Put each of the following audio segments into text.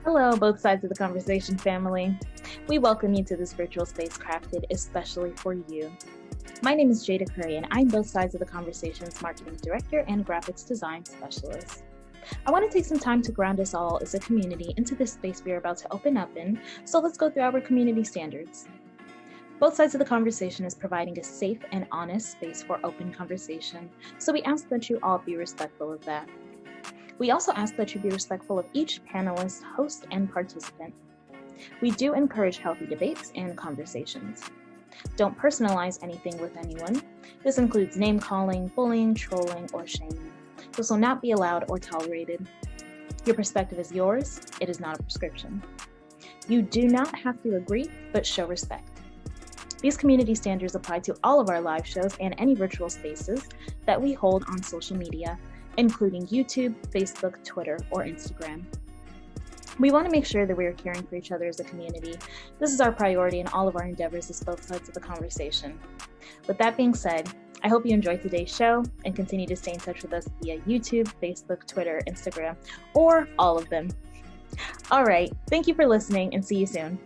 Hello, both sides of the conversation family. We welcome you to this virtual space crafted especially for you. My name is Jada Curry, and I'm both sides of the conversation's marketing director and graphics design specialist. I want to take some time to ground us all as a community into this space we are about to open up in, so let's go through our community standards. Both sides of the conversation is providing a safe and honest space for open conversation, so we ask that you all be respectful of that. We also ask that you be respectful of each panelist, host, and participant. We do encourage healthy debates and conversations. Don't personalize anything with anyone. This includes name-calling, bullying, trolling, or shaming. This will not be allowed or tolerated. Your perspective is yours. It is not a prescription. You do not have to agree, but show respect. These community standards apply to all of our live shows and any virtual spaces that we hold on social media, including YouTube, Facebook, Twitter, or Instagram. We want to make sure that we are caring for each other as a community. This is our priority in all of our endeavors as both sides of the conversation. With that being said, I hope you enjoyed today's show and continue to stay in touch with us via YouTube, Facebook, Twitter, Instagram, or all of them. All right, thank you for listening and see you soon.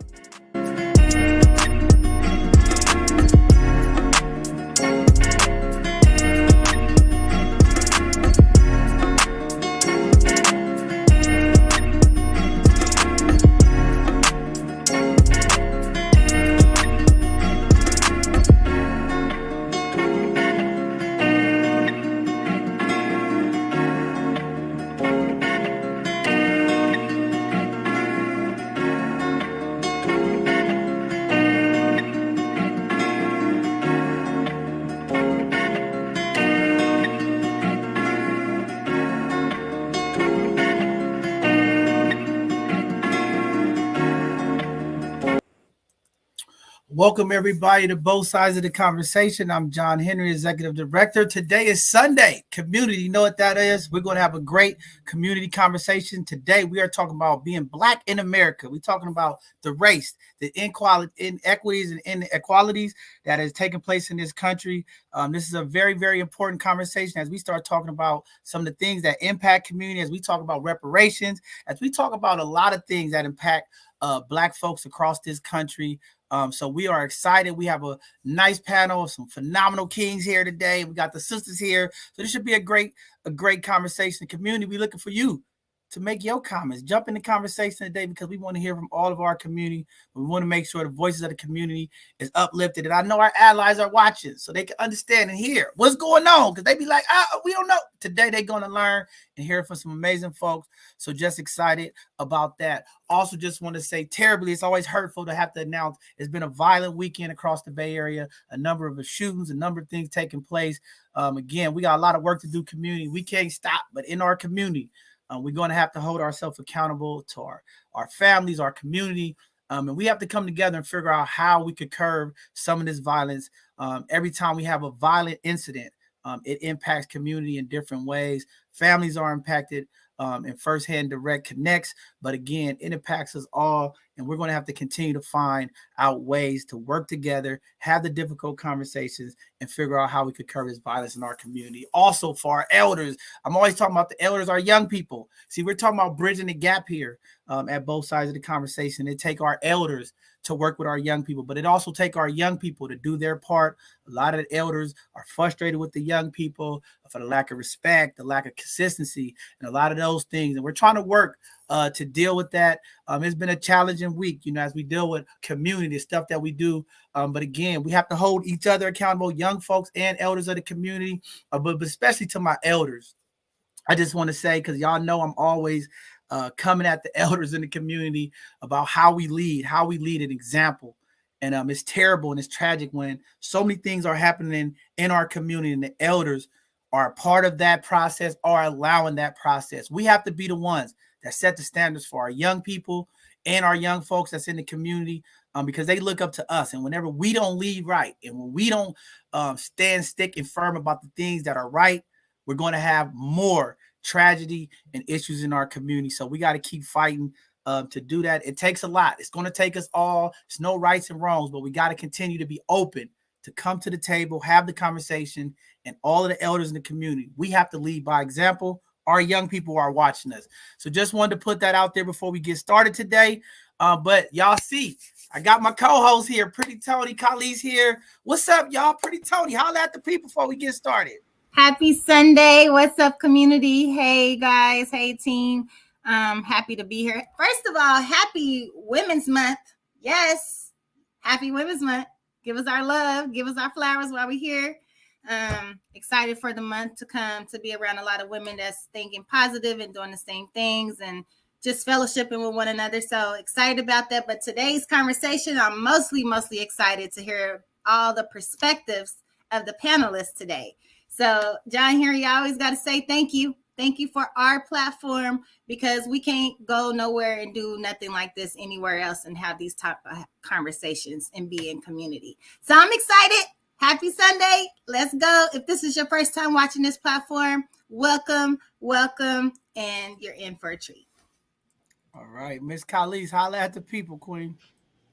Welcome, everybody, to both sides of the conversation. I'm John Henry, Executive Director. Today is Sunday. Community, you know what that is? We're going to have a great community conversation. Today, we are talking about being Black in America. We're talking about the race, the inequities and inequalities that is taking place in this country. This is a very, very important conversation as we start talking about some of the things that impact community, as we talk about reparations, as we talk about a lot of things that impact Black folks across this country. So we are excited. We have a nice panel of some phenomenal kings here today. We got the sisters here. So this should be a great conversation. The community, we're looking for you to make your comments. Jump in the conversation today because we want to hear from all of our community. We want to make sure the voices of the community is uplifted. And I know our allies are watching so they can understand and hear what's going on because they be like, we don't know. Today they're going to learn and hear from some amazing folks. So just excited about that. Also just want to say terribly, it's always hurtful to have to announce it's been a violent weekend across the Bay Area, a number of shootings, a number of things taking place. Again, we got a lot of work to do community. We can't stop, but in our community, we're going to have to hold ourselves accountable to our families, our community, and we have to come together and figure out how we could curb some of this violence. Every time we have a violent incident, It impacts community in different ways. Families are impacted in firsthand direct connects, but again, it impacts us all, and we're going to have to continue to find out ways to work together, have the difficult conversations, and figure out how we could curb this violence in our community. Also, for our elders, I'm always talking about the elders, our young people. See, we're talking about bridging the gap here at both sides of the conversation. It take our elders to work with our young people, but it also take our young people to do their part. A lot of the elders are frustrated with the young people for the lack of respect, the lack of consistency, and a lot of those things. And we're trying to work to deal with that. It's been a challenging week, as we deal with community, stuff that we do. But again, we have to hold each other accountable, young folks and elders of the community, but especially to my elders. I just want to say, because y'all know I'm always coming at the elders in the community about how we lead an example. And it's terrible and it's tragic when so many things are happening in our community and the elders are part of that process or allowing that process. We have to be the ones that set the standards for our young people and our young folks that's in the community, because they look up to us. And whenever we don't lead right and when we don't stand stick and firm about the things that are right, we're going to have more tragedy and issues in our community. So we got to keep fighting to do that. It takes a lot. It's going to take us all. It's no rights and wrongs, but we got to continue to be open to come to the table, have the conversation, and all of the elders in the community. We have to lead by example. Our young people are watching us. So just wanted to put that out there before we get started today. But y'all see, I got my co-host here, Pretty Tony. Khalid's here. What's up, y'all? Pretty Tony, holla at the people before we get started. Happy Sunday. What's up, community? Hey, guys. Hey, team. Happy to be here. First of all, happy Women's Month. Yes. Happy Women's Month. Give us our love. Give us our flowers while we're here. Excited for the month to come, to be around a lot of women that's thinking positive and doing the same things and just fellowshipping with one another. So excited about that. But today's conversation, I'm mostly excited to hear all the perspectives of the panelists today. So, John Henry, I always got to say thank you. Thank you for our platform, because we can't go nowhere and do nothing like this anywhere else and have these type of conversations and be in community. So I'm excited. Happy Sunday. Let's go. If this is your first time watching this platform, welcome, and you're in for a treat. All right. Miss Khalid, holla at the people, Queen.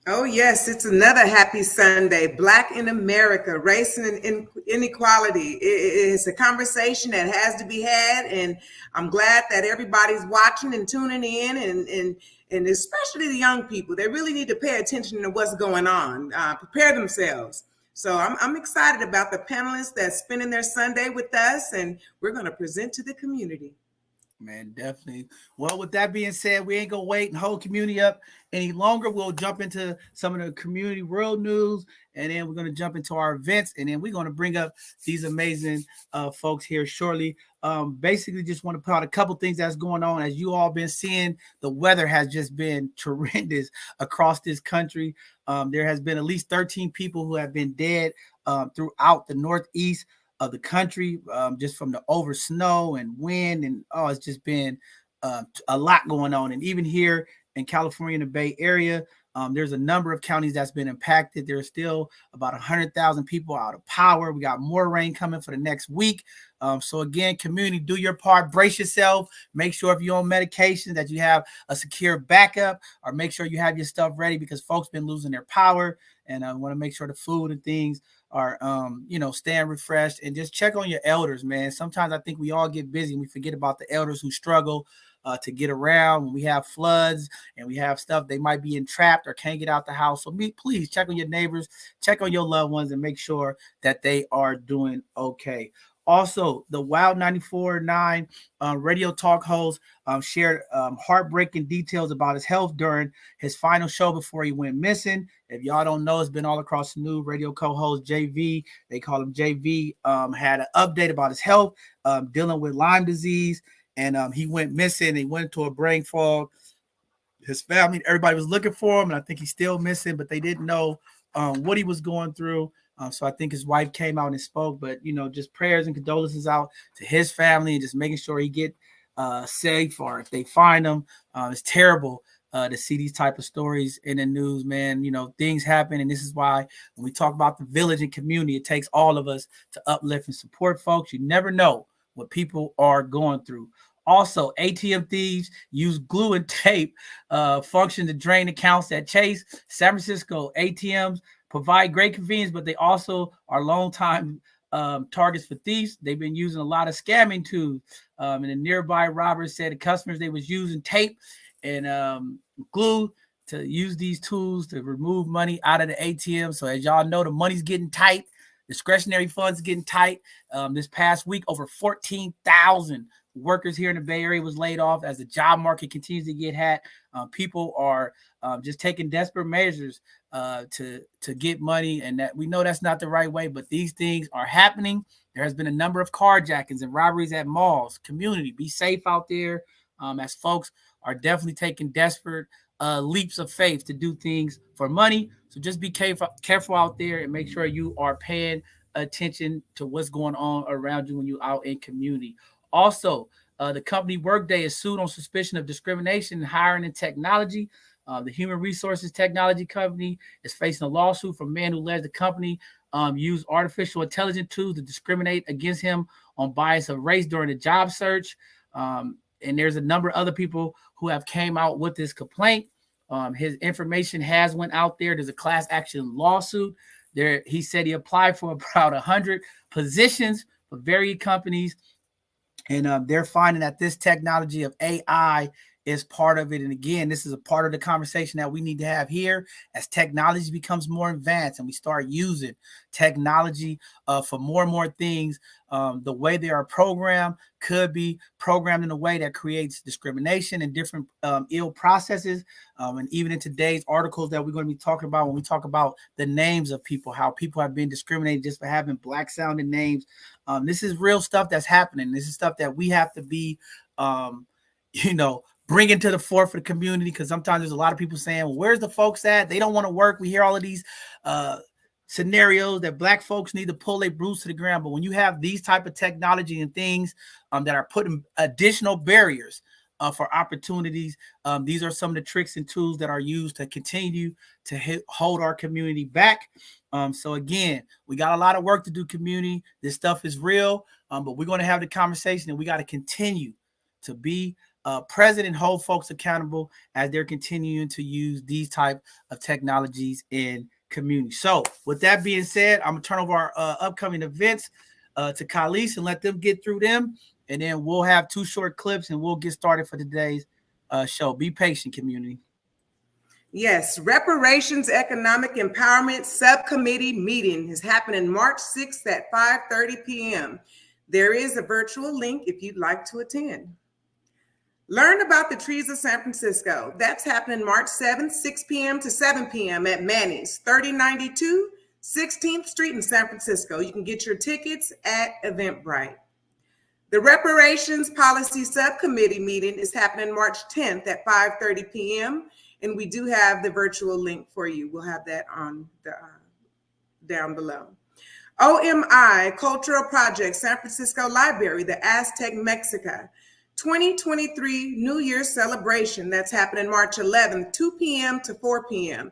Oh, yes, it's another happy Sunday. Black in America, race and inequality. It's a conversation that has to be had, and I'm glad that everybody's watching and tuning in, and especially the young people. They really need to pay attention to what's going on, prepare themselves. So I'm excited about the panelists that's spending their Sunday with us, and we're going to present to the community. Man, definitely. Well, with that being said, we ain't gonna wait and hold community up any longer. We'll jump into some of the community world news, and then we're gonna jump into our events, and then we're gonna bring up these amazing folks here shortly. Basically, just want to put out a couple things that's going on. As you all been seeing, the weather has just been tremendous across this country. There has been at least 13 people who have been dead throughout the Northeast of the country, just from the over snow and wind, and it's just been a lot going on. And even here in California, in the Bay Area, there's a number of counties that's been impacted. There's still about 100,000 people out of power. We got more rain coming for the next week. So again, community, do your part, brace yourself, make sure if you're on medication that you have a secure backup, or make sure you have your stuff ready, because folks been losing their power, and I want to make sure the food and things are staying refreshed, and just check on your elders, man. Sometimes I think we all get busy and we forget about the elders who struggle to get around when we have floods and we have stuff. They might be entrapped or can't get out the house. So please check on your neighbors, check on your loved ones, and make sure that they are doing okay. Also, the Wild 94.9 radio talk host shared heartbreaking details about his health during his final show before he went missing. If y'all don't know, it's been all across the news. Radio co-host JV, they call him JV, had an update about his health, dealing with Lyme disease, and he went missing. He went into a brain fog. His family, everybody was looking for him, and I think he's still missing, but they didn't know what he was going through. So I think his wife came out and spoke, but just prayers and condolences out to his family, and just making sure he get safe, or if they find him. It's terrible to see these type of stories in the news, man. Things happen, and this is why when we talk about the village and community, it takes all of us to uplift and support folks. You never know what people are going through. Also, ATM thieves use glue and tape function to drain accounts at Chase. San Francisco ATMs provide great convenience, but they also are long-time targets for thieves. They've been using a lot of scamming tools. And the nearby robbers said the customers, they was using tape and glue to use these tools to remove money out of the ATM. So as y'all know, the money's getting tight. Discretionary funds getting tight. This past week, over 14,000 workers here in the Bay Area was laid off as the job market continues to get hot. People are just taking desperate measures to get money, and that we know that's not the right way, but these things are happening. There has been a number of carjackings and robberies at malls. Community, be safe out there, as folks are definitely taking desperate leaps of faith to do things for money. So just be careful out there and make sure you are paying attention to what's going on around you when you're out in community. Also, the company Workday is sued on suspicion of discrimination in hiring and technology. The human resources technology company is facing a lawsuit from a man who led the company used artificial intelligence tools to discriminate against him on bias of race during the job search. And there's a number of other people who have came out with this complaint. His information has went out there. There's a class action lawsuit. There, he said he applied for about 100 positions for various companies. And they're finding that this technology of AI is part of it. And again, this is a part of the conversation that we need to have here as technology becomes more advanced and we start using technology for more and more things. The way they are programmed could be programmed in a way that creates discrimination and different ill processes. And even in today's articles that we're going to be talking about, when we talk about the names of people, how people have been discriminated just for having Black sounding names. This is real stuff that's happening. This is stuff that we have to be, bringing to the fore for the community, because sometimes there's a lot of people saying, well, where's the folks at? They don't want to work. We hear all of these scenarios that Black folks need to pull their roots to the ground. But when you have these type of technology and things that are putting additional barriers for opportunities, these are some of the tricks and tools that are used to continue to hold our community back. So again, we got a lot of work to do, community. This stuff is real, but we're going to have the conversation, and we got to continue to be present and hold folks accountable as they're continuing to use these type of technologies in community. So with that being said, I'm gonna turn over our upcoming events to Khalees and let them get through them, and then we'll have 2 short clips and we'll get started for today's show. Be patient, community. Yes, Reparations Economic Empowerment Subcommittee meeting is happening March 6th at 5:30 p.m. There is a virtual link if you'd like to attend. Learn about the Trees of San Francisco. That's happening March 7th, 6 p.m. to 7 p.m. at Manny's, 3092 16th Street in San Francisco. You can get your tickets at Eventbrite. The Reparations Policy Subcommittee meeting is happening March 10th at 5:30 p.m. And we do have the virtual link for you. We'll have that on the down below. OMI Cultural Project, San Francisco Library, the Aztec Mexica, 2023 New Year's celebration. That's happening March 11th, 2 p.m. to 4 p.m.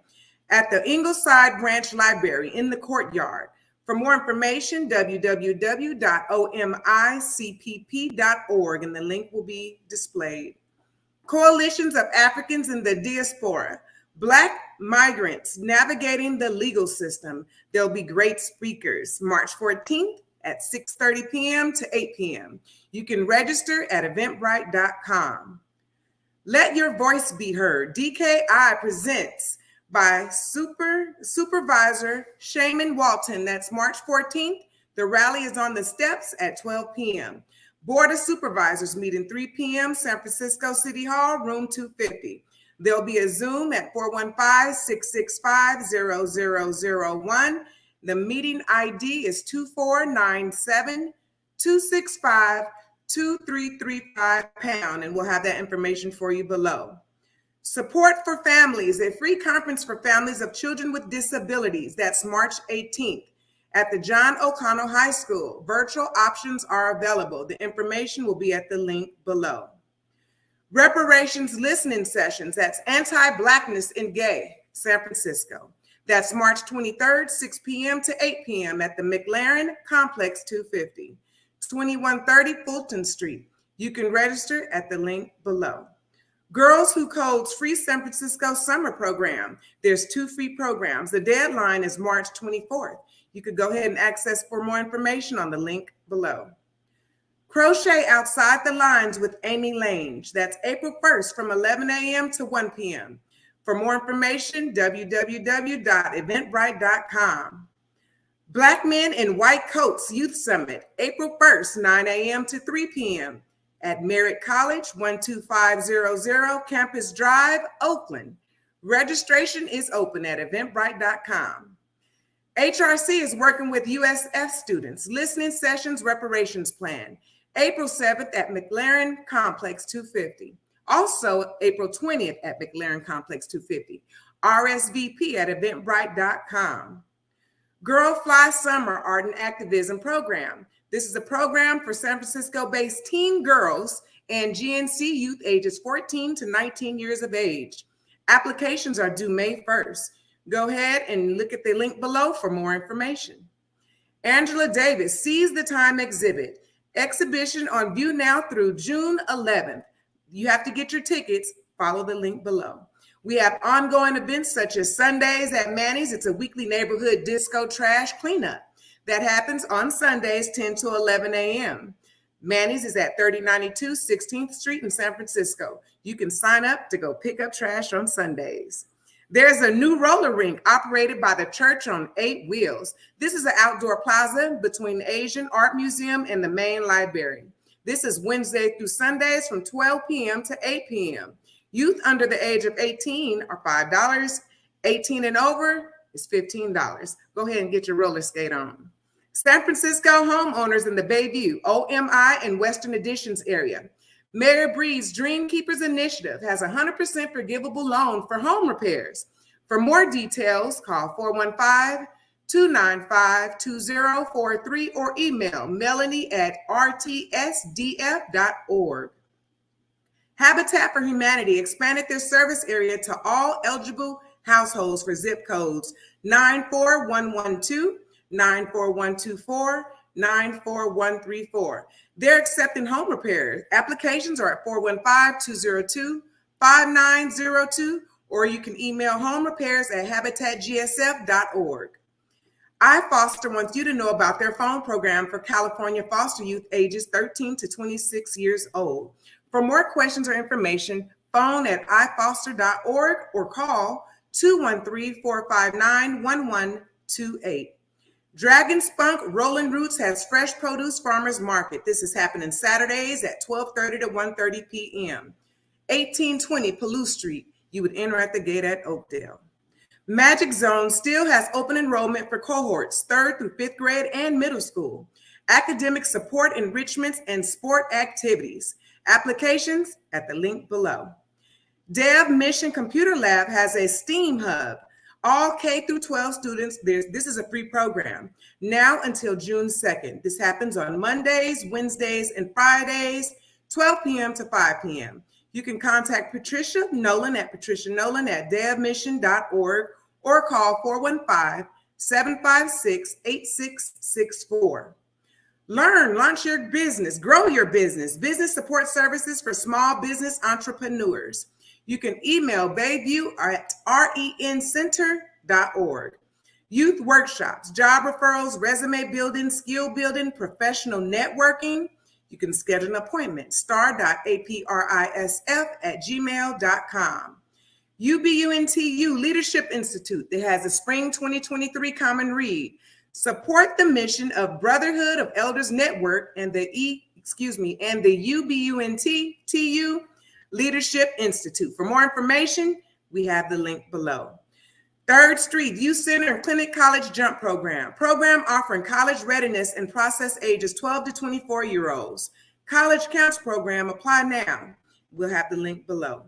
at the Ingleside Branch Library in the courtyard. For more information, www.omicpp.org, and the link will be displayed. Coalitions of Africans in the Diaspora, Black Migrants Navigating the Legal System. There'll be great speakers March 14th at 6:30 p.m. to 8 p.m. You can register at eventbrite.com. Let Your Voice Be Heard. DKI presents by Supervisor Shaman Walton. That's March 14th. The rally is on the steps at 12 p.m. Board of Supervisors meeting 3 p.m. San Francisco City Hall, room 250. There'll be a Zoom at 415-665-0001. The meeting ID is 2497-265-2335 and we'll have that information for you below. Support for Families, a free conference for families of children with disabilities. That's March 18th. At the John O'Connell High School. Virtual options are available. The information will be at the link below. Reparations listening sessions. That's Anti-Blackness in Gay, San Francisco. That's March 23rd, 6 p.m. to 8 p.m. at the McLaren Complex 250, 2130 Fulton Street. You can register at the link below. Girls Who Code's free San Francisco summer program. There's 2 free programs. The deadline is March 24th. You could go ahead and access for more information on the link below. Crochet Outside the Lines with Amy Lange. That's April 1st from 11 a.m. to 1 p.m. For more information, www.eventbrite.com. Black Men in White Coats Youth Summit, April 1st, 9 a.m. to 3 p.m. at Merritt College, 12500 Campus Drive, Oakland. Registration is open at eventbrite.com. HRC is working with USF students. Listening sessions reparations plan. April 7th at McLaren Complex 250. Also, April 20th at McLaren Complex 250. RSVP at eventbrite.com. Girl Fly Summer Art and Activism Program. This is a program for San Francisco-based teen girls and GNC youth ages 14 to 19 years of age. Applications are due May 1st. Go ahead and look at the link below for more information. Angela Davis Seize the Time exhibit. Exhibition on view now through June 11th. You have to get your tickets. Follow the link below. We have ongoing events such as Sundays at Manny's. It's a weekly neighborhood disco trash cleanup that happens on Sundays, 10 to 11 a.m. Manny's is at 3092 16th Street in San Francisco. You can sign up to go pick up trash on Sundays. There's a new roller rink operated by the church on 8 wheels. This is an outdoor plaza between the Asian Art Museum and the main library. This is Wednesday through Sundays from 12 p.m. to 8 p.m. Youth under the age of 18 are $5. 18 and over is $15. Go ahead and get your roller skate on. San Francisco homeowners in the Bayview, OMI, and Western Additions area. Mayor Breed's Dream Keepers Initiative has a 100% forgivable loan for home repairs. For more details, call 415-295-2043 or email melanie@rtsdf.org. Habitat for Humanity expanded their service area to all eligible households for zip codes 94112, 94124, 94134. They're accepting home repairs. Applications are at 415-202-5902, or you can email homerepairs@habitatgsf.org. iFoster wants you to know about their phone program for California foster youth ages 13 to 26 years old. For more questions or information, phone at ifoster.org or call 213-459-1128. Dragon Spunk Rolling Roots has fresh produce farmers market. This is happening Saturdays at 12:30 to 1:30 p.m. 1820 Palouse Street. You would enter at the gate at Oakdale. Magic Zone still has open enrollment for cohorts 3rd through 5th grade and middle school. Academic support enrichments and sport activities. Applications at the link below. Dev Mission Computer Lab has a STEAM hub. All K through 12 students, this is a free program now until June 2nd. This happens on Mondays, Wednesdays, and Fridays, 12 p.m. to 5 p.m. You can contact Patricia Nolan at patricianolan@devmission.org or call 415-756-8664. Learn, launch your business, grow your business, business support services for small business entrepreneurs. You can email bayview@rencenter.org. Youth workshops, job referrals, resume building, skill building, professional networking. You can schedule an appointment, star.aprisf@gmail.com. UBUNTU Leadership Institute that has a Spring 2023 Common Read. Support the mission of Brotherhood of Elders Network and the UBUNTU Leadership Institute. For more information, we have the link below. 3rd Street Youth Center and Clinic College Jump Program offering college readiness and process ages 12 to 24-year-olds. College Counts Program, apply now. We'll have the link below.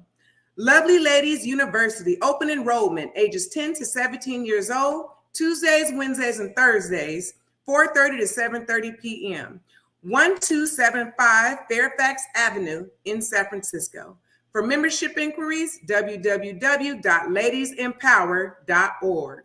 Lovely Ladies University, open enrollment, ages 10 to 17 years old, Tuesdays, Wednesdays, and Thursdays, 4:30 to 7:30 p.m. 1275 Fairfax Avenue in San Francisco. For membership inquiries, www.ladiesempower.org.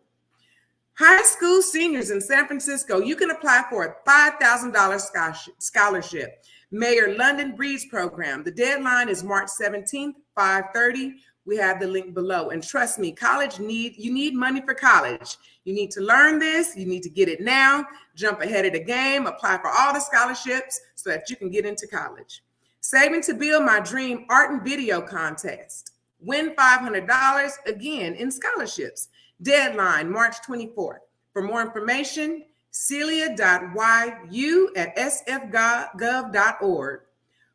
High school seniors in San Francisco, you can apply for a $5,000 scholarship. Mayor London Breed's program. The deadline is March 17th, 5:30. We have the link below. And trust me, you need money for college. You need to learn this. You need to get it now. Jump ahead of the game. Apply for all the scholarships so that you can get into college. Saving to Build My Dream Art and Video Contest. Win $500 again in scholarships. Deadline, March 24th. For more information, celia.yu@sfgov.org.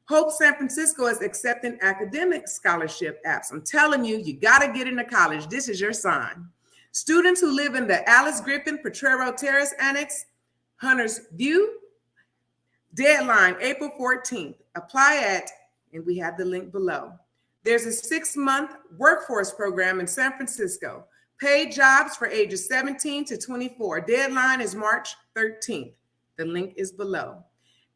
Hope San Francisco is accepting academic scholarship apps. I'm telling you, you got to get into college. This is your sign. Students who live in the Alice Griffin Potrero Terrace Annex, Hunters View. Deadline, April 14th. Apply at, and we have the link below. There's a 6-month workforce program in San Francisco. Paid jobs for ages 17 to 24. Deadline is March 13th. The link is below.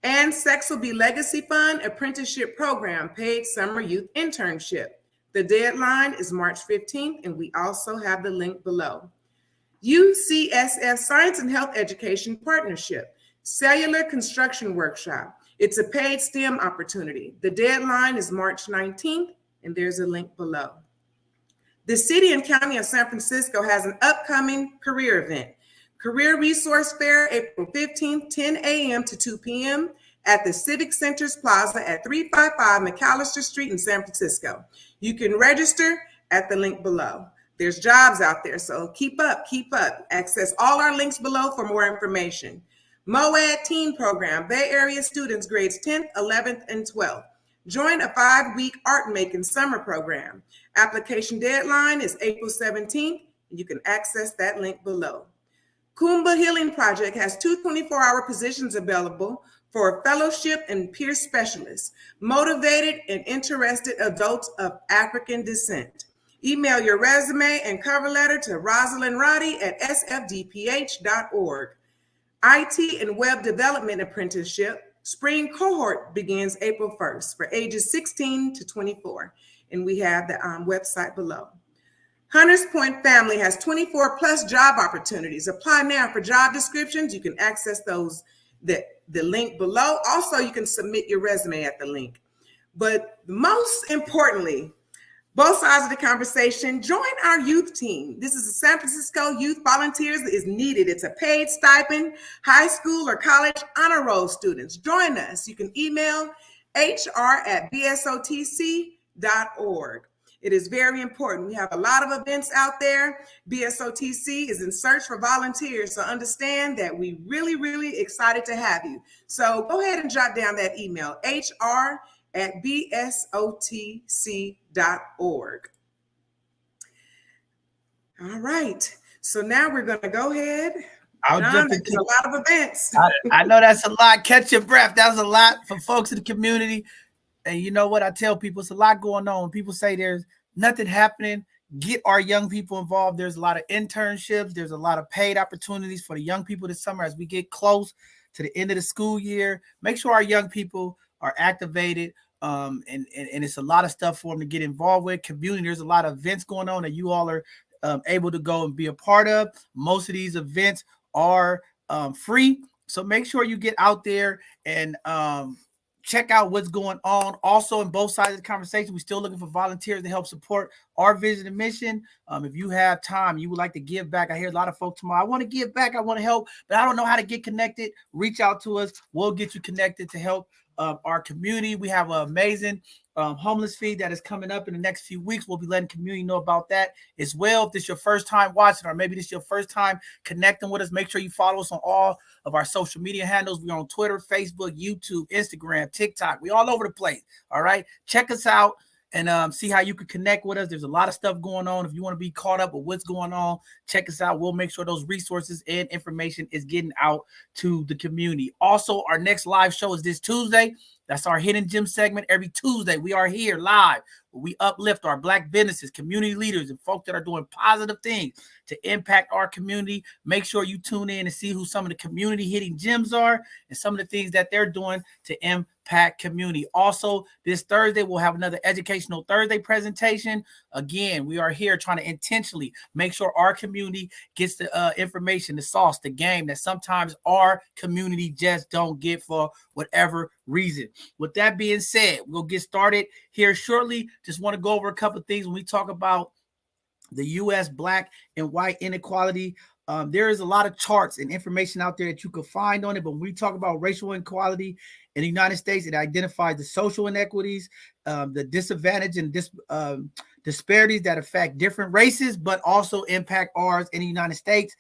And Sex Will Be Legacy Fund Apprenticeship Program, paid summer youth internship. The deadline is March 15th, and we also have the link below. UCSF Science and Health Education Partnership, Cellular Construction Workshop. It's a paid STEM opportunity. The deadline is March 19th, and there's a link below. The City and County of San Francisco has an upcoming career event. Career Resource Fair, April 15th, 10 a.m. to 2 p.m. at the Civic Centers Plaza at 355 McAllister Street in San Francisco. You can register at the link below. There's jobs out there, so keep up. Access all our links below for more information. MOAD Teen Program, Bay Area students grades 10th, 11th, and 12th. Join a 5-week art making summer program. Application deadline is April 17th, and you can access that link below. Kumba Healing Project has 2 24-hour positions available for a fellowship and peer specialists, motivated and interested adults of African descent. Email your resume and cover letter to Rosalind Roddy at sfdph.org. IT and Web Development Apprenticeship, spring cohort begins April 1st for ages 16 to 24. And we have the website below. Hunters Point Family has 24 plus job opportunities. Apply now for job descriptions. You can access those, the link below. Also, you can submit your resume at the link. But most importantly, both sides of the conversation, join our youth team. This is the San Francisco Youth Volunteers is needed. It's a paid stipend, high school or college honor roll students. Join us. You can email hr@bsotc.org. It is very important. We have a lot of events out there. BSOTC is in search for volunteers. So understand that we really excited to have you. So go ahead and jot down that email, hr@bsotc.org. All right. So now we're going to go ahead. There's a lot of events. I know that's a lot. Catch your breath. That was a lot for folks in the community. And you know what I tell people? It's a lot going on. People say there's nothing happening. Get our young people involved. There's a lot of internships. There's a lot of paid opportunities for the young people this summer as we get close to the end of the school year. Make sure our young people are activated. And it's a lot of stuff for them to get involved with. Community, there's a lot of events going on that you all are able to go and be a part of. Most of these events are free. So make sure you get out there and check out what's going on. Also, in both sides of the conversation, we're still looking for volunteers to help support our vision and mission. If you have time, you would like to give back. I hear a lot of folks tomorrow, I want to give back, I want to help, but I don't know how to get connected. Reach out to us. We'll get you connected to help our community. We have an amazing homeless feed that is coming up in the next few weeks. We'll be letting community know about that as well. If this is your first time watching, or maybe this is your first time connecting with us, make sure you follow us on all of our social media handles. We're on Twitter, Facebook, YouTube, Instagram, TikTok. We all over the place. All right. Check us out and see how you can connect with us. There's a lot of stuff going on. If you want to be caught up with what's going on, check us out. We'll make sure those resources and information is getting out to the community. Also, our next live show is this Tuesday. That's our Hidden Gem segment. Every Tuesday, we are here live. We uplift our Black businesses, community leaders, and folks that are doing positive things to impact our community. Make sure you tune in and see who some of the community hidden gems are and some of the things that they're doing to impact packed community. Also, this Thursday, we'll have another Educational Thursday presentation. Again, we are here trying to intentionally make sure our community gets the information, the sauce, the game that sometimes our community just don't get for whatever reason. With that being said, we'll get started here shortly. Just want to go over a couple of things when we talk about the U.S. Black and white inequality. There is a lot of charts and information out there that you can find on it. But when we talk about racial inequality in the United States, it identifies the social inequities, the disadvantage and disparities that affect different races, but also impact ours in the United States.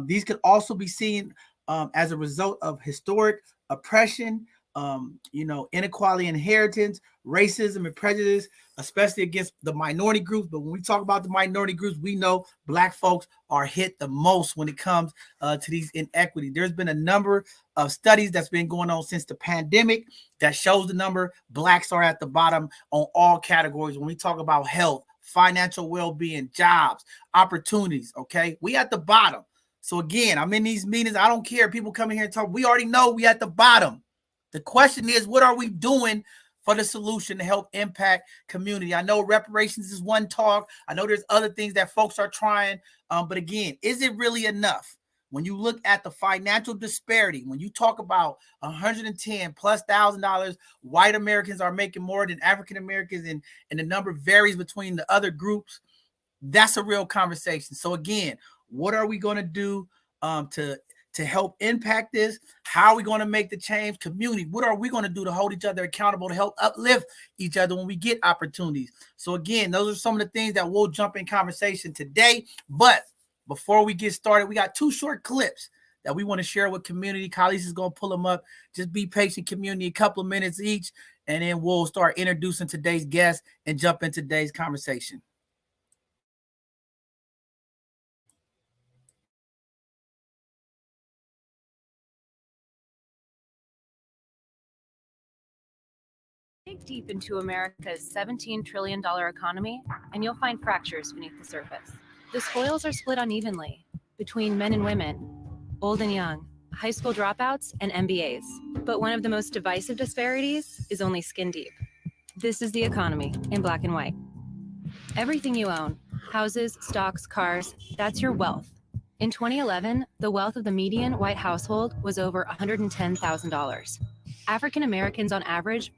These could also be seen as a result of historic oppression, inequality, inheritance, racism, and prejudice, especially against the minority groups. But when we talk about the minority groups, we know Black folks are hit the most when it comes to these inequities. There's been a number of studies that's been going on since the pandemic that shows the number Blacks are at the bottom on all categories. When we talk about health, financial well-being, jobs, opportunities, okay, we at the bottom. So again, I'm in these meetings. I don't care. People come in here and talk. We already know we at the bottom. The question is, what are we doing for the solution to help impact community? I know reparations is one talk. I know there's other things that folks are trying. But again, is it really enough? When you look at the financial disparity, when you talk about $110,000+, white Americans are making more than African Americans, and the number varies between the other groups. That's a real conversation. So again, what are we going to do to help impact this? How are we going to make the change? Community, what are we going to do to hold each other accountable, to help uplift each other when we get opportunities? So again, those are some of the things that we'll jump in conversation today. But before we get started, we got 2 short clips that we want to share with community. Khalis is going to pull them up. Just be patient, community, a couple of minutes each, and then we'll start introducing today's guest and jump into today's conversation. Dig deep into America's $17 trillion economy, and you'll find fractures beneath the surface. The spoils are split unevenly between men and women, old and young, high school dropouts, and MBAs. But one of the most divisive disparities is only skin deep. This is the economy in black and white. Everything you own, houses, stocks, cars, that's your wealth. In 2011, the wealth of the median white household was over $110,000. African Americans on average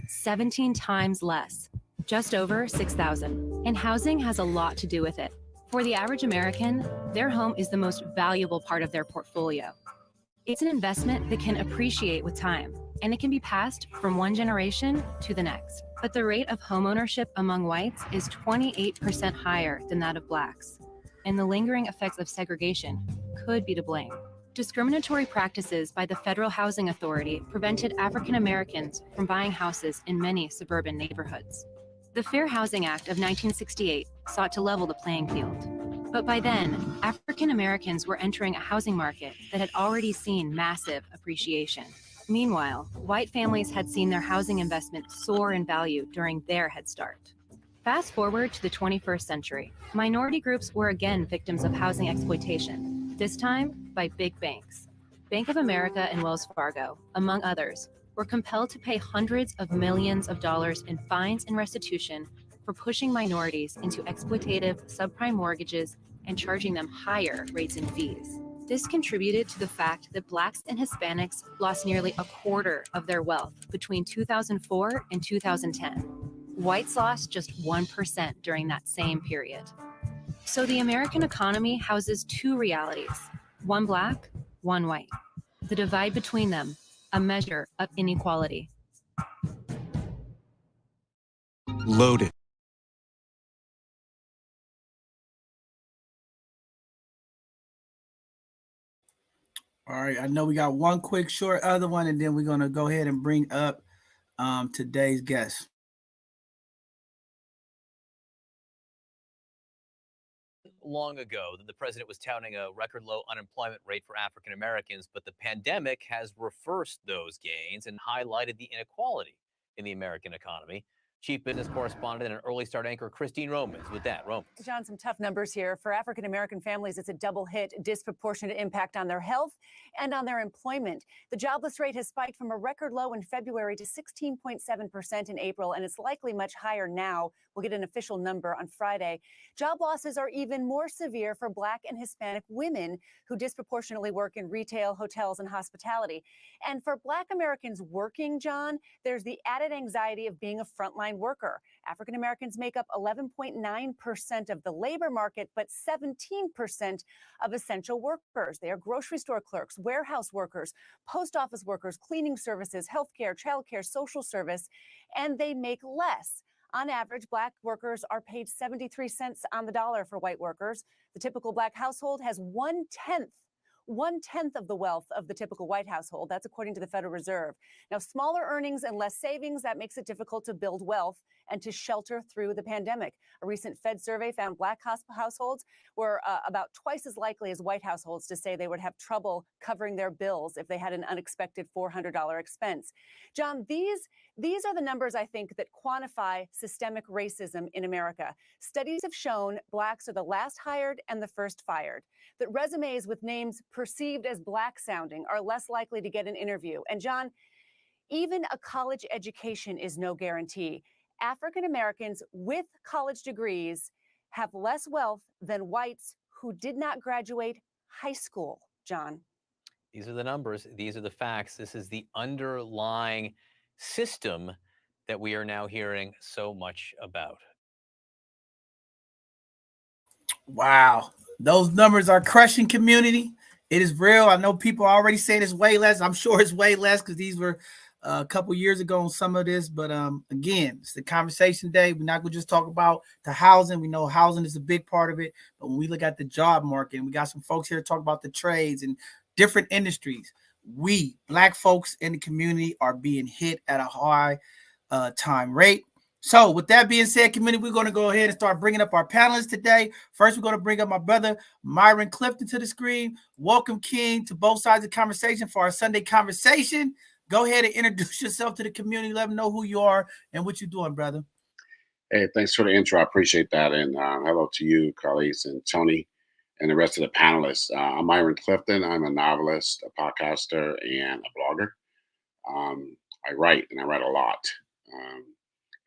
17 times less, just over $6,000. And housing has a lot to do with it. For the average American, their home is the most valuable part of their portfolio. It's an investment that can appreciate with time, and it can be passed from one generation to the next. But the rate of homeownership among whites is 28% higher than that of blacks, and the lingering effects of segregation could be to blame. Discriminatory practices by the Federal Housing Authority prevented African Americans from buying houses in many suburban neighborhoods. The Fair Housing Act of 1968 sought to level the playing field. But by then, African Americans were entering a housing market that had already seen massive appreciation. Meanwhile, white families had seen their housing investment soar in value during their head start. Fast forward to the 21st century, minority groups were again victims of housing exploitation, this time by big banks. Bank of America and Wells Fargo, among others, were compelled to pay hundreds of millions of dollars in fines and restitution for pushing minorities into exploitative subprime mortgages and charging them higher rates and fees. This contributed to the fact that Blacks and Hispanics lost nearly a quarter of their wealth between 2004 and 2010. Whites lost just 1% during that same period. So the American economy houses 2 realities, one black, one white. The divide between them, a measure of inequality. Loaded. All right, I know we got one quick short other one, and then we're going to go ahead and bring up today's guest. Long ago that the president was touting a record low unemployment rate for African Americans, but the pandemic has reversed those gains and highlighted the inequality in the American economy. Chief business correspondent and early start anchor Christine Romans with that. Romans. John, some tough numbers here. For African-American families, it's a double hit, disproportionate impact on their health and on their employment. The jobless rate has spiked from a record low in February to 16.7% in April, and it's likely much higher now. We'll get an official number on Friday. Job losses are even more severe for Black and Hispanic women who disproportionately work in retail, hotels, and hospitality. And for Black Americans working, John, there's the added anxiety of being a frontline worker. African Americans make up 11.9% of the labor market, but 17% of essential workers. They are grocery store clerks, warehouse workers, post office workers, cleaning services, healthcare, childcare, social service, and they make less. On average, Black workers are paid 73 cents on the dollar for white workers. The typical Black household has one-tenth of the wealth of the typical white household. That's according to the Federal Reserve. Now, smaller earnings and less savings, that makes it difficult to build wealth and to shelter through the pandemic. A recent Fed survey found Black households were about twice as likely as white households to say they would have trouble covering their bills if they had an unexpected $400 expense. John, these are the numbers, I think, that quantify systemic racism in America. Studies have shown Blacks are the last hired and the first fired, that resumes with names perceived as Black sounding are less likely to get an interview. And John, even a college education is no guarantee. African Americans with college degrees have less wealth than whites who did not graduate high school, John. These are the numbers. These are the facts. This is the underlying system that we are now hearing so much about. Wow. Those numbers are crushing community. It is real. I know people are already saying it's way less. I'm sure it's way less because these were a couple years ago on some of this. But again, it's the conversation day. We're not going to just talk about the housing. We know housing is a big part of it. But when we look at the job market, and we got some folks here to talk about the trades and different industries, we, Black folks in the community, are being hit at a high time rate. So with that being said, community, we're going to go ahead and start bringing up our panelists today. First, we're going to bring up my brother, Myron Clifton, to the screen. Welcome, King, to both sides of the conversation for our Sunday conversation. Go ahead and introduce yourself to the community. Let them know who you are and what you're doing, brother. Hey, thanks for the intro. I appreciate that. And hello to you, Carlise and Tony, and the rest of the panelists. I'm Myron Clifton. I'm a novelist, a podcaster, and a blogger. I write, and I write a lot.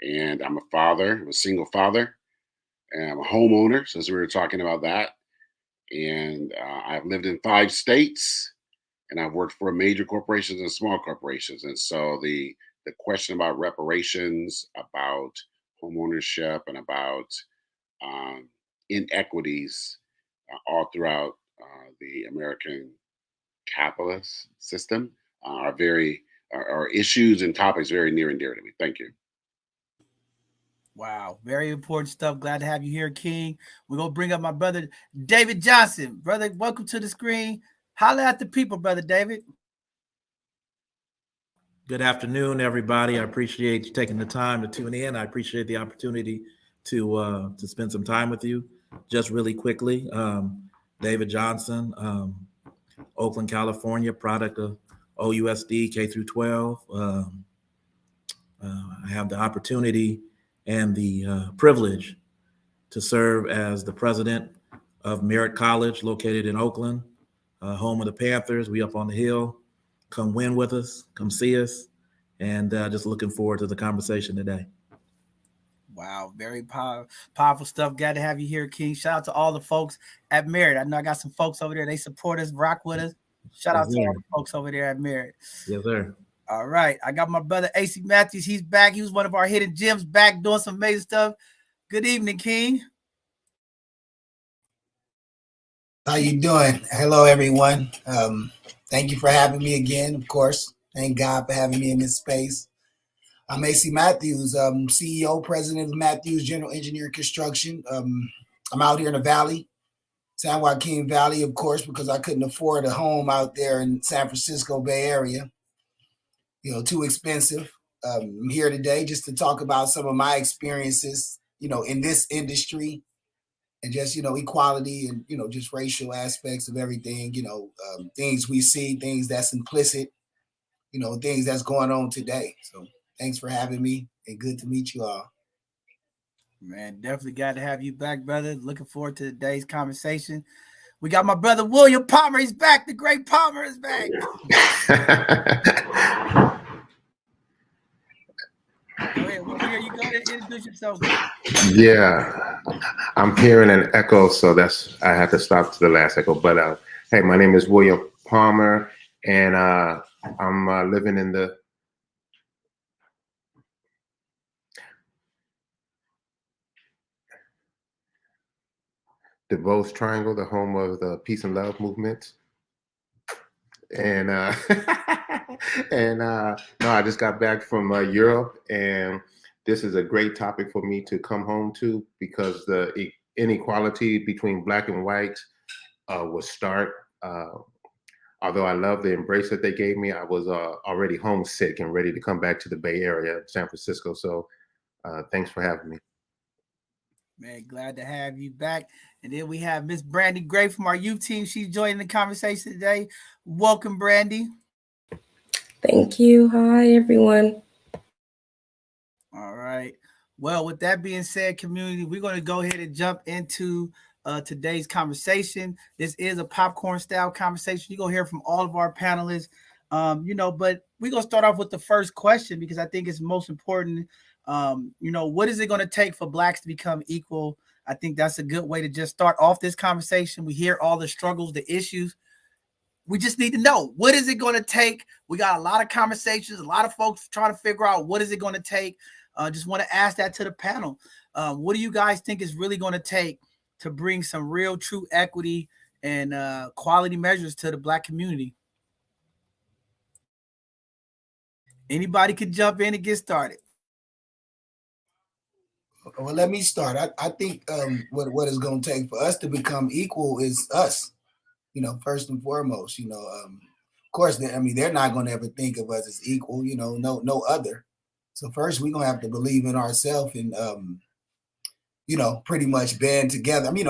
And I'm a father. I'm a single father. And I'm a homeowner, since we were talking about that. And I've lived in 5 states, and I've worked for major corporations and small corporations. And so the question about reparations, about homeownership, and about inequities all throughout the American capitalist system are issues and topics very near and dear to me. Thank you. Wow, very important stuff. Glad to have you here, King. We're going to bring up my brother, David Johnson. Brother, welcome to the screen. Holla at the people, brother David. Good afternoon, everybody. I appreciate you taking the time to tune in. I appreciate the opportunity to spend some time with you. Just really quickly, David Johnson, Oakland, California, product of OUSD K through 12. I have the opportunity and the privilege to serve as the president of Merritt College, located in Oakland, home of the Panthers. We up on the hill. Come win with us, come see us, and just looking forward to the conversation today. Wow, very powerful stuff. Glad to have you here, King. Shout out to all the folks at Merritt. I know I got some folks over there. They support us, rock with us. Shout out to all the folks over there at Merritt. Yes, sir. All right. I got my brother, AC Matthews. He's back. He was one of our hidden gems, back doing some amazing stuff. Good evening, King. How you doing? Hello, everyone. Thank you for having me again, of course. Thank God for having me in this space. I'm AC Matthews, CEO, president of Matthews General Engineering Construction. I'm out here in the Valley, San Joaquin Valley, of course, because I couldn't afford a home out there in San Francisco Bay Area. Too expensive. I'm here today just to talk about some of my experiences, in this industry, and just, equality and, just racial aspects of everything, things we see, things that's implicit, things that's going on today. So thanks for having me. and good to meet you all. Man, definitely got to have you back, brother. Looking forward to today's conversation. We got my brother William Palmer. He's back. The great Palmer is back. Go ahead. We can hear you. Go ahead and introduce yourself. Yeah, I'm hearing an echo, so I have to stop to the last echo. But hey, my name is William Palmer, and I'm living in the DeVos Triangle, the home of the peace and love movement. And no, I just got back from Europe, and this is a great topic for me to come home to because the inequality between Black and white was stark. Although I love the embrace that they gave me, I was already homesick and ready to come back to the Bay Area, San Francisco. So thanks for having me. Man, glad to have you back. And then we have Miss Brandy Gray from our youth team. She's joining the conversation today. Welcome, Brandy. Thank you. Hi, everyone. All right. Well, with that being said, community, we're going to go ahead and jump into today's conversation. This is a popcorn style conversation. You're going to hear from all of our panelists, but we're going to start off with the first question because I think it's most important. What is it going to take for Blacks to become equal? I think that's a good way to just start off this conversation. We hear all the struggles, the issues. We just need to know, what is it going to take? We got a lot of conversations, a lot of folks trying to figure out what is it going to take. Just want to ask that to the panel. What do you guys think is really going to take to bring some real, true equity and quality measures to the Black community? Anybody could jump in and get started. Well, let me start. I think what it's going to take for us to become equal is us, first and foremost. Of course, they're not going to ever think of us as equal, no other. So first, we're going to have to believe in ourselves and, pretty much band together. We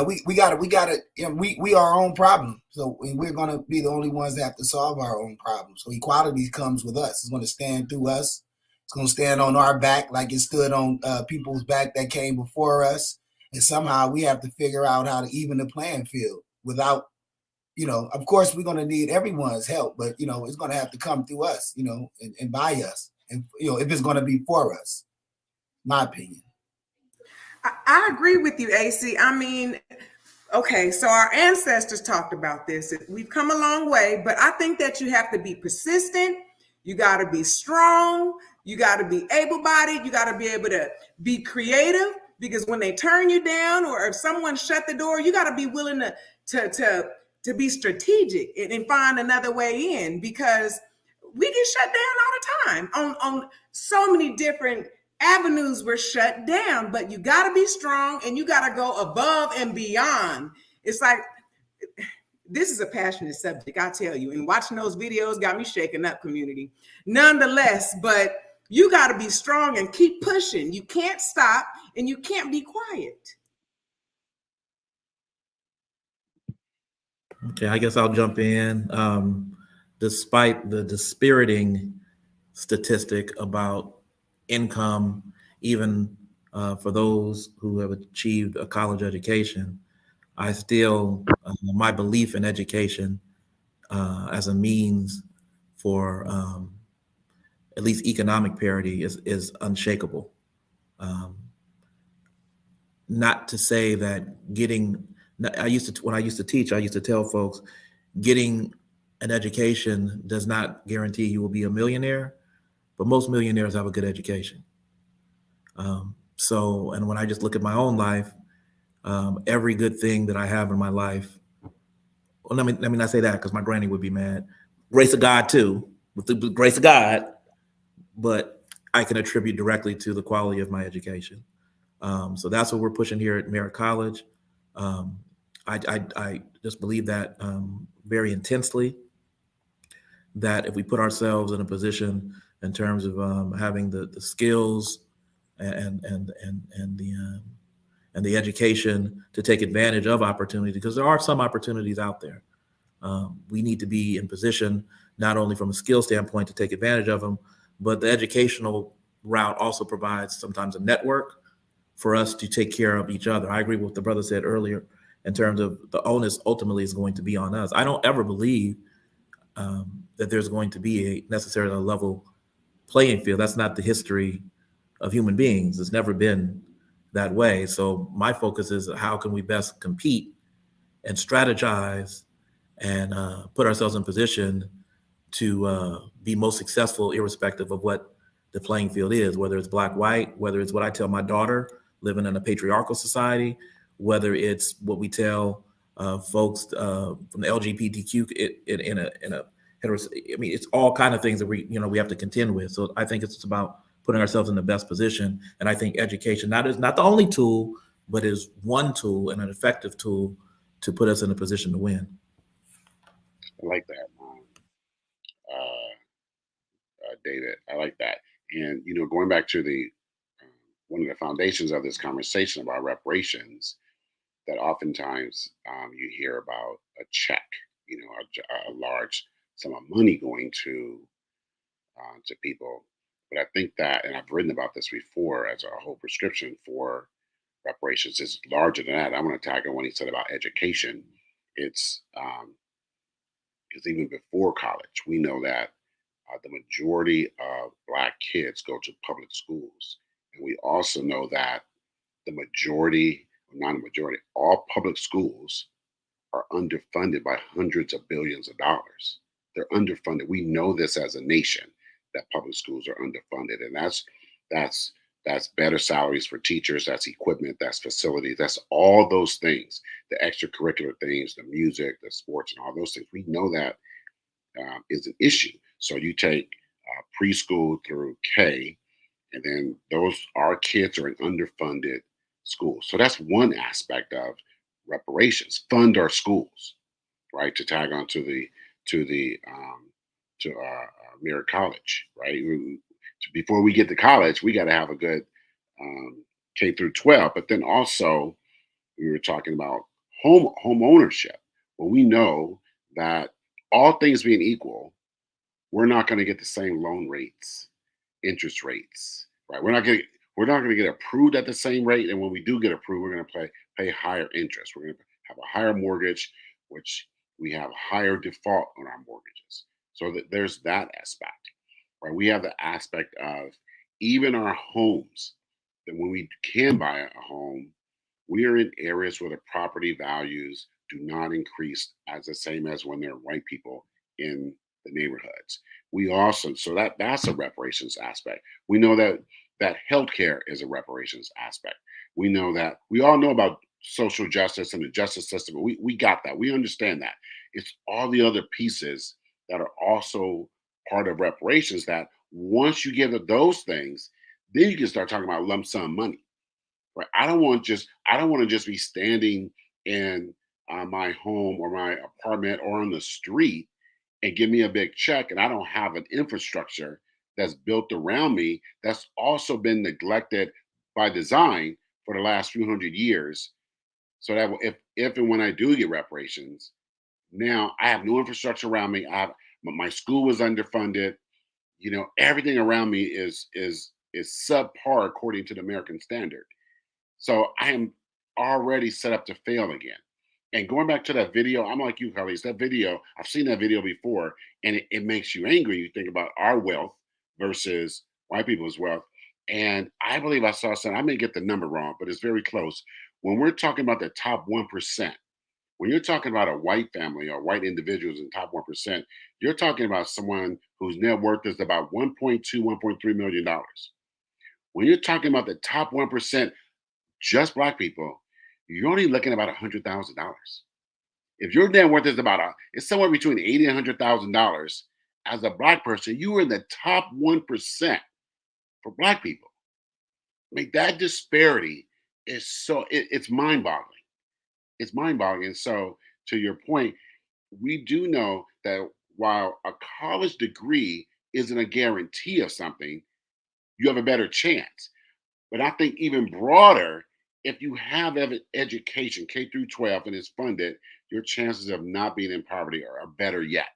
are our own problem. So we're going to be the only ones that have to solve our own problems. So equality comes with us. It's going to stand through us. It's going to stand on our back like it stood on people's back that came before us. And somehow we have to figure out how to even the playing field without, of course, we're going to need everyone's help, but, it's going to have to come through us, and by us. And, if it's going to be for us, my opinion. I agree with you, AC. Okay, so our ancestors talked about this. We've come a long way, but I think that you have to be persistent. You got to be strong. You got to be able-bodied. You got to be able to be creative, because when they turn you down or if someone shut the door, you got to be willing to be strategic and find another way in, because we get shut down all the time on so many different avenues. We're shut down, but you got to be strong and you got to go above and beyond. It's like, this is a passionate subject, I tell you, and watching those videos got me shaking up, community. Nonetheless, but you got to be strong and keep pushing. You can't stop and you can't be quiet. Okay, I guess I'll jump in. Despite the dispiriting statistic about income, even for those who have achieved a college education, I still, my belief in education as a means for at least economic parity is unshakable. Not to say that when I used to teach, I used to tell folks, getting an education does not guarantee you will be a millionaire, but most millionaires have a good education. And when I just look at my own life, every good thing that I have in my life, well, let me not say that because my granny would be mad. Grace of God too, with the grace of God, but I can attribute directly to the quality of my education. So that's what we're pushing here at Merritt College. I just believe that very intensely, that if we put ourselves in a position in terms of having the skills and the education to take advantage of opportunity, because there are some opportunities out there. We need to be in position not only from a skill standpoint to take advantage of them, but the educational route also provides sometimes a network for us to take care of each other. I agree with what the brother said earlier in terms of the onus ultimately is going to be on us. I don't ever believe that there's going to be necessarily a level playing field. That's not the history of human beings. It's never been that way. So my focus is how can we best compete and strategize and put ourselves in position to be most successful, irrespective of what the playing field is, whether it's black, white, whether it's what I tell my daughter living in a patriarchal society, whether it's what we tell folks from the LGBTQ in a heterosexual. I mean, it's all kind of things that we have to contend with. So I think it's about putting ourselves in the best position. And I think education is not the only tool, but is one tool and an effective tool to put us in a position to win. I like that, David. I like that. And going back to the one of the foundations of this conversation about reparations, that oftentimes you hear about a check, a large sum of money going to people. But I think that, and I've written about this before, as a whole prescription for reparations is larger than that. I'm going to tag on what he said about education. It's because even before college, we know that the majority of Black kids go to public schools. And we also know that the majority, not a majority, all public schools are underfunded by hundreds of billions of dollars. They're underfunded. We know this as a nation, that public schools are underfunded. And that's better salaries for teachers, that's equipment, that's facilities, that's all those things, the extracurricular things, the music, the sports, and all those things. We know that is an issue. So you take preschool through K, and then our kids are in underfunded schools. So that's one aspect of reparations. Fund our schools, right? To tag on to Merritt College, right? Before we get to college, we got to have a good K through 12. But then also, we were talking about home ownership. Well, we know that all things being equal, we're not going to get the same loan rates, interest rates, right? We're not going to get approved at the same rate, and when we do get approved, we're going to pay higher interest. We're going to have a higher mortgage, which we have higher default on our mortgages. So there's that aspect, right? We have the aspect of even our homes, that when we can buy a home, we are in areas where the property values do not increase as the same as when there are white people in the neighborhoods. We also, so that's a reparations aspect. We know that healthcare is a reparations aspect. We know that we all know about social justice and the justice system. We got that. We understand that. It's all the other pieces that are also part of reparations that once you give it those things, then you can start talking about lump sum money. Right? I don't want to just be standing in my home or my apartment or on the street and give me a big check, and I don't have an infrastructure that's built around me that's also been neglected by design for the last few hundred years. So that if and when I do get reparations, now I have no infrastructure around me. My school was underfunded. Everything around me is subpar according to the American standard. So I am already set up to fail again. And going back to that video, I'm like you, Carlos. That video, I've seen that video before, and it makes you angry. You think about our wealth versus white people's wealth. And I believe I saw something, I may get the number wrong, but it's very close. When we're talking about the top 1%, when you're talking about a white family or white individuals in top 1%, you're talking about someone whose net worth is about $1.2, $1.3 million. When you're talking about the top 1%, just Black people, you're only looking at about $100,000. If your net worth is it's somewhere between $80,000 and $100,000, as a Black person, you are in the top 1% for Black people. I mean, that disparity is it's mind-boggling. It's mind-boggling. And so, to your point, we do know that while a college degree isn't a guarantee of something, you have a better chance. But I think even broader, if you have education, K through 12, and it's funded, your chances of not being in poverty are better yet.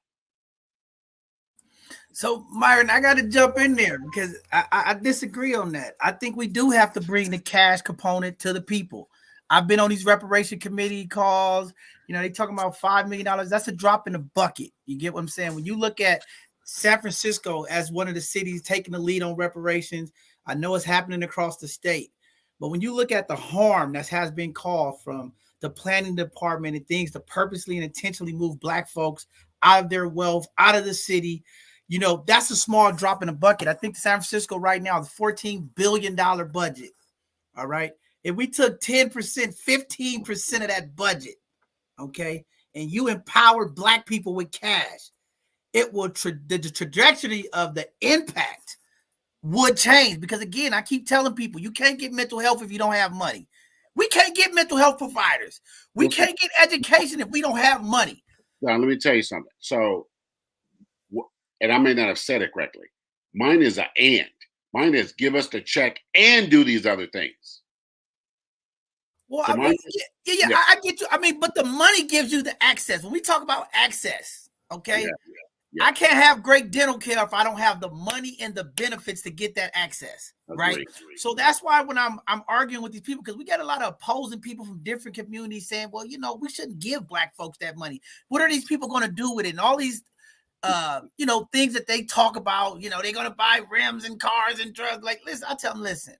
So, Myron, I got to jump in there because I disagree on that. I think we do have to bring the cash component to the people. I've been on these reparation committee calls. You know, they talking about $5 million. That's a drop in the bucket. You get what I'm saying? When you look at San Francisco as one of the cities taking the lead on reparations, I know it's happening across the state. But when you look at the harm that has been caused from the planning department and things to purposely and intentionally move Black folks out of their wealth, out of the city, you know, that's a small drop in the bucket. I think San Francisco right now is $14 billion budget. All right. If we took 10%, 15% of that budget, okay, and you empowered Black people with cash, it will the trajectory of the impact would change. Because again, I keep telling people you can't get mental health if you don't have money. We can't get mental health providers. We can't get education if we don't have money. Now, let me tell you something. So, and I may not have said it correctly. Mine is an and. Mine is give us the check and do these other things. Well, so I mean, yeah, I get you. I mean, but the money gives you the access. When we talk about access, okay, I can't have great dental care if I don't have the money and the benefits to get that access, right? So that's why when I'm arguing with these people, because we get a lot of opposing people from different communities saying, well, you know, we shouldn't give Black folks that money. What are these people going to do with it? And all these you know, things that they talk about, you know, they're going to buy rims and cars and drugs. Like, listen, I tell them, listen,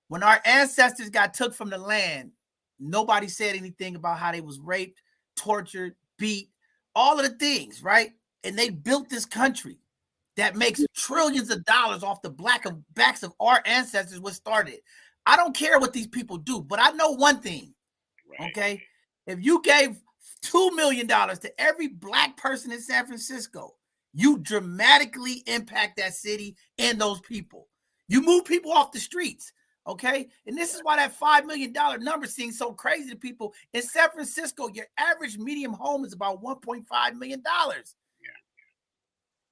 when our ancestors got took from the land, nobody said anything about how they was raped, tortured, beat, all of the things, right? And they built this country that makes trillions of dollars off the backs of our ancestors what started. I don't care what these people do, but I know one thing, okay? If you gave $2 million to every Black person in San Francisco, you dramatically impact that city and those people. You move people off the streets, okay? And this is why that $5 million number seems so crazy to people. In San Francisco, your average medium home is about $1.5 million.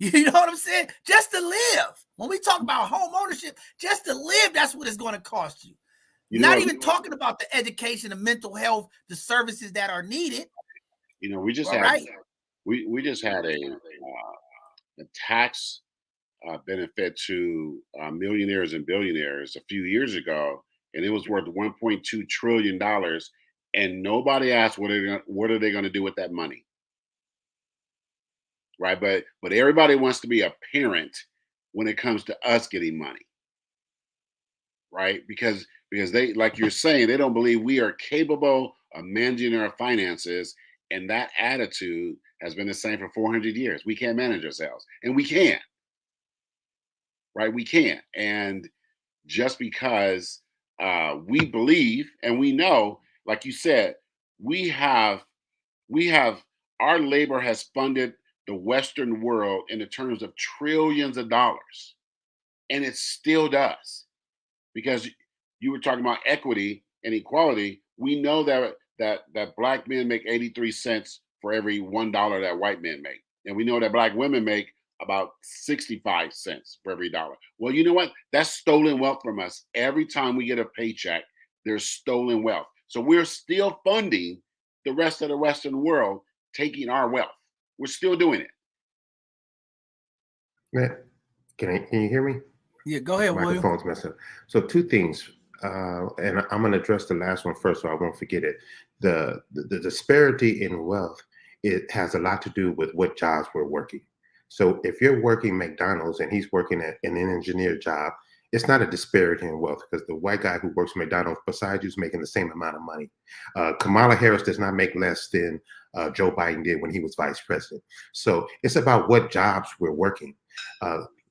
You know what I'm saying? Just to live. When we talk about home ownership, just to live, that's what it's going to cost you. Not even talking about the education, the mental health, the services that are needed. You know, we just had we just had a tax benefit to millionaires and billionaires a few years ago, and it was worth $1.2 trillion. And nobody asked what are they going to do with that money, right? But everybody wants to be a parent when it comes to us getting money, right? Because they, like you're saying, they don't believe we are capable of managing our finances. And that attitude has been the same for 400 years. We can't manage ourselves, and we can, right? We can. And just because we believe and we know, like you said, we have our labor has funded the Western world in the terms of trillions of dollars, and it still does. Because you were talking about equity and equality, we know that Black men make 83 cents for every $1 that white men make. And we know that Black women make about 65 cents for every dollar. Well, you know what? That's stolen wealth from us. Every time we get a paycheck, there's stolen wealth. So we're still funding the rest of the Western world taking our wealth. We're still doing it. Man, can you hear me? Yeah, go ahead, William. Microphone's messed up. So two things, and I'm going to address the last one first, so I won't forget it. The disparity in wealth, it has a lot to do with what jobs we're working. So if you're working McDonald's and he's working at an engineer job, it's not a disparity in wealth because the white guy who works McDonald's beside you is making the same amount of money. Kamala Harris does not make less than Joe Biden did when he was vice president. So it's about what jobs we're working.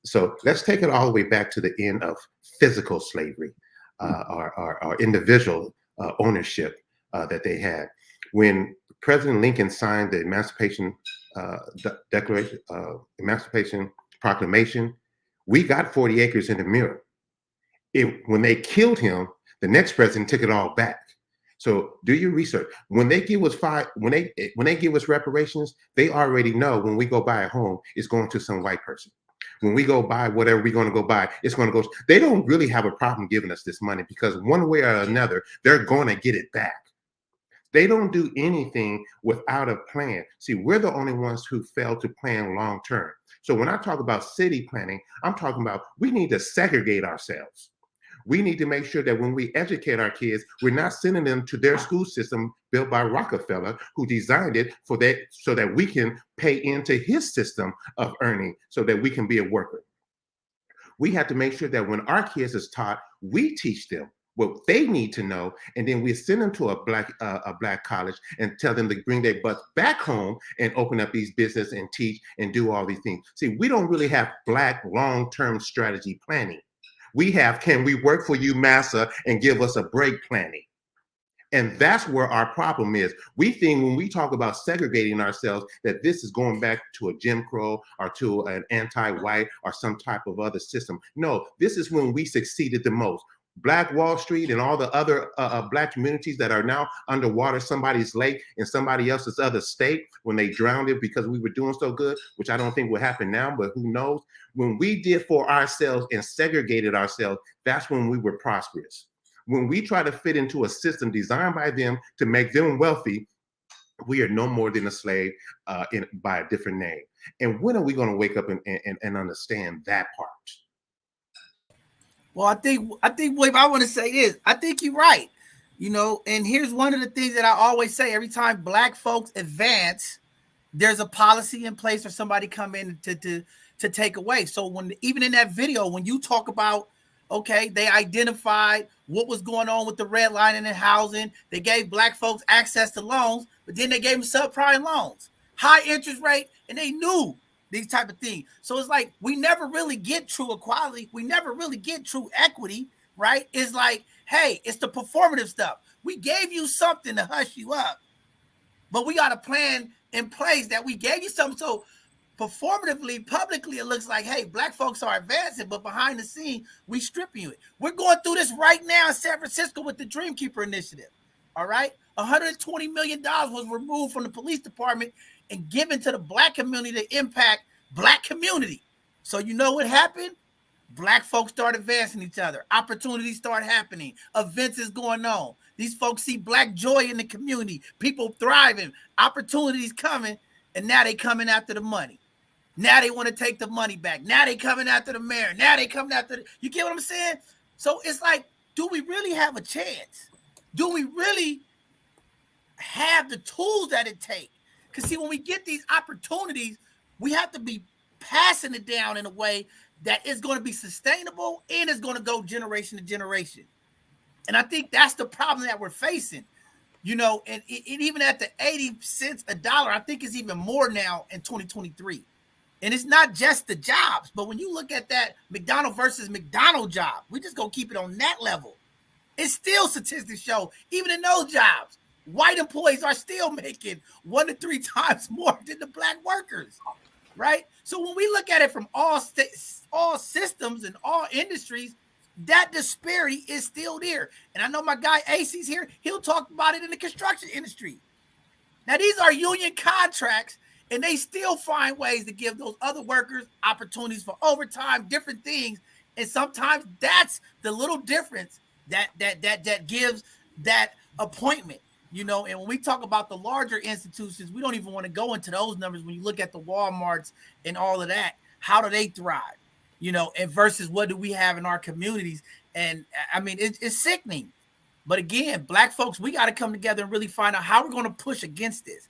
So let's take it all the way back to the end of physical slavery, our individual ownership that they had. When President Lincoln signed the Emancipation Declaration, Emancipation Proclamation, we got 40 acres in the mirror. When they killed him, the next president took it all back. So do your research. When they give us when they give us reparations, they already know when we go buy a home, it's going to some white person. When we go buy whatever we're going to go buy, it's going to go. They don't really have a problem giving us this money because one way or another, they're going to get it back. They don't do anything without a plan. See, we're the only ones who fail to plan long term. So when I talk about city planning, I'm talking about we need to segregate ourselves. We need to make sure that when we educate our kids, we're not sending them to their school system built by Rockefeller, who designed it for that, so that we can pay into his system of earning so that we can be a worker. We have to make sure that when our kids is taught, we teach them what they need to know, and then we send them to a black college and tell them to bring their butts back home and open up these business and teach and do all these things. See, we don't really have black long-term strategy planning. We have, can we work for you, massa, and give us a break planning? And that's where our problem is. We think when we talk about segregating ourselves, that this is going back to a Jim Crow or to an anti-white or some type of other system. No, this is when we succeeded the most. Black Wall Street and all the other black communities that are now underwater, somebody's lake in somebody else's other state, when they drowned it because we were doing so good, which I don't think will happen now, but who knows? When we did for ourselves and segregated ourselves, that's when we were prosperous. When we try to fit into a system designed by them to make them wealthy, we are no more than a slave by a different name. And when are we going to wake up and understand that part? Well, I think, William, I want to say this. I think you're right. You know, and here's one of the things that I always say: every time black folks advance, there's a policy in place for somebody come in to take away. So when, even in that video, when you talk about, okay, they identified what was going on with the redlining and housing, they gave black folks access to loans, but then they gave them subprime loans, high interest rate, and they knew these type of things. So it's like, we never really get true equality. We never really get true equity, right? It's like, hey, it's the performative stuff. We gave you something to hush you up, but we got a plan in place that we gave you something. So performatively, publicly, it looks like, hey, black folks are advancing, but behind the scene, we stripping you. We're going through this right now in San Francisco with the Dreamkeeper Initiative. All right, $120 million was removed from the police department and given to the black community to impact black community. So you know what happened? Black folks start advancing each other. Opportunities start happening. Events is going on. These folks see black joy in the community. People thriving. Opportunities coming. And now they coming after the money. Now they want to take the money back. Now they coming after the mayor. Now they coming after you get what I'm saying? So it's like, do we really have a chance? Do we really have the tools that it takes? Because see, when we get these opportunities, we have to be passing it down in a way that is going to be sustainable and is going to go generation to generation. And I think that's the problem that we're facing. You know, and even at the 80 cents a dollar, I think it's even more now in 2023. And it's not just the jobs, but when you look at that McDonald versus McDonald job, we just gonna keep it on that level. It's still statistics show, even in those jobs, white employees are still making 1 to 3 times more than the black workers, right? So when we look at it from all systems and all industries, that disparity is still there. And I know my guy AC's here. He'll talk about it in the construction industry. Now, these are union contracts, and they still find ways to give those other workers opportunities for overtime, different things. And sometimes that's the little difference that gives that appointment, you know. And when we talk about the larger institutions, we don't even want to go into those numbers. When you look at the Walmarts and all of that, how do they thrive? You know, and versus what do we have in our communities? And I mean, it's sickening. But again, black folks, we got to come together and really find out how we're going to push against this.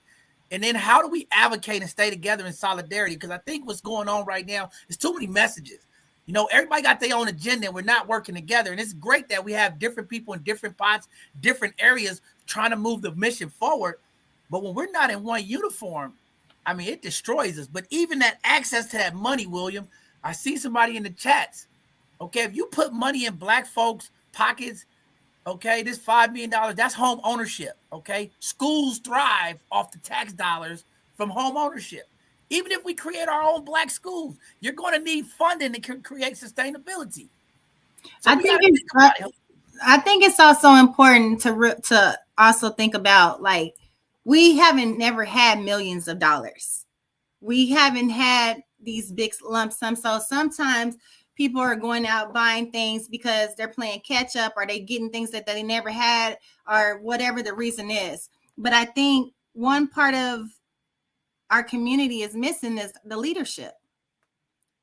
And then how do we advocate and stay together in solidarity? Because I think what's going on right now is too many messages. You know, everybody got their own agenda and we're not working together. And it's great that we have different people in different pots, different areas trying to move the mission forward. But when we're not in one uniform, I mean, it destroys us. But even that access to that money, William, I see somebody in the chats. Okay, if you put money in black folks' pockets, okay, this $5 million, that's home ownership. Okay, schools thrive off the tax dollars from home ownership. Even if we create our own black schools, you're going to need funding to create sustainability. So I think it's also important to also think about, like, we haven't never had millions of dollars. We haven't had these big lump sums. So sometimes people are going out buying things because they're playing catch up, or they getting things that they never had, or whatever the reason is. But I think one part of our community is missing is the leadership.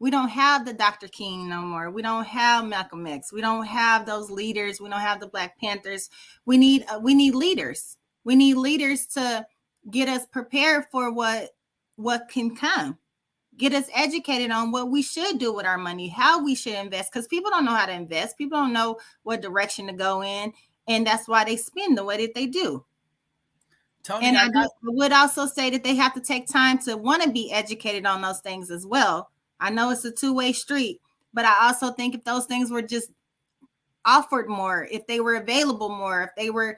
We don't have the Dr. King no more. We don't have Malcolm X. We don't have those leaders. We don't have the Black Panthers. We need leaders. We need leaders to get us prepared for what can come. Get us educated on what we should do with our money, how we should invest, because people don't know how to invest. People don't know what direction to go in, and that's why they spend the way that they do. Tony, and I would also say that they have to take time to want to be educated on those things as well. I know it's a two-way street, but I also think if those things were just offered more, if they were available more, if they were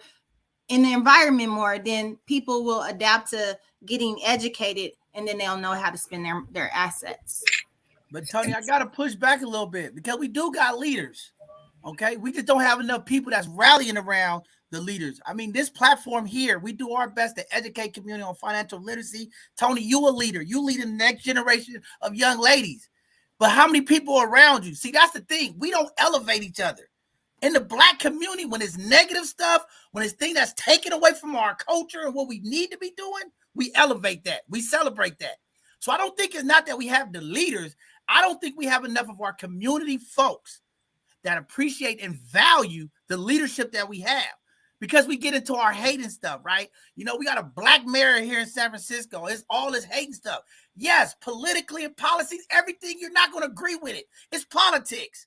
in the environment more, then people will adapt to getting educated, and then they'll know how to spend their assets. But Tony, I got to push back a little bit because we do got leaders. Okay, we just don't have enough people that's rallying around the leaders. I mean, this platform here, we do our best to educate community on financial literacy. Tony, you a leader. You lead the next generation of young ladies. But how many people are around you? See, that's the thing. We don't elevate each other. In the Black community, when it's negative stuff, when it's things that's taken away from our culture and what we need to be doing, we elevate that. We celebrate that. So I don't think it's not that we have the leaders. I don't think we have enough of our community folks that appreciate and value the leadership that we have, because we get into our hating stuff, right? You know, we got a Black mayor here in San Francisco. It's all this hating stuff. Yes, politically and policies, everything, you're not going to agree with it. It's politics.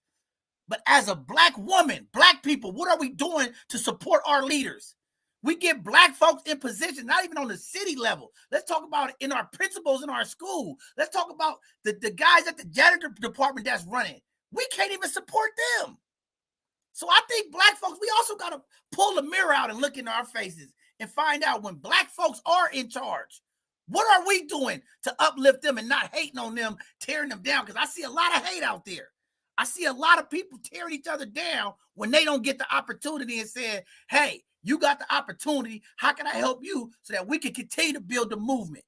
But as a Black woman, Black people, what are we doing to support our leaders? We get Black folks in position, not even on the city level. Let's talk about it in our principals in our school. Let's talk about the guys at the janitor department that's running. We can't even support them. So I think Black folks, we also got to pull the mirror out and look in our faces and find out when Black folks are in charge, what are we doing to uplift them and not hating on them, tearing them down? Because I see a lot of hate out there. I see a lot of people tearing each other down when they don't get the opportunity and saying, hey, you got the opportunity. How can I help you so that we can continue to build the movement?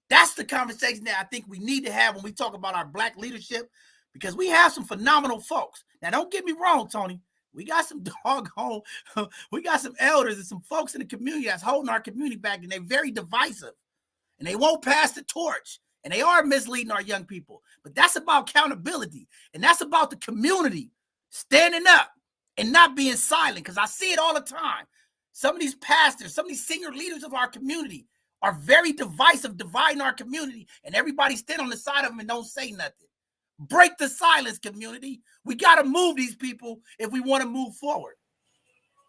That's the conversation that I think we need to have when we talk about our Black leadership, because we have some phenomenal folks. Now, don't get me wrong, Tony. We got some doggone, we got some elders and some folks in the community that's holding our community back, and they're very divisive, and they won't pass the torch, and they are misleading our young people. But that's about accountability, and that's about the community standing up and not being silent, because I see it all the time. Some of these pastors, some of these senior leaders of our community are very divisive, dividing our community, and everybody stand on the side of them and don't say nothing. Break the silence, community. We got to move these people if we want to move forward.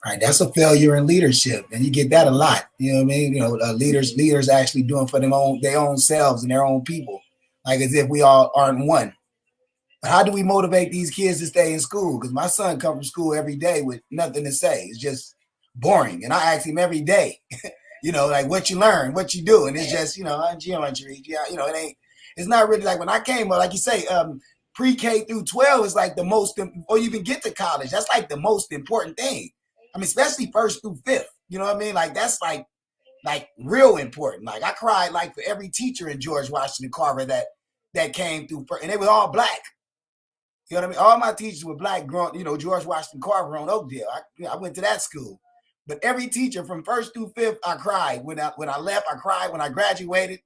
Right, that's a failure in leadership, and you get that a lot. You know what I mean? You know, leaders actually doing for their own selves and their own people, like as if we all aren't one. But how do we motivate these kids to stay in school? Because my son comes from school every day with nothing to say. It's just boring, and I ask him every day, you know, like what you learn, what you do, and it's just, you know, geometry. Yeah, you know, it ain't. It's not really like when I came up, like you say, pre-K through 12 is like the most, or you even get to college. That's like the most important thing. I mean, especially first through fifth. You know what I mean? Like that's like real important. Like I cried like for every teacher in George Washington Carver that came through, and they were all Black. You know what I mean? All my teachers were Black. Growing, you know, George Washington Carver on Oakdale. I went to that school, but every teacher from first through fifth, I cried. When I left, I cried. When I graduated.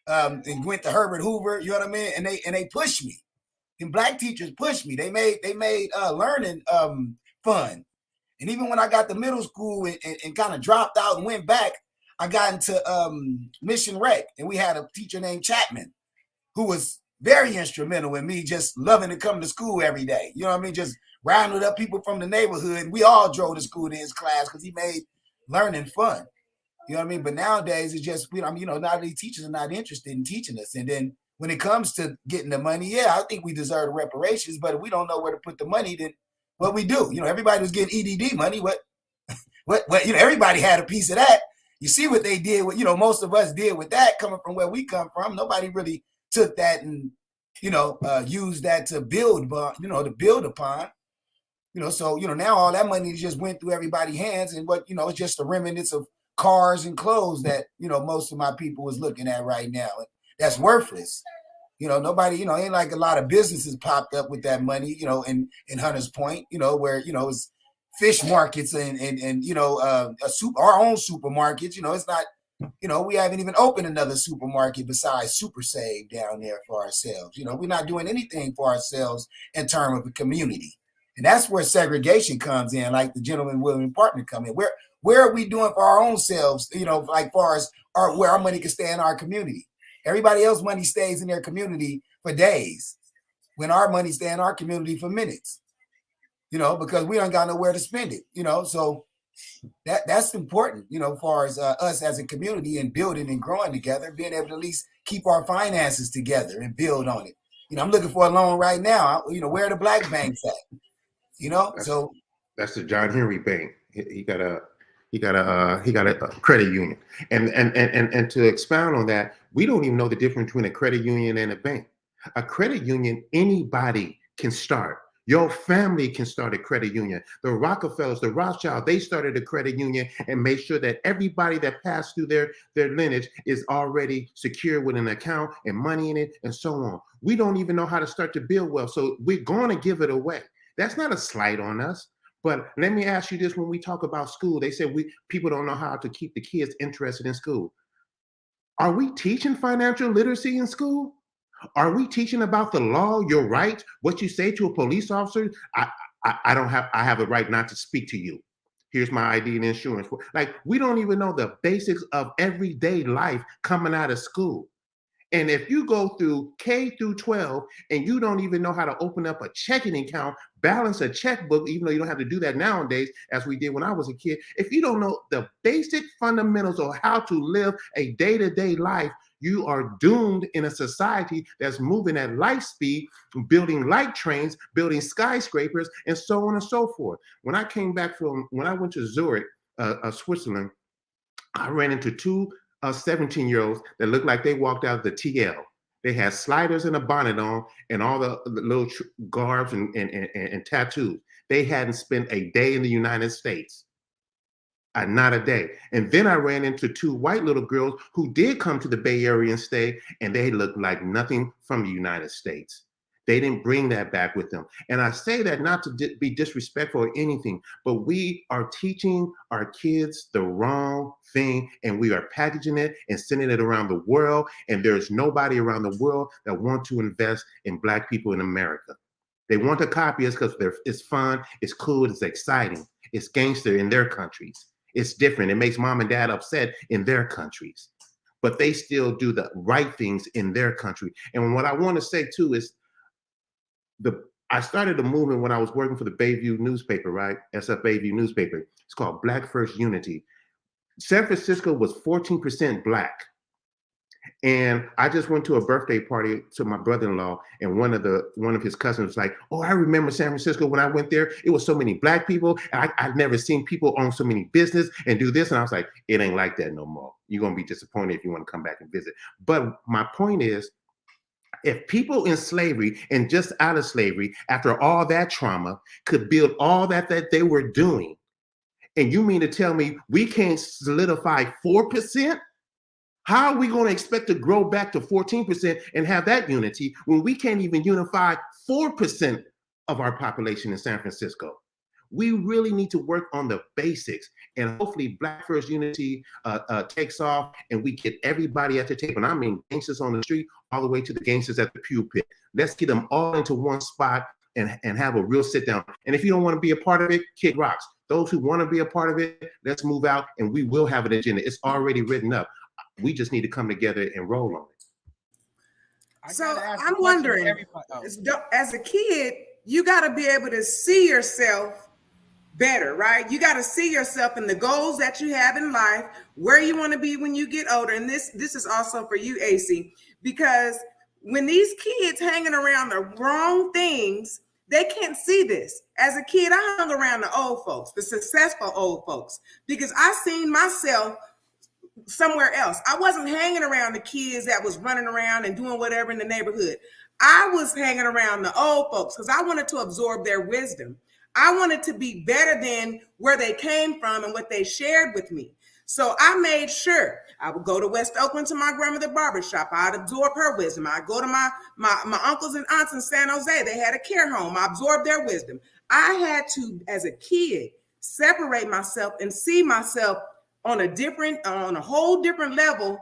And went to Herbert Hoover, you know what I mean? And they pushed me. And Black teachers pushed me. They made learning fun. And even when I got to middle school and kind of dropped out and went back, I got into Mission Rec, and we had a teacher named Chapman who was very instrumental in me just loving to come to school every day. You know what I mean? Just rounded up people from the neighborhood, and we all drove to school in his class because he made learning fun. You know what I mean? But nowadays, it's just, you know, now these teachers are not interested in teaching us. And then when it comes to getting the money, yeah, I think we deserve the reparations, but if we don't know where to put the money, then what we do? You know, everybody was getting EDD money. What, you know, everybody had a piece of that. You see what they did with, you know, most of us did with that coming from where we come from. Nobody really took that and, you know, used that to build, you know, to build upon. You know, so, you know, now all that money just went through everybody's hands, and what, you know, it's just the remnants of cars and clothes that, you know, most of my people is looking at right now. That's worthless. You know, nobody, you know, ain't like a lot of businesses popped up with that money, you know, in Hunters Point, you know, where, you know, it's fish markets and you know, our own supermarkets, you know, it's not You know, we haven't even opened another supermarket besides Super Save down there for ourselves. You know, we're not doing anything for ourselves in terms of the community. And that's where segregation comes in, like the gentleman willing partner come in. Where are we doing for our own selves, you know, like far as where our money can stay in our community? Everybody else money stays in their community for days, when our money stay in our community for minutes, you know, because we don't got nowhere to spend it, you know. So that's important, you know, as far as us as a community and building and growing together, being able to at least keep our finances together and build on it. You know, I'm looking for a loan right now. You know, where are the black banks at? You know, so That's the John Henry Bank. He got a credit union. And to expound on that, we don't even know the difference between a credit union and a bank. A credit union, anybody can start. Your family can start a credit union. The Rockefellers, the Rothschilds, they started a credit union and made sure that everybody that passed through their lineage is already secure with an account and money in it and so on. We don't even know how to start to build wealth. So we're going to give it away. That's not a slight on us. But let me ask you this: when we talk about school, they say people don't know how to keep the kids interested in school. Are we teaching financial literacy in school? Are we teaching about the law, your rights, what you say to a police officer? I have a right not to speak to you. Here's my ID and insurance. Like, we don't even know the basics of everyday life coming out of school. And if you go through K through 12 and you don't even know how to open up a checking account, balance a checkbook, even though you don't have to do that nowadays, as we did when I was a kid, if you don't know the basic fundamentals of how to live a day-to-day life, you are doomed in a society that's moving at light speed, building light trains, building skyscrapers, and so on and so forth. When I went to Zurich, Switzerland, I ran into two 17-year-olds that looked like they walked out of the TL. They had sliders and a bonnet on and all the little garbs and tattoos. They hadn't spent a day in the United States. Not a day. And then I ran into two white little girls who did come to the Bay Area and stay, and they looked like nothing from the United States. They didn't bring that back with them. And I say that not to be disrespectful or anything, but we are teaching our kids the wrong thing, and we are packaging it and sending it around the world. And there's nobody around the world that want to invest in Black people in America. They want to copy us because it's fun, it's cool, it's exciting, it's gangster in their countries. It's different. It makes mom and dad upset in their countries, but they still do the right things in their country. And what I want to say too is, I started a movement when I was working for the Bayview newspaper, right? SF Bayview newspaper. It's called Black First Unity. San Francisco was 14% Black. And I just went to a birthday party to my brother-in-law, and one of his cousins was like, "Oh, I remember San Francisco when I went there. It was so many Black people. And I've never seen people own so many business and do this." And I was like, it ain't like that no more. You're going to be disappointed if you want to come back and visit. But my point is, if people in slavery and just out of slavery, after all that trauma, could build all that they were doing, and you mean to tell me we can't solidify 4%? How are we going to expect to grow back to 14% and have that unity when we can't even unify 4% of our population in San Francisco? We really need to work on the basics, and hopefully Black First Unity takes off and we get everybody at the table. And I mean gangsters on the street all the way to the gangsters at the pulpit. Let's get them all into one spot and have a real sit down. And if you don't want to be a part of it, kick rocks. Those who want to be a part of it, let's move out, and we will have an agenda. It's already written up. We just need to come together and roll on it. So I'm wondering, as a kid, you got to be able to see yourself better, right? You got to see yourself in the goals that you have in life, where you want to be when you get older. And this is also for you, AC, because when these kids hanging around the wrong things, they can't see this. As a kid, I hung around the old folks, the successful old folks, because I seen myself somewhere else. I wasn't hanging around the kids that was running around and doing whatever in the neighborhood. I was hanging around the old folks because I wanted to absorb their wisdom. I wanted to be better than where they came from and what they shared with me. So I made sure I would go to West Oakland to my grandmother barbershop. I'd absorb her wisdom. I'd go to my uncles and aunts in San Jose. They had a care home. I absorbed their wisdom. I had to, as a kid, separate myself and see myself on a whole different level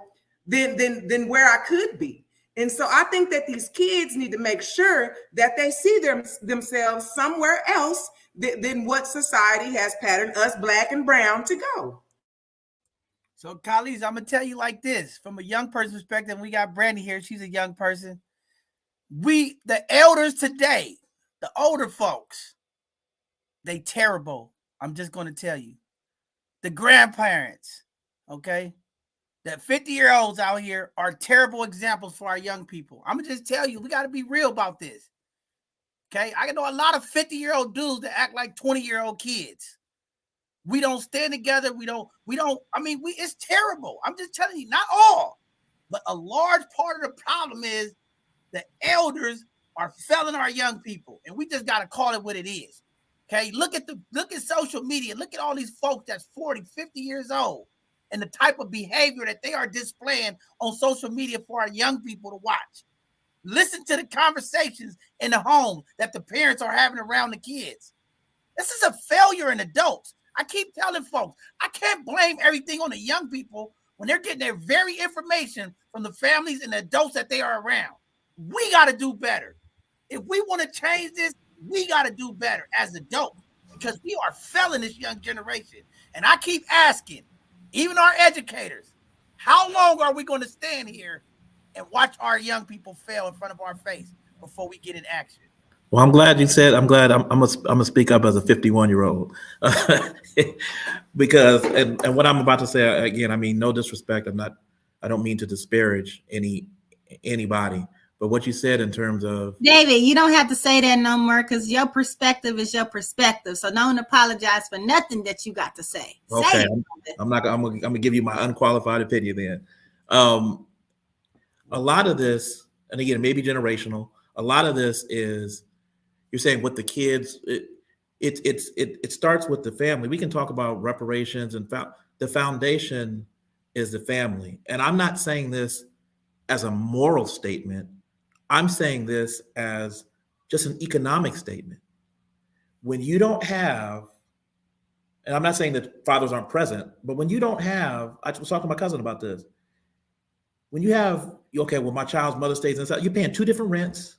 than where I could be. And so I think that these kids need to make sure that they see themselves somewhere else than what society has patterned us Black and brown to go. So, colleagues, I'm gonna tell you like this: from a young person's perspective, we got Brandy here. She's a young person. The elders today, the older folks, they terrible. I'm just gonna tell you. The grandparents, okay, that 50-year-olds out here are terrible examples for our young people. I'm gonna just tell you, we got to be real about this. Okay, I know a lot of 50-year-old dudes that act like 20-year-old kids. We don't stand together. We don't. It's terrible. I'm just telling you, not all, but a large part of the problem is the elders are failing our young people, and we just got to call it what it is. Okay, look at social media. Look at all these folks that's 40, 50 years old and the type of behavior that they are displaying on social media for our young people to watch. Listen to the conversations in the home that the parents are having around the kids. This is a failure in adults. I keep telling folks, I can't blame everything on the young people when they're getting their very information from the families and the adults that they are around. We got to do better. If we want to change this, we got to do better as adults because we are failing this young generation. And I keep asking, even our educators, how long are we going to stand here and watch our young people fail in front of our face before we get in action? Well, I'm glad you said. I'm glad. I'm gonna speak up as a 51-year-old because and what I'm about to say again. I mean, no disrespect. I don't mean to disparage anybody. But what you said in terms of David, you don't have to say that no more because your perspective is your perspective. So don't apologize for nothing that you got to say. Okay, Say it. I'm gonna give you my unqualified opinion then. A lot of this, and again, it may be generational. A lot of this is you're saying with the kids. It starts with the family. We can talk about reparations and the foundation is the family. And I'm not saying this as a moral statement. I'm saying this as just an economic statement. When you don't have, and I'm not saying that fathers aren't present, but when you don't have, I was talking to my cousin about this. When you have, okay, well, my child's mother stays inside, you're paying 2 different rents,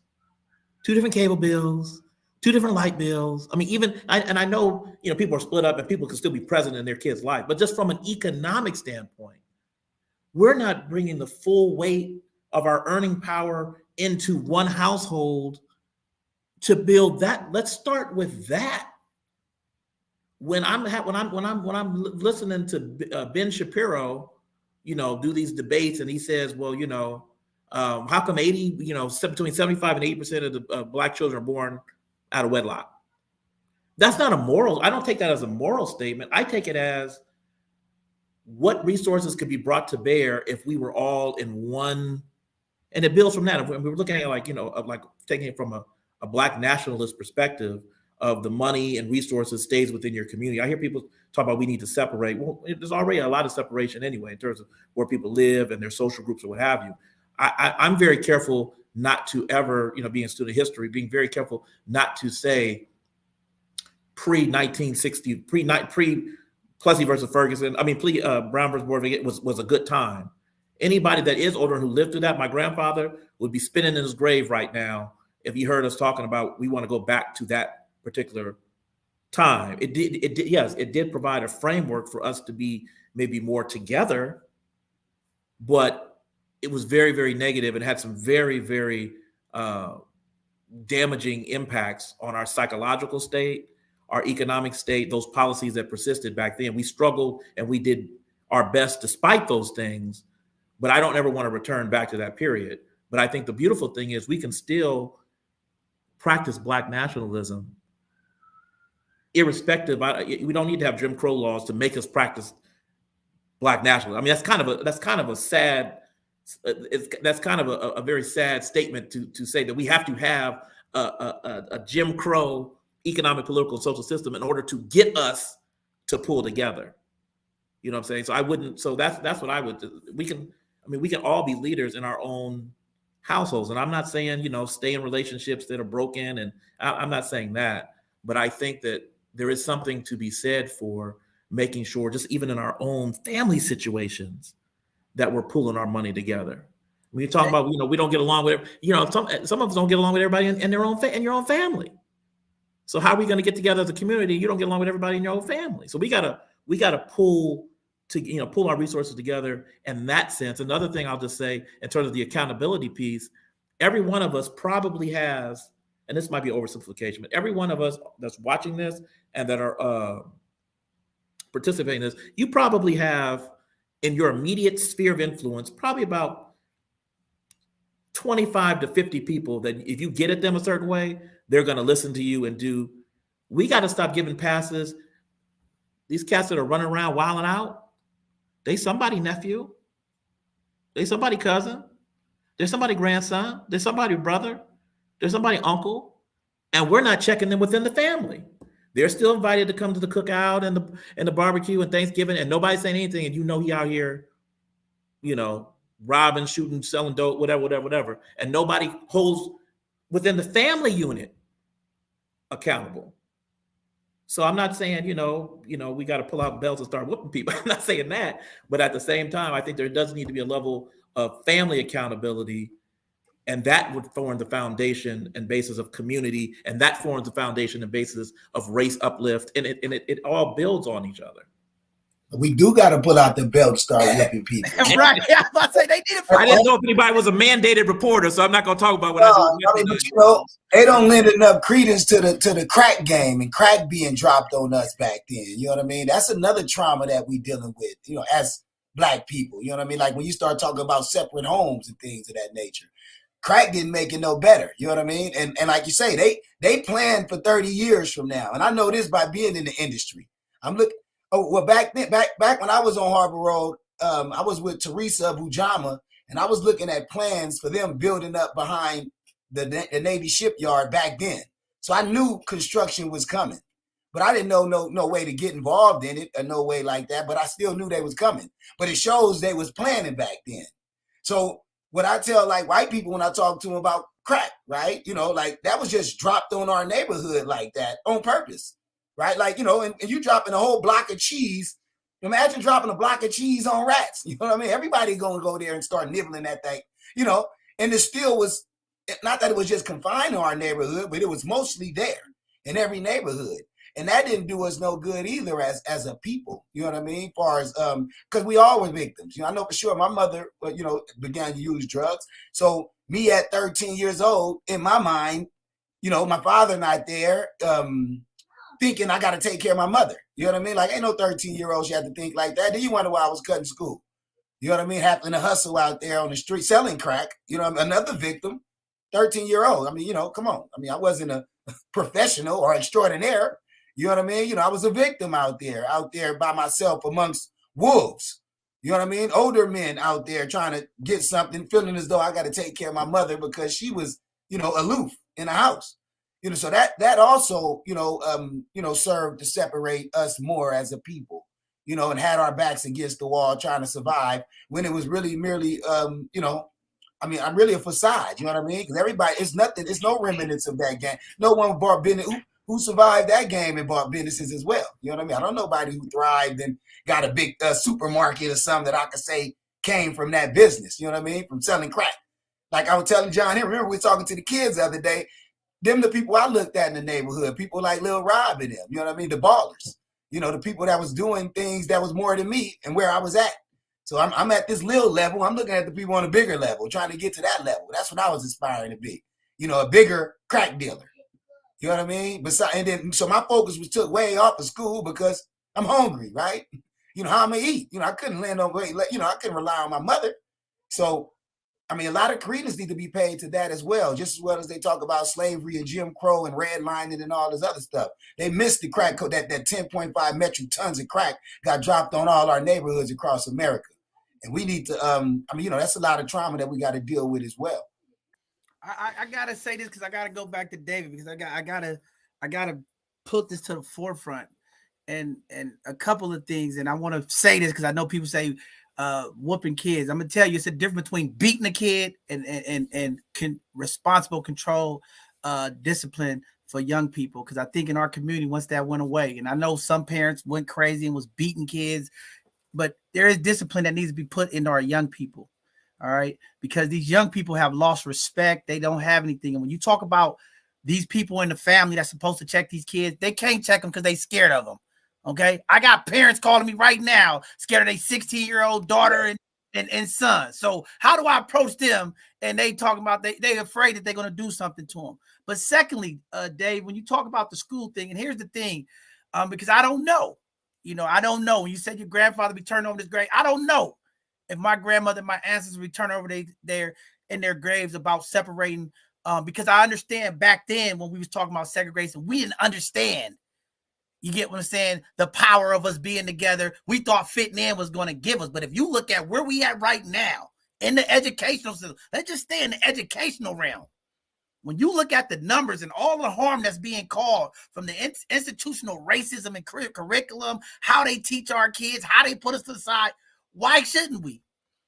2 different cable bills, 2 different light bills. I mean, I know, people are split up and people can still be present in their kids' life, but just from an economic standpoint, we're not bringing the full weight of our earning power into one household to build that. Let's start with that. When I'm listening to Ben Shapiro, do these debates, and he says, well, how come between 75 and 80% of the Black children are born out of wedlock? That's not a moral. I don't take that as a moral statement. I take it as what resources could be brought to bear if we were all in one. And it builds from that. If we were looking at like taking it from a Black nationalist perspective of the money and resources stays within your community. I hear people talk about we need to separate. Well, there's already a lot of separation anyway in terms of where people live and their social groups or what have you. I'm very careful not to ever, being a student of history, being very careful not to say pre-1960, pre-Plessy versus Ferguson. Brown versus Board was a good time. Anybody that is older who lived through that, my grandfather would be spinning in his grave right now if he heard us talking about we want to go back to that particular time. It did provide a framework for us to be maybe more together, but it was very, very negative and had some very, very damaging impacts on our psychological state, our economic state, those policies that persisted back then. We struggled and we did our best despite those things. But I don't ever want to return back to that period. But I think the beautiful thing is we can still practice Black nationalism irrespective. We don't need to have Jim Crow laws to make us practice Black nationalism. I mean, that's kind of a very sad statement to say that we have to have a Jim Crow economic, political, and social system in order to get us to pull together. You know what I'm saying? So I wouldn't. So that's what I would do. We can all be leaders in our own households, and I'm not saying stay in relationships that are broken, and I'm not saying that. But I think that there is something to be said for making sure, just even in our own family situations, that we're pulling our money together. When you talk about, we don't get along with, some of us don't get along with everybody in their own in your own family. So how are we going to get together as a community? You don't get along with everybody in your own family. So we gotta pull our resources together in that sense. Another thing I'll just say in terms of the accountability piece, every one of us probably has, and this might be oversimplification, but every one of us that's watching this and that are participating in this, you probably have in your immediate sphere of influence, probably about 25 to 50 people that if you get at them a certain way, they're going to listen to you and do. We got to stop giving passes. These cats that are running around wilding out, they somebody nephew, they somebody cousin, there's somebody grandson, there's somebody brother, there's somebody uncle, and we're not checking them within the family. They're still invited to come to the cookout and the barbecue and Thanksgiving, and nobody's saying anything, and he out here, robbing, shooting, selling dope, whatever, and nobody holds within the family unit accountable. So I'm not saying, we got to pull out belts and start whooping people. I'm not saying that, but at the same time, I think there does need to be a level of family accountability, and that would form the foundation and basis of community, and that forms the foundation and basis of race uplift, and it all builds on each other. We do got to pull out the belt, start whipping people. Right. I was about to say they need it. I didn't know if anybody was a mandated reporter, so I'm not going to talk about what I do. They don't lend enough credence to the crack game and crack being dropped on us back then. You know what I mean? That's another trauma that we dealing with, as Black people. You know what I mean? Like when you start talking about separate homes and things of that nature. Crack didn't make it no better. You know what I mean? And like you say, they planned for 30 years from now. And I know this by being in the industry. I'm looking. Oh, well, back when I was on Harbor Road, I was with Teresa Bujama, and I was looking at plans for them building up behind the Navy shipyard back then. So I knew construction was coming, but I didn't know no way to get involved in it or no way like that. But I still knew they was coming. But it shows they was planning back then. So what I tell like white people when I talk to them about crack, right? Like that was just dropped on our neighborhood like that on purpose. Right? Like, and you dropping a whole block of cheese. Imagine dropping a block of cheese on rats. You know what I mean? Everybody going to go there and start nibbling that thing, and it still was, not that it was just confined to our neighborhood, but it was mostly there in every neighborhood. And that didn't do us no good either as a people. You know what I mean? As far as, because we all were victims. I know for sure my mother, began to use drugs. So me at 13 years old, in my mind, my father not there, thinking I got to take care of my mother. You know what I mean? Like, ain't no 13-year-old she had to think like that. Then you wonder why I was cutting school. You know what I mean? Having to hustle out there on the street, selling crack. Another victim, 13-year-old. I mean, come on. I mean, I wasn't a professional or extraordinaire. You know what I mean? I was a victim out there by myself amongst wolves. You know what I mean? Older men out there trying to get something, feeling as though I got to take care of my mother because she was, aloof in the house. So that also, served to separate us more as a people, and had our backs against the wall trying to survive when it was really merely, I'm really a facade, you know what I mean? Because everybody, it's no remnants of that game. No one bought business who survived that game and bought businesses as well. You know what I mean? I don't know nobody who thrived and got a big supermarket or something that I could say came from that business, you know what I mean? From selling crack. Like I was telling John here, remember we were talking to the kids the other day. Them the people I looked at in the neighborhood, people like Lil Rob and them, you know what I mean? The ballers, the people that was doing things that was more than me and where I was at. So I'm at this little level. I'm looking at the people on a bigger level, trying to get to that level. That's what I was aspiring to be, a bigger crack dealer. You know what I mean? So my focus was took way off of school because I'm hungry, right? How I'm gonna eat? I couldn't land on, I couldn't rely on my mother. So a lot of credence need to be paid to that as well, just as well as they talk about slavery and Jim Crow and redlining and all this other stuff. They missed the crack code, that 10.5 metric tons of crack got dropped on all our neighborhoods across America. And we need to, that's a lot of trauma that we got to deal with as well. I gotta say this because I gotta go back to David because I gotta put this to the forefront and a couple of things. And I want to say this because I know people say, whooping kids. I'm gonna tell you, it's a difference between beating a kid and responsible control, discipline for young people, because I think in our community, once that went away, and I know some parents went crazy and was beating kids, but there is discipline that needs to be put into our young people. All right. Because these young people have lost respect. They don't have anything. And when you talk about these people in the family that's supposed to check these kids, they can't check them because they scared of them. Okay. I got parents calling me right now, scared of their 16-year-old daughter and son. So how do I approach them? And they talking about they afraid that they're going to do something to them. But secondly, Dave, when you talk about the school thing, and here's the thing, because I don't know, I don't know. When you said your grandfather be turning over his grave, I don't know if my grandmother, my ancestors would turn over their graves about separating, because I understand back then when we was talking about segregation, we didn't understand. You get what I'm saying? The power of us being together. We thought fitting in was going to give us. But if you look at where we at right now in the educational system, let's just stay in the educational realm. When you look at the numbers and all the harm that's being caused from the institutional racism and curriculum, how they teach our kids, how they put us to the side, why shouldn't we?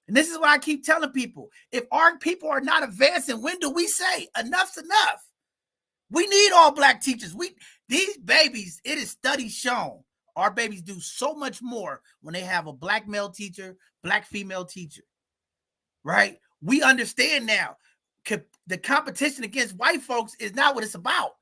And this is what I keep telling people. If our people are not advancing, when do we say enough's enough? We need all Black teachers. These babies, it is studies shown, our babies do so much more when they have a Black male teacher, Black female teacher, right? We understand now the competition against white folks is not what it's about.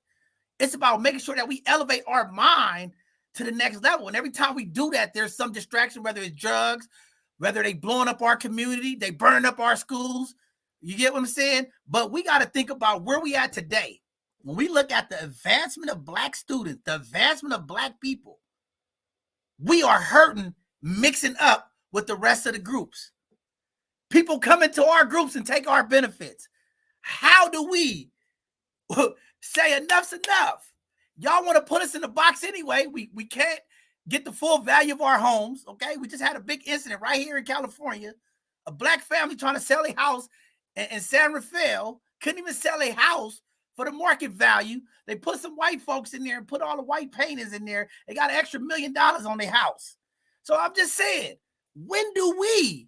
It's about making sure that we elevate our mind to the next level. And every time we do that, there's some distraction, whether it's drugs, whether they blowing up our community, they burning up our schools. You get what I'm saying? But we got to think about where we at today. When we look at the advancement of Black students, the advancement of Black people, we are hurting mixing up with the rest of the groups. People come into our groups and take our benefits. How do we say enough's enough? Y'all want to put us in the box anyway. We can't get the full value of our homes, okay? We just had a big incident right here in California. A Black family trying to sell a house in San Rafael, couldn't even sell a house for the market value. They put some white folks in there and put all the white painters in there. They got an extra $1 million on their house. So I'm just saying, when do we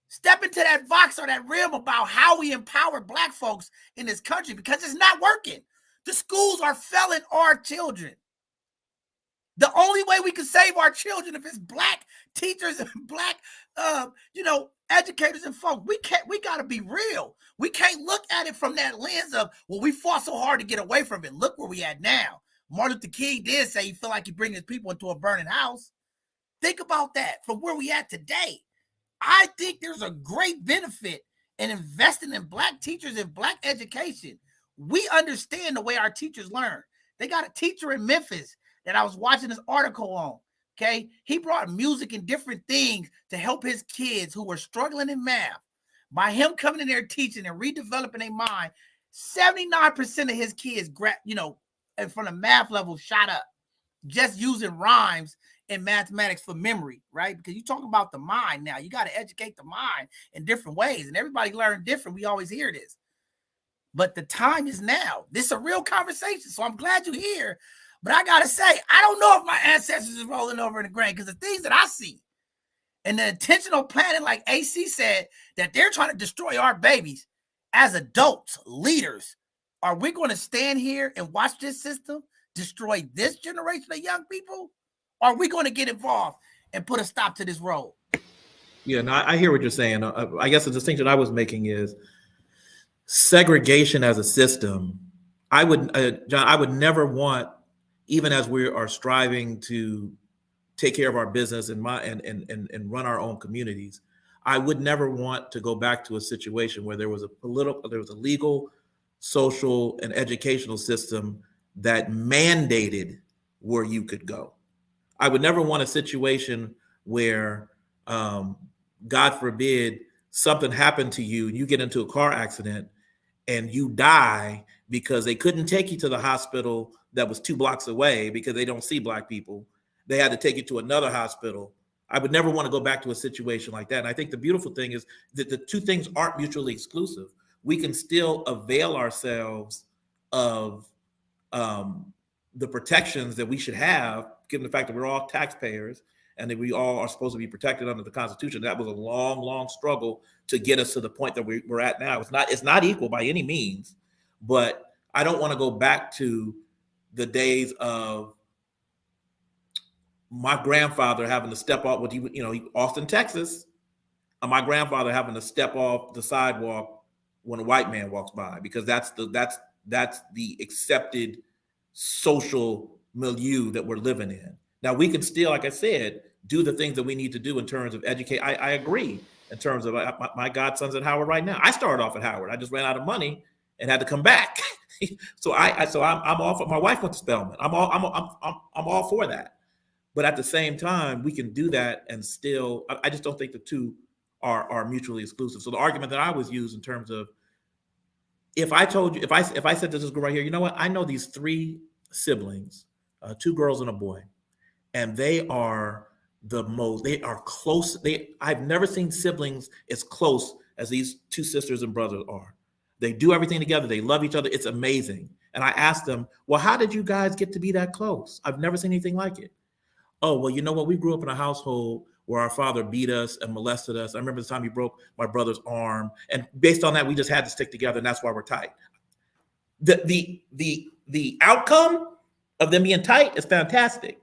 step into that box or that realm about how we empower Black folks in this country? Because it's not working. The schools are failing our children. The only way we can save our children if it's Black teachers and Black, educators and folks. We got to be real. We can't look at it from that lens of, well, we fought so hard to get away from it. Look where we at now. Martin Luther King did say he feel like he bring his people into a burning house. Think about that from where we at today. I think there's a great benefit in investing in Black teachers and Black education. We understand the way our teachers learn. They got a teacher in Memphis that I was watching this article on, okay? He brought music and different things to help his kids who were struggling in math. By him coming in there teaching and redeveloping their mind, 79% of his kids, from the math level shot up just using rhymes in mathematics for memory, right? Because you're talking about the mind now. You got to educate the mind in different ways, and everybody learn different. We always hear this. But the time is now. This is a real conversation, so I'm glad you're here. But I got to say, I don't know if my ancestors is rolling over in the grave, because the things that I see and the intentional planning, like AC said, that they're trying to destroy our babies as adults, leaders. Are we going to stand here and watch this system destroy this generation of young people? Or are we going to get involved and put a stop to this road? Yeah, no, I hear what you're saying. I guess the distinction I was making is segregation as a system. John, I would never want, even as we are striving to take care of our business and run our own communities, I would never want to go back to a situation where there was a legal, social, and educational system that mandated where you could go. I would never want a situation where, God forbid, something happened to you and you get into a car accident and you die because they couldn't take you to the hospital that was 2 blocks away because they don't see Black people. They had to take you to another hospital. I would never want to go back to a situation like that. And I think the beautiful thing is that the two things aren't mutually exclusive. We can still avail ourselves of the protections that we should have, given the fact that we're all taxpayers and that we all are supposed to be protected under the Constitution. That was a long, long struggle to get us to the point that we're at now. It's not equal by any means, but I don't want to go back to the days of my grandfather having to step off with Austin, Texas, and my grandfather having to step off the sidewalk when a white man walks by, because that's the accepted social milieu that we're living in. Now we can still, like I said, do the things that we need to do in terms of educate. I agree in terms of my godson's at Howard right now. I started off at Howard. I just ran out of money and had to come back. so I'm all. My wife went to Spelman. I'm all for that. But at the same time, we can do that and still. I just don't think the two are mutually exclusive. So the argument that I always use in terms of, if I told you, if I said to this girl right here, you know what? I know these 3 siblings, 2 girls and a boy, and they are close. I've never seen siblings as close as these 2 sisters and brothers are. They do everything together. They love each other. It's amazing. And I asked them, well, how did you guys get to be that close? I've never seen anything like it. Oh, well, you know what? We grew up in a household where our father beat us and molested us. I remember the time he broke my brother's arm. And based on that, we just had to stick together, and that's why we're tight. The outcome of them being tight is fantastic.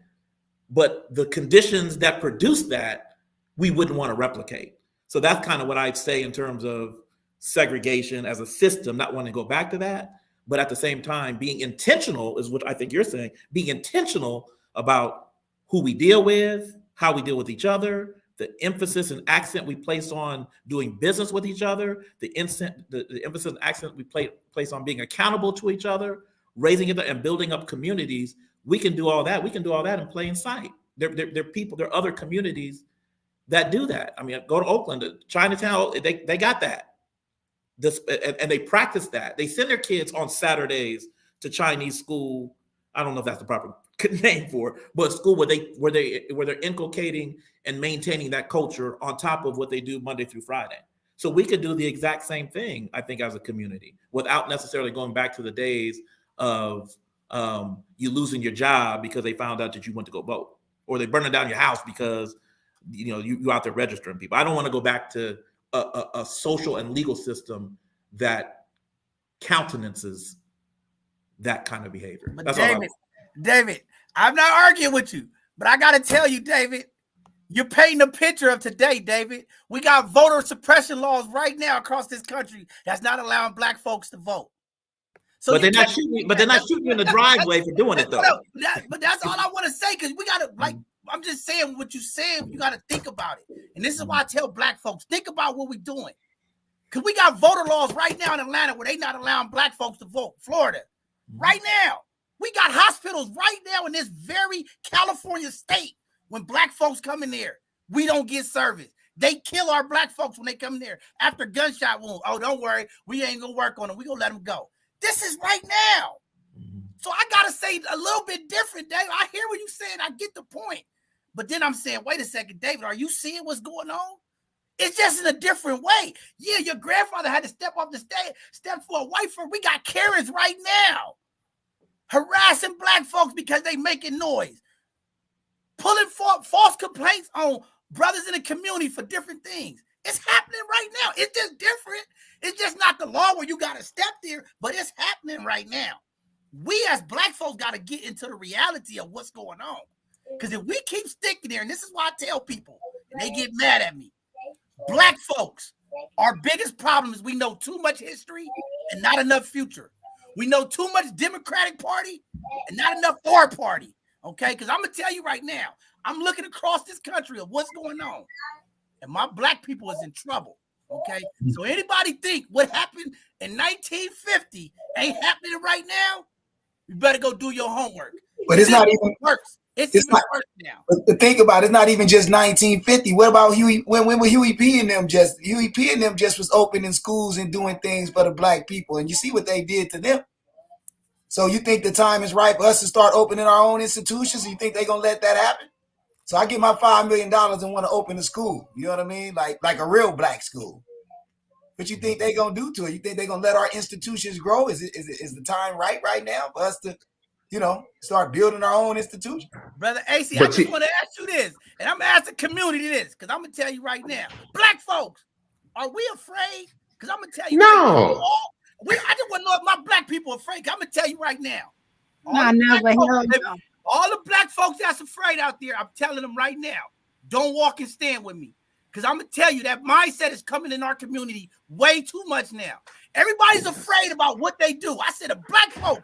But the conditions that produce that, we wouldn't want to replicate. So that's kind of what I'd say in terms of segregation as a system, not wanting to go back to that. But at the same time, being intentional is what I think you're saying, being intentional about who we deal with, how we deal with each other, the emphasis and accent we place on doing business with each other, the emphasis and accent we place on being accountable to each other, raising it and building up communities. We can do all that. We can do all that in plain sight. There are other communities that do that. I mean, go to Oakland, Chinatown, they got that. And they practice that. They send their kids on Saturdays to Chinese school. I don't know if that's the proper name for it, but school where they're inculcating and maintaining that culture on top of what they do Monday through Friday. So we could do the exact same thing, I think, as a community, without necessarily going back to the days of you losing your job because they found out that you went to go vote, or they burning down your house because you out there registering people. I don't want to go back to a social and legal system that countenances that kind of behavior. But that's David, I'm not arguing with you, but I got to tell you, David, you're painting a picture of today, David. We got voter suppression laws right now across this country that's not allowing Black folks to vote. So but they're not shooting you in the driveway for doing it, though. But that's all I want to say, because we got to, like, I'm just saying what you said. You got to think about it. And this is why I tell Black folks, think about what we're doing. Because we got voter laws right now in Atlanta where they not allowing Black folks to vote. Florida, right now. We got hospitals right now in this very California state. When Black folks come in there, we don't get service. They kill our Black folks when they come in there after gunshot wound. Oh, don't worry. We ain't going to work on them. We going to let them go. This is right now. So I got to say a little bit different, Dave. I hear what you're saying. I get the point. But then I'm saying, wait a second, David, are you seeing what's going on? It's just in a different way. Yeah, your grandfather had to step off the stage, step for a white folk. We got Karens right now harassing Black folks because they making noise, pulling false complaints on brothers in the community for different things. It's happening right now. It's just different. It's just not the law where you got to step there, but it's happening right now. We as Black folks got to get into the reality of what's going on. Because if we keep sticking there, and this is why I tell people, and they get mad at me, Black folks, our biggest problem is we know too much history and not enough future. We know too much Democratic Party and not enough our party, okay? Because I'm going to tell you right now, I'm looking across this country of what's going on, and my Black people is in trouble, okay? So anybody think what happened in 1950 ain't happening right now, you better go do your homework. But it's not even worse. It's not worse now. But think about it, it's not even just 1950. What about Huey? When were Huey P and them just? Huey P and them just was opening schools and doing things for the Black people, and you see what they did to them. So you think the time is right for us to start opening our own institutions? You think they're gonna let that happen? So I get my $5 million and want to open a school. You know what I mean? Like a real Black school. What you think they gonna do to it? You think they're gonna let our institutions grow? Is the time right now for us to, start building our own institution? Brother AC, I just want to ask you this, and I'm gonna ask the community this, because I'm gonna tell you right now, Black folks, are we afraid? Because I'm gonna tell you, no. I just want to know if my black people are afraid. I'm gonna tell you right now. But All the black folks that's afraid out there, I'm telling them right now, don't walk and stand with me. Because I'm gonna tell you that mindset is coming in our community way too much now. Everybody's afraid about what they do. I said the black folks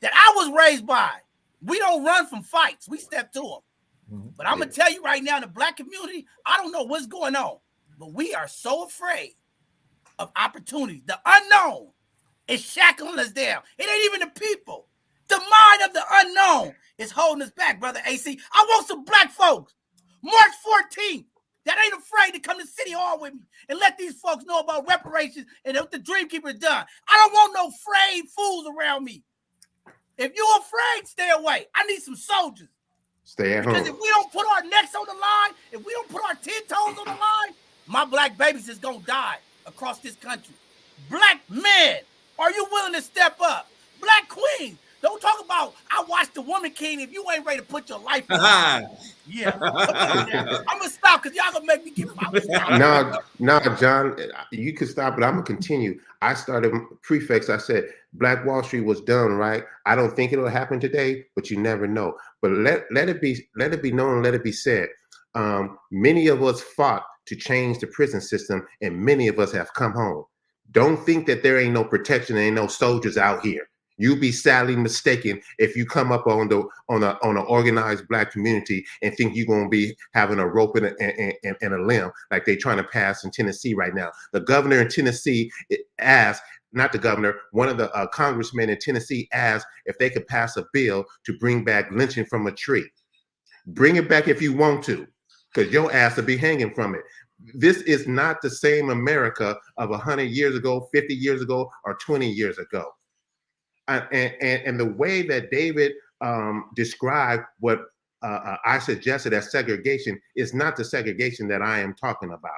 that I was raised by, we don't run from fights. We step to them. But I'm gonna tell you right now, in the black community, I don't know what's going on, but we are so afraid of opportunities. The unknown is shackling us down. It ain't even the people. The mind of the unknown is holding us back, brother AC. I want some black folks, March 14th, that ain't afraid to come to City Hall with me and let these folks know about reparations and what the Dreamkeeper has done. I don't want no afraid fools around me. If you're afraid, stay away. I need some soldiers. Stay at home. Because if we don't put our necks on the line, if we don't put our 10 toes on the line, my black babies is going to die across this country. Black men, are you willing to step up? Black queens, don't talk about, I watched The Woman King if you ain't ready to put your life on. Yeah. Come on now. I'm going to stop because y'all going to make me get No, John, you can stop, but I'm going to continue. I started prefix. I said, Black Wall Street was done, right? I don't think it'll happen today, but you never know. But let it be known, let it be said. Many of us fought to change the prison system, and many of us have come home. Don't think that there ain't no protection, there ain't no soldiers out here. You'll be sadly mistaken if you come up on an organized black community and think you're gonna be having a rope and a limb like they're trying to pass in Tennessee right now. The governor in Tennessee asked, not the governor, one of the congressmen in Tennessee asked if they could pass a bill to bring back lynching from a tree. Bring it back if you want to, because your ass will be hanging from it. This is not the same America of 100 years ago, 50 years ago, or 20 years ago. And the way that David described what I suggested as segregation is not the segregation that I am talking about.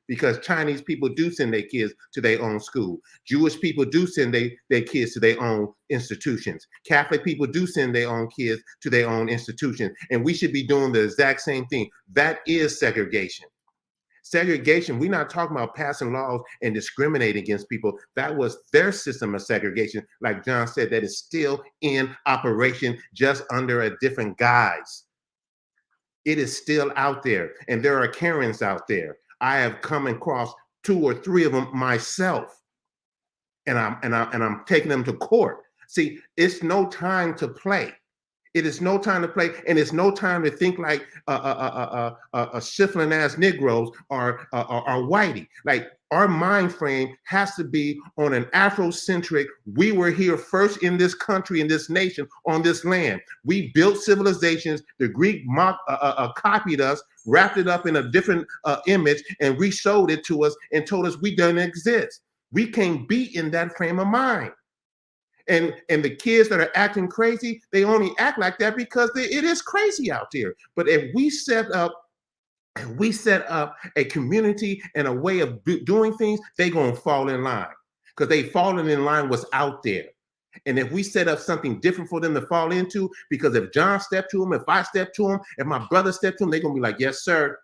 Because Chinese people do send their kids to their own school. Jewish people do send their kids to their own institutions. Catholic people do send their own kids to their own institutions. And we should be doing the exact same thing. That is segregation. Segregation, we're not talking about passing laws and discriminating against people. That was their system of segregation. Like John said, that is still in operation, just under a different guise. It is still out there. And there are Karens out there. I have come across 2 or 3 of them myself. And I'm taking them to court. See, it's no time to play. It is no time to play, and it's no time to think like shuffling ass Negroes or whitey. Like our mind frame has to be on an Afrocentric. We were here first in this country, in this nation, on this land. We built civilizations. The Greek copied us, wrapped it up in a different image, and re-showed it to us and told us we don't exist. We can't be in that frame of mind. And the kids that are acting crazy, they only act like that because it is crazy out there. But if we set up a community and a way of doing things, they're going to fall in line because they falling in line what's out there. And if we set up something different for them to fall into, because if John stepped to him, if I step to him, if my brother stepped to him, they're going to be like, yes, sir.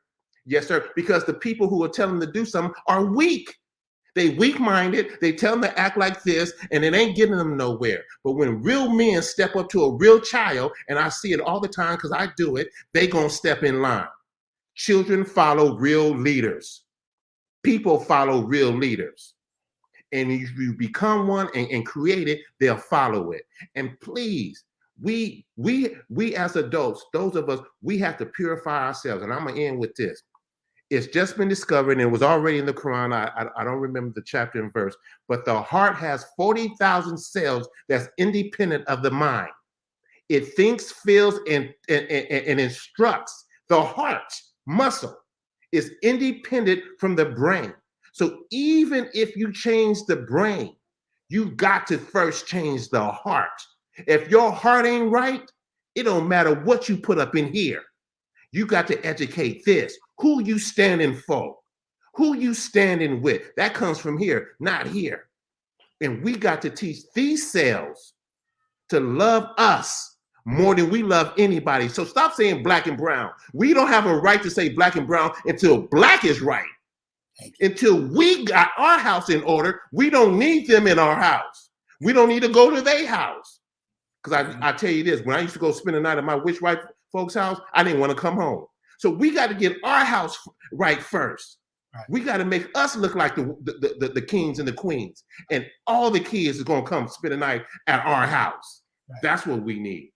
Yes, sir. Because the people who are telling them to do something are weak. They weak-minded, they tell them to act like this, and it ain't getting them nowhere. But when real men step up to a real child, and I see it all the time because I do it, they gonna step in line. Children follow real leaders. People follow real leaders. And if you become one and create it, they'll follow it. And please, we as adults, those of us, we have to purify ourselves. And I'm gonna end with this. It's just been discovered, and it was already in the Quran. I don't remember the chapter and verse, but the heart has 40,000 cells that's independent of the mind. It thinks, feels, and instructs. The heart muscle is independent from the brain. So even if you change the brain, you got to first change the heart. If your heart ain't right, it don't matter what you put up in here. You got to educate this. Who you standing for? Who you standing with? That comes from here, not here. And we got to teach these cells to love us more than we love anybody. So stop saying black and brown. We don't have a right to say black and brown until black is right. Until we got our house in order, we don't need them in our house. We don't need to go to their house. Because I tell you this, when I used to go spend the night at my rich white folks' house, I didn't want to come home. So we got to get our house right first. Right. We got to make us look like the kings and the queens. And all the kids is going to come spend the night at our house. Right. That's what we need.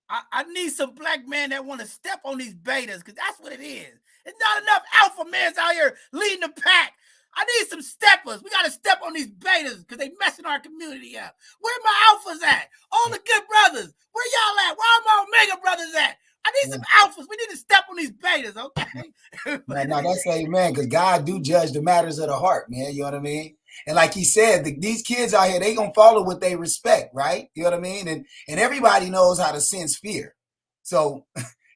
I need some black men that want to step on these betas, because that's what it is. There's not enough alpha males out here leading the pack. I need some steppers. We got to step on these betas because they messing our community up. Where my alphas at? All the good brothers. Where y'all at? Where are my Omega brothers at? I need some alphas. We need to step on these betas, okay? Man, no, that's amen, because God do judge the matters of the heart, man. You know what I mean? And like he said, these kids out here, they going to follow what they respect, right? You know what I mean? And everybody knows how to sense fear. So,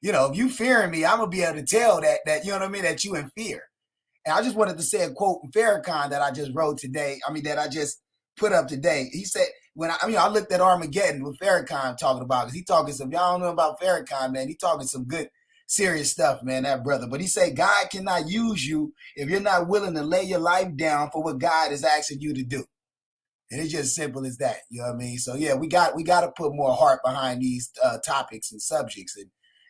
you know, if you fearing me, I'm going to be able to tell that, you know what I mean, that you in fear. And I just wanted to say a quote from Farrakhan that I just wrote today. I mean, that I just put up today. He said, I looked at Armageddon with Farrakhan talking about, because he talking some, y'all don't know about Farrakhan, man. He talking some good, serious stuff, man, that brother. But he said, God cannot use you if you're not willing to lay your life down for what God is asking you to do. And it's just simple as that. You know what I mean? So yeah, we got to put more heart behind these topics and subjects. And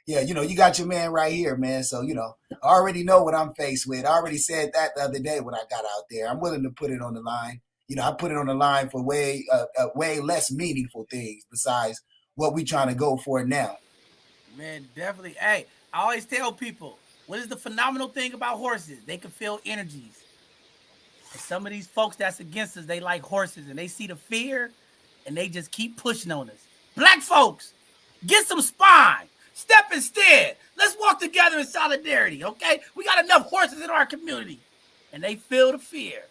yeah, you know, you got your man right here, man. So, you know, I already know what I'm faced with. I already said that the other day when I got out there. I'm willing to put it on the line. You know, I put it on the line for way less meaningful things besides what we trying to go for now. Man, definitely. Hey, I always tell people, what is the phenomenal thing about horses? They can feel energies. And some of these folks that's against us, they like horses and they see the fear and they just keep pushing on us. Black folks, get some spine. Step instead. Let's walk together in solidarity, okay? We got enough horses in our community, and they feel the fear.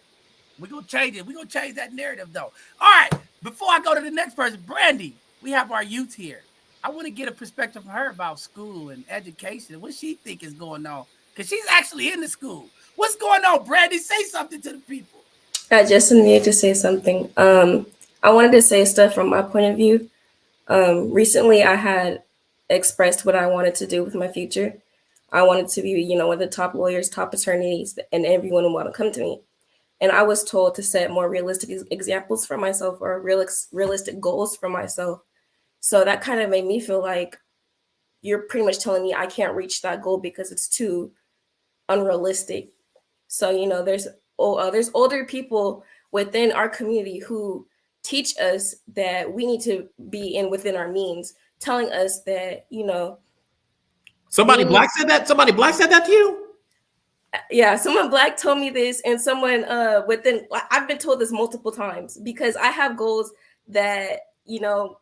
We're going to change it. We're going to change that narrative, though. All right, before I go to the next person, Brandy, we have our youth here. I want to get a perspective from her about school and education. What she think is going on, because she's actually in the school. What's going on, Brandy? Say something to the people. I just needed to say something. I wanted to say stuff from my point of view. Recently, I had expressed what I wanted to do with my future. I wanted to be, you know, one of the top lawyers, top attorneys, and everyone would want to come to me. And I was told to set more realistic examples for myself, or realistic goals for myself. So that kind of made me feel like you're pretty much telling me I can't reach that goal because it's too unrealistic. So, you know, there's older people within our community who teach us that we need to be within our means, telling us that, you know. Somebody black said that to you? Yeah, someone black told me this, and someone I've been told this multiple times, because I have goals that, you know,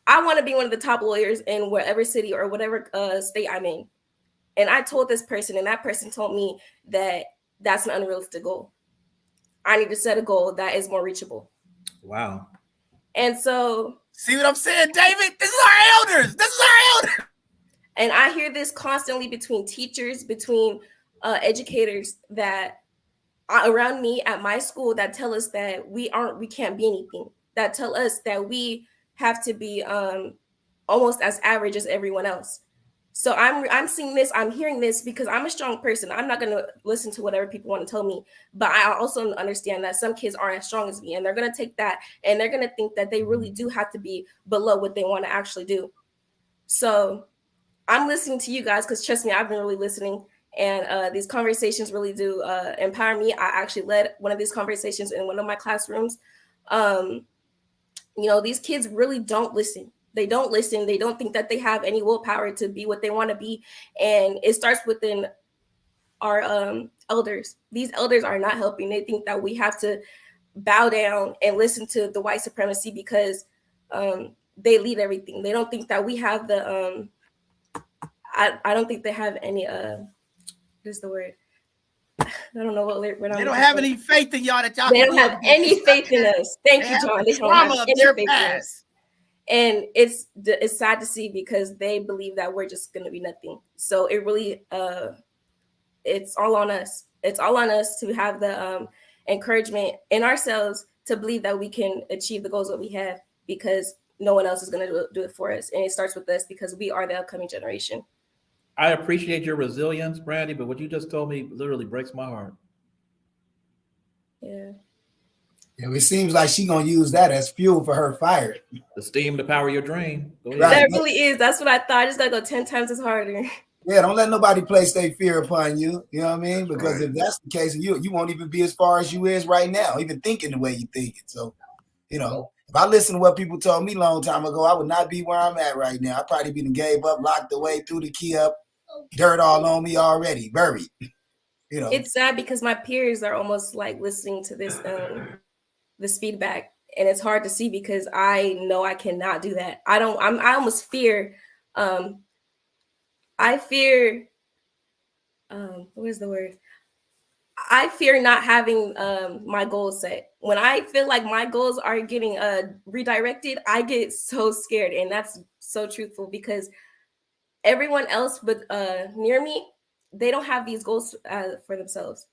I want to be one of the top lawyers in whatever city or whatever state I'm in. And I told this person, and that person told me that that's an unrealistic goal. I need to set a goal that is more reachable. Wow. And so, see what I'm saying, David? This is our elders. And I hear this constantly between teachers, between educators that around me at my school, that tell us that we can't be anything, that tell us that we have to be almost as average as everyone else. So I'm seeing this, I'm hearing this, because I'm a strong person. I'm not going to listen to whatever people want to tell me, but I also understand that some kids aren't as strong as me, and they're going to take that and they're going to think that they really do have to be below what they want to actually do. So I'm listening to you guys, because trust me, I've been really listening, and these conversations really do empower me. I actually led one of these conversations in one of my classrooms. You know, these kids really don't listen. They don't listen. They don't think that they have any willpower to be what they want to be. And it starts within our elders. These elders are not helping. They think that we have to bow down and listen to the white supremacy because they lead everything. They don't think that we have the, I don't think they have any, what's the word? I don't know what word. They don't have any faith in y'all that y'all. They don't have any faith in us. Thank you, John. They don't have any faith in us. And it's sad to see, because they believe that we're just going to be nothing. So it really, it's all on us. It's all on us to have the encouragement in ourselves to believe that we can achieve the goals that we have, because no one else is going to do it for us. And it starts with us, because we are the upcoming generation. I appreciate your resilience, Brandy, but what you just told me literally breaks my heart. Yeah. Yeah, it seems like she gonna use that as fuel for her fire. The steam to power your dream. Go ahead. Right. That really is. That's what I thought. I just gotta go 10 times as harder. Yeah, don't let nobody place their fear upon you. You know what I mean? That's Because right. if that's the case, you won't even be as far as you is right now, even thinking the way you think it. So, you know, if I listen to what people told me a long time ago, I would not be where I'm at right now. I'd probably be gave up, locked away, threw the key up, dirt all on me already, buried. You know, It's sad because my peers are almost like listening to this feedback, and it's hard to see because I know I cannot do that. I almost fear. I fear. What is the word? I fear not having my goals set. When I feel like my goals are getting redirected, I get so scared, and that's so truthful because everyone else but near me, they don't have these goals for themselves.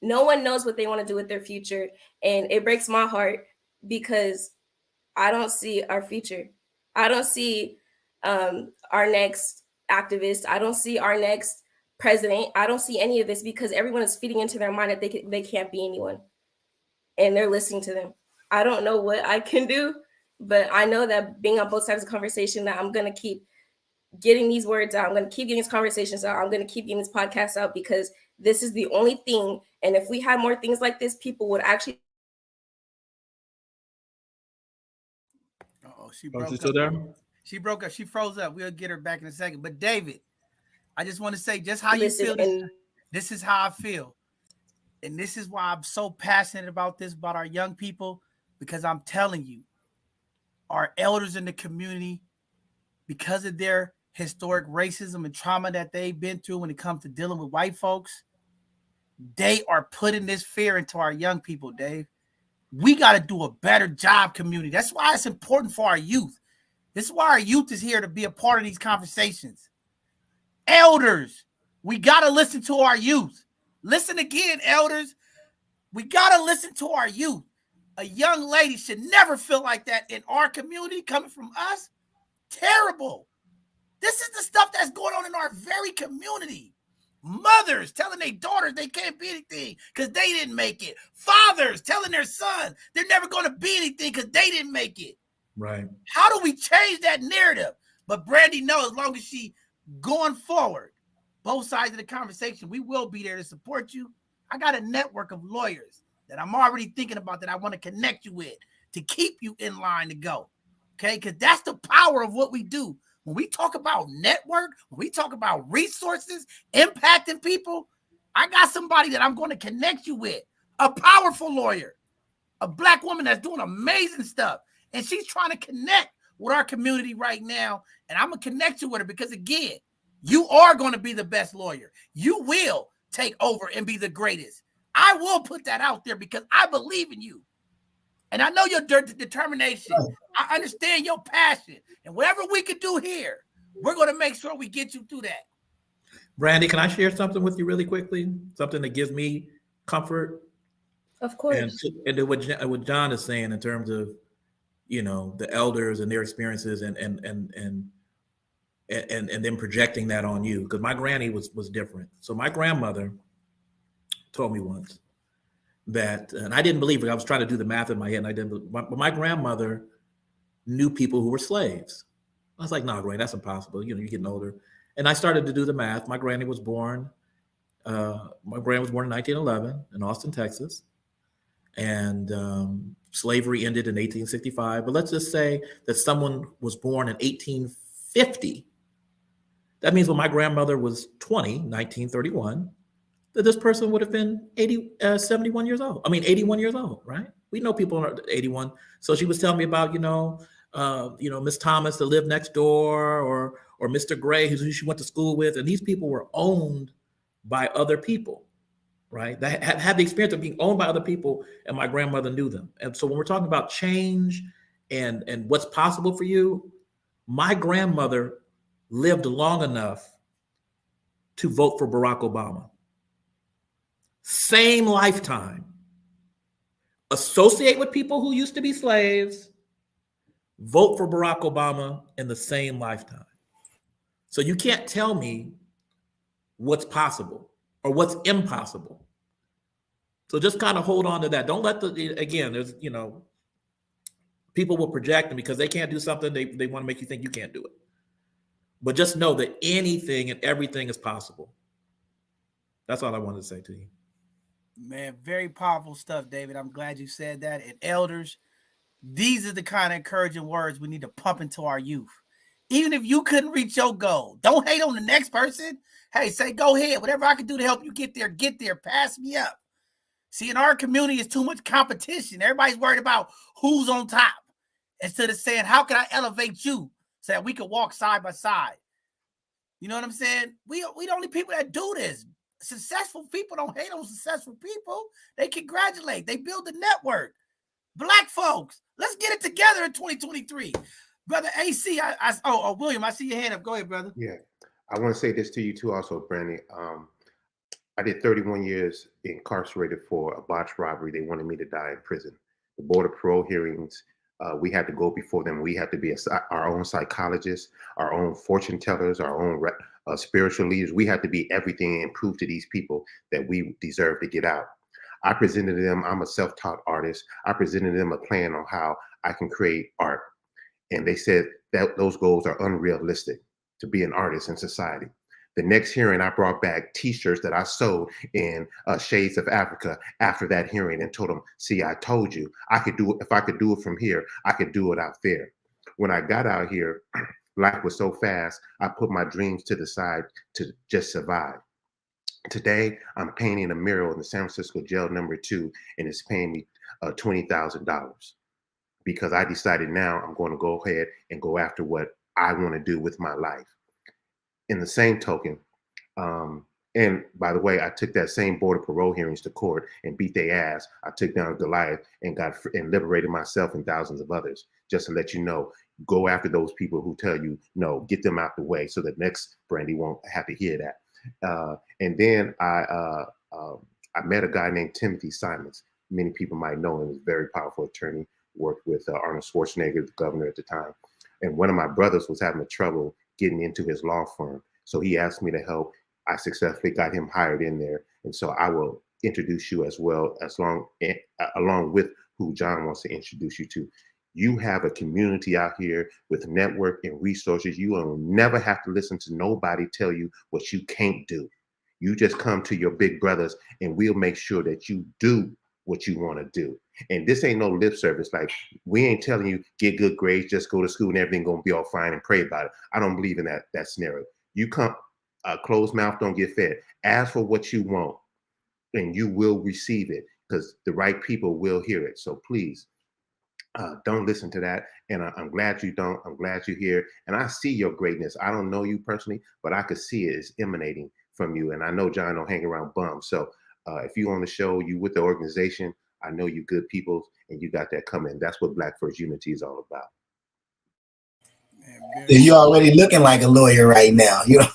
No one knows what they want to do with their future, and it breaks my heart because I don't see our future. I don't see our next activist. I don't see our next president. I don't see any of this because everyone is feeding into their mind that they can't be anyone, and they're listening to them. I don't know what I can do, but I know that being on both sides of the conversation, that I'm gonna keep getting these words out. I'm gonna keep getting these conversations out. I'm gonna keep getting this podcast out because this is the only thing. And if we had more things like this, people would actually. Oh, she broke She up. still there? She broke up. She froze up. We'll get her back in a second. But David, I just want to say just how you Listen, feel. and This is how I feel. And this is why I'm so passionate about this, about our young people, because I'm telling you, our elders in the community, because of their historic racism and trauma that they've been through when it comes to dealing with white folks, they are putting this fear into our young people, Dave. We got to do a better job, community. That's why it's important for our youth. This is why our youth is here to be a part of these conversations. Elders, we got to listen to our youth. Listen again, elders. We got to listen to our youth. A young lady should never feel like that in our community coming from us. Terrible. This is the stuff that's going on in our very community. Mothers telling their daughters they can't be anything because they didn't make it. Fathers telling their sons they're never going to be anything because they didn't make it. Right. How do we change that narrative? But Brandy knows, as long as she going forward, both sides of the conversation, we will be there to support you. I got a network of lawyers that I'm already thinking about that I want to connect you with to keep you in line to go. Okay? Because that's the power of what we do. When we talk about network, when we talk about resources, impacting people, I got somebody that I'm going to connect you with, a powerful lawyer, a Black woman that's doing amazing stuff. And she's trying to connect with our community right now. And I'm going to connect you with her because, again, you are going to be the best lawyer. You will take over and be the greatest. I will put that out there because I believe in you. And I know your determination. I understand your passion. And whatever we can do here, we're going to make sure we get you through that. Brandy, can I share something with you really quickly? Something that gives me comfort. Of course. And what John is saying in terms of, you know, the elders and their experiences and then projecting that on you. Because my granny was different. So my grandmother told me once that, and I didn't believe it. I was trying to do the math in my head and I didn't, but my grandmother knew people who were slaves. I was like, no, Granny, that's impossible. You know, you're getting older. And I started to do the math. My granny was born, in 1911 in Austin, Texas. And slavery ended in 1865. But let's just say that someone was born in 1850. That means when my grandmother was 20, 1931, that this person would have been 71 years old. I mean, 81 years old, right? We know people are 81. So she was telling me about, Miss Thomas that lived next door, or Mr. Gray, who she went to school with. And these people were owned by other people, right? They had the experience of being owned by other people, and my grandmother knew them. And so when we're talking about change and what's possible for you, my grandmother lived long enough to vote for Barack Obama. Same lifetime. Associate with people who used to be slaves, vote for Barack Obama in the same lifetime. So you can't tell me what's possible or what's impossible. So just kind of hold on to that. Don't let there's, people will project them because they can't do something. They want to make you think you can't do it. But just know that anything and everything is possible. That's all I wanted to say to you. Man, very powerful stuff, David. I'm glad you said that. And elders, these are the kind of encouraging words we need to pump into our youth. Even if you couldn't reach your goal, don't hate on the next person. Hey, say, go ahead. Whatever I can do to help you get there. Pass me up. See, in our community, it's too much competition. Everybody's worried about who's on top instead of saying, how can I elevate you so that we can walk side by side? You know what I'm saying? We the only people that do this. Successful people don't hate on successful people. They congratulate. They build a network. Black folks, let's get it together in 2023. Brother AC, William, I see your hand up. Go ahead, brother. Yeah, I want to say this to you too also, Brandy. I did 31 years incarcerated for a botched robbery. They wanted me to die in prison. The Board of Parole hearings, we had to go before them. We had to be our own psychologists, our own fortune tellers, our own spiritual leaders. We had to be everything and prove to these people that we deserve to get out. I presented them, I'm a self-taught artist. I presented them a plan on how I can create art. And they said that those goals are unrealistic to be an artist in society. The next hearing, I brought back T-shirts that I sold in Shades of Africa after that hearing and told them, see, I told you I could do it. If I could do it from here, I could do it out there. When I got out here, life was so fast, I put my dreams to the side to just survive. Today, I'm painting a mural in the San Francisco jail number 2, and it's paying me $20,000 because I decided now I'm going to go ahead and go after what I want to do with my life. In the same token, and by the way, I took that same Board of Parole hearings to court and beat their ass. I took down Goliath and liberated myself and thousands of others. Just to let you know, go after those people who tell you no, get them out the way so that next Brandy won't have to hear that. And then I met a guy named Timothy Simons. Many people might know him. He's a very powerful attorney. Worked with Arnold Schwarzenegger, the governor at the time. And one of my brothers was having trouble getting into his law firm. So he asked me to help. I successfully got him hired in there. And so I will introduce you as well, along with who John wants to introduce you to. You have a community out here with network and resources. You will never have to listen to nobody tell you what you can't do. You just come to your big brothers and we'll make sure that you do what you want to do. And this ain't no lip service. Like, we ain't telling you get good grades, just go to school and everything gonna be all fine and pray about it. I don't believe in that scenario. You come, closed mouth don't get fed. Ask for what you want and you will receive it because the right people will hear it. So please don't listen to that. And I'm glad you don't. I'm glad you're here. And I see your greatness. I don't know you personally, but I could see it is emanating from you. And I know John don't hang around bums. So if you on the show, you with the organization, I know you good people and you got that coming. That's what Black First Unity is all about. You're already looking like a lawyer right now, you know,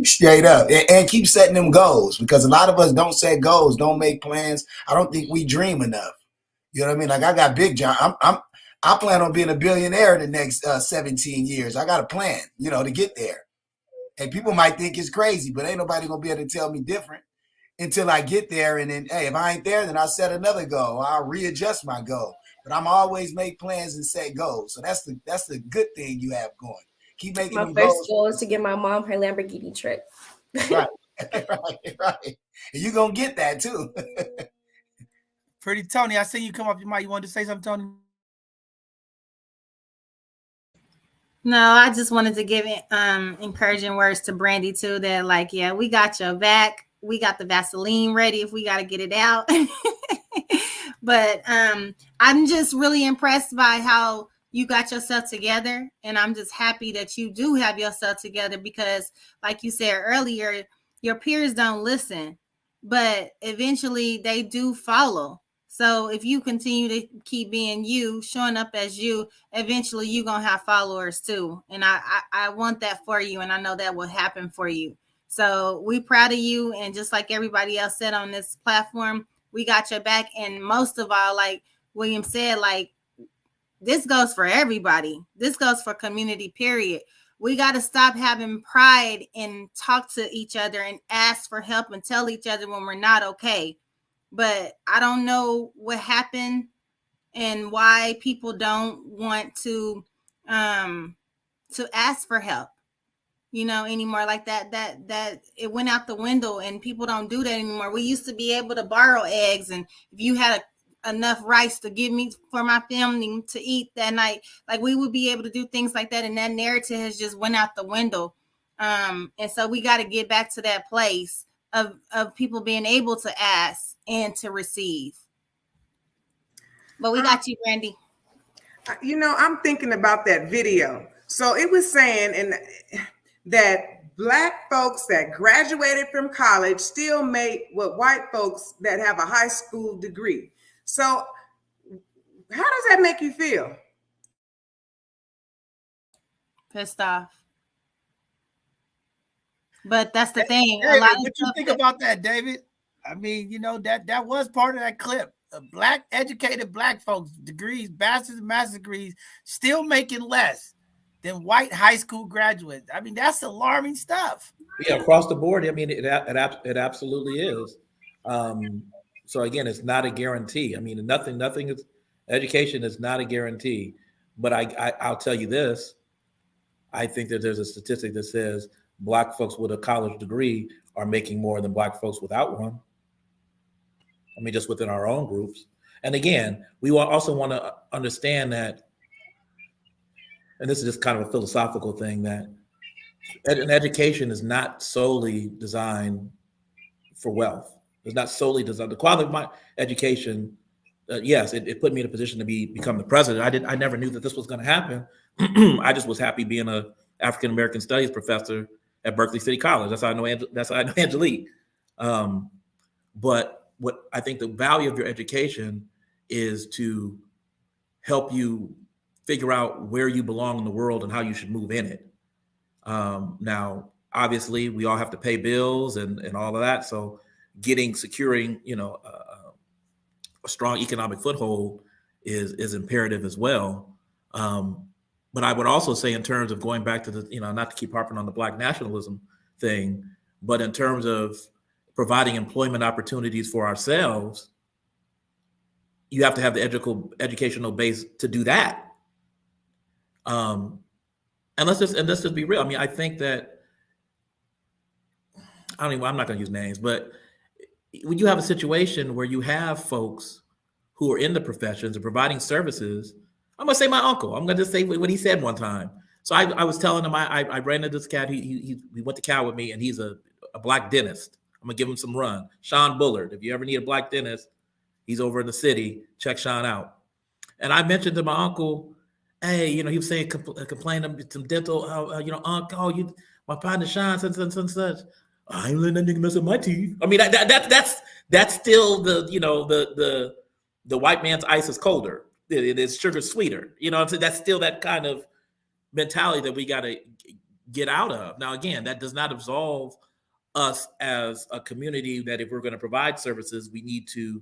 straight up. And keep setting them goals because a lot of us don't set goals, don't make plans. I don't think we dream enough. You know what I mean? Like I got big John. I plan on being a billionaire in the next 17 years. I got a plan, you know, to get there. And people might think it's crazy, but ain't nobody gonna be able to tell me different until I get there. And then, hey, if I ain't there, then I'll set another goal. I'll readjust my goal. But I'm always make plans and set goals. So that's the good thing you have going. Keep making my them first goals. goal is to get my mom her Lamborghini trip. Right. right. And you're gonna get that too. Pretty Tony, I see you come up your mic. You wanted to say something, Tony? No, I just wanted to give encouraging words to Brandy too. That like, yeah, we got your back. We got the Vaseline ready if we got to get it out. But I'm just really impressed by how you got yourself together. And I'm just happy that you do have yourself together because like you said earlier, your peers don't listen, but eventually they do follow. So if you continue to keep being you, showing up as you, eventually you're going to have followers too. And I want that for you. And I know that will happen for you. So we proud of you. And just like everybody else said on this platform, we got your back. And most of all, like William said, like this goes for everybody. This goes for community, period. We got to stop having pride and talk to each other and ask for help and tell each other when we're not okay. But I don't know what happened and why people don't want to ask for help, anymore. Like that it went out the window, and people don't do that anymore. We used to be able to borrow eggs, and if you had enough rice to give me for my family to eat that night, like we would be able to do things like that. And that narrative has just went out the window. And so we got to get back to that place of people being able to ask and to receive. But we got you, Brandy. I'm thinking about that video. So it was saying that Black folks that graduated from college still make what white folks that have a high school degree. So how does that make you feel? Pissed off. But that's the thing. David, what you think about that, David? I mean, that was part of that clip. Educated black folks, degrees, bachelor's and master's degrees, still making less than white high school graduates. I mean, that's alarming stuff. Yeah, across the board. I mean, it absolutely is. So again, it's not a guarantee. I mean, nothing is, education is not a guarantee. But I'll tell you this. I think that there's a statistic that says Black folks with a college degree are making more than Black folks without one. I mean, just within our own groups. And again, we also want to understand that, and this is just kind of a philosophical thing, that an education is not solely designed for wealth. It's not solely designed. The quality of my education, yes, it put me in a position to become the president. I never knew that this was going to happen. I just was happy being a African American Studies professor at Berkeley City College. That's how I know Angelique. But what I think the value of your education is to help you figure out where you belong in the world and how you should move in it. Now, obviously, we all have to pay bills and all of that. So securing, a strong economic foothold is imperative as well. But I would also say, in terms of going back to the, not to keep harping on the Black nationalism thing, but in terms of providing employment opportunities for ourselves, you have to have the educational base to do that. And let's just be real. I mean, I think that I'm not going to use names, but when you have a situation where you have folks who are in the professions and providing services, I'm going to say my uncle. I'm going to just say what he said one time. So I was telling him I ran into this cat. He went to Cal with me, and he's a Black dentist. I'm going to give him some run. Sean Bullard. If you ever need a Black dentist, he's over in the city. Check Sean out. And I mentioned to my uncle, hey, he was saying, complaining some dental, uncle, my partner Sean, such and such. I ain't letting that nigga mess up my teeth. I mean, that's still the white man's ice is colder. It is sugar sweeter. That's still that kind of mentality that we got to get out of. Now, again, that does not absolve us as a community that if we're going to provide services, we need to,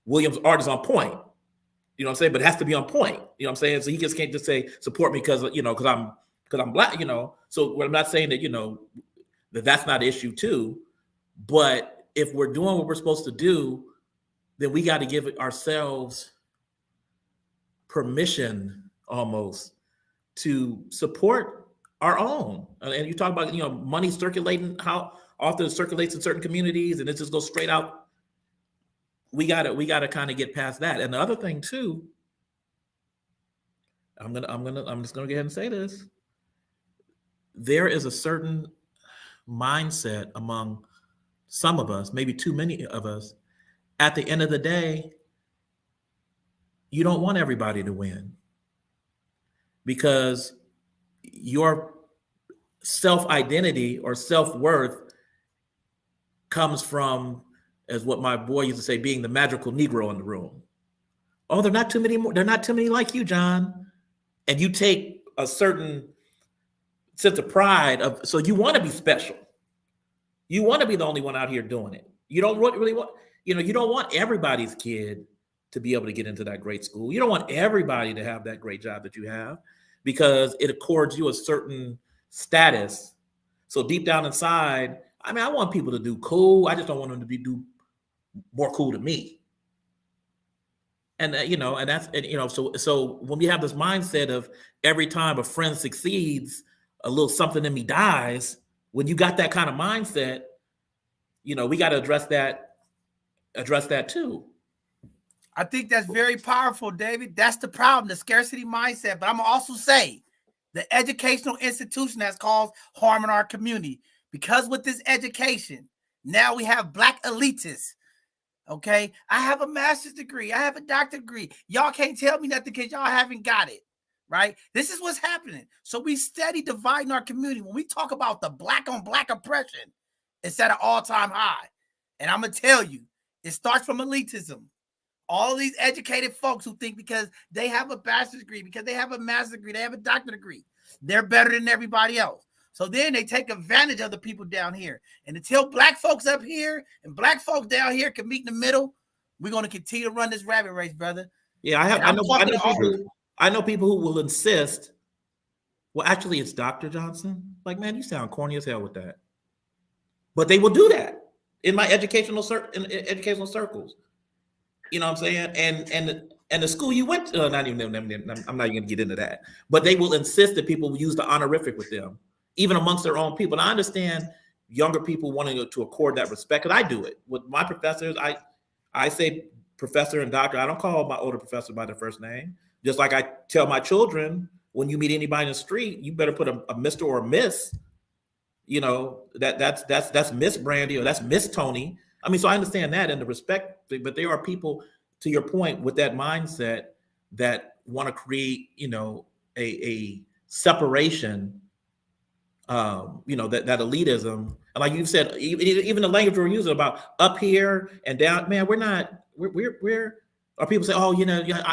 William's art is on point. You know what I'm saying? But it has to be on point. You know what I'm saying? So he just can't just say, support me because I'm Black, So what I'm not saying that, that's not an issue too. But if we're doing what we're supposed to do, then we got to give ourselves permission almost to support our own. And you talk about, money circulating, how often it circulates in certain communities and it just goes straight out. We got to kind of get past that. And the other thing too, I'm just gonna go ahead and say this. There is a certain mindset among some of us, maybe too many of us. At the end of the day, you don't want everybody to win because your self-identity or self-worth comes from, as what my boy used to say, being the magical Negro in the room. Oh, they're not too many more. They're not too many like you, John. And you take a certain sense of pride so you want to be special. You want to be the only one out here doing it. You don't really want, you don't want everybody's kid to be able to get into that great school. You don't want everybody to have that great job that you have. because it accords you a certain status. So deep down inside, I mean, I want people to do cool. I just don't want them to do more cool to me. And so when we have this mindset of every time a friend succeeds, a little something in me dies. When you got that kind of mindset, we got to address that too. I think that's very powerful, David. That's the problem, the scarcity mindset. But I'm gonna also say the educational institution has caused harm in our community, because with this education, now we have Black elitists. Okay, I have a master's degree, I have a doctorate degree. Y'all can't tell me nothing because y'all haven't got it, right? This is what's happening. So we steady dividing our community. When we talk about the Black on Black oppression, it's at an all-time high. And I'm gonna tell you, it starts from elitism. All these educated folks who think because they have a bachelor's degree, because they have a master's degree, they have a doctorate degree, they're better than everybody else. So then they take advantage of the people down here. And until Black folks up here and Black folks down here can meet in the middle, we're going to continue to run this rabbit race, brother. Yeah, I know people who will insist. Well, actually, it's Dr. Johnson. Like, man, you sound corny as hell with that. But they will do that in my educational circles. You know what I'm saying? And the school you went to, I'm not even going to get into that. But they will insist that people use the honorific with them, even amongst their own people. And I understand younger people wanting to accord that respect, because I do it with my professors. I say professor and doctor. I don't call my older professor by their first name. Just like I tell my children, when you meet anybody in the street, you better put a Mr. or a Miss. That's Miss Brandy or that's Miss Tony. I mean, so I understand that and the respect, but there are people, to your point, with that mindset that want to create, a separation, that elitism. And like you said, even the language we're using about up here and down, man, we're or people say, oh,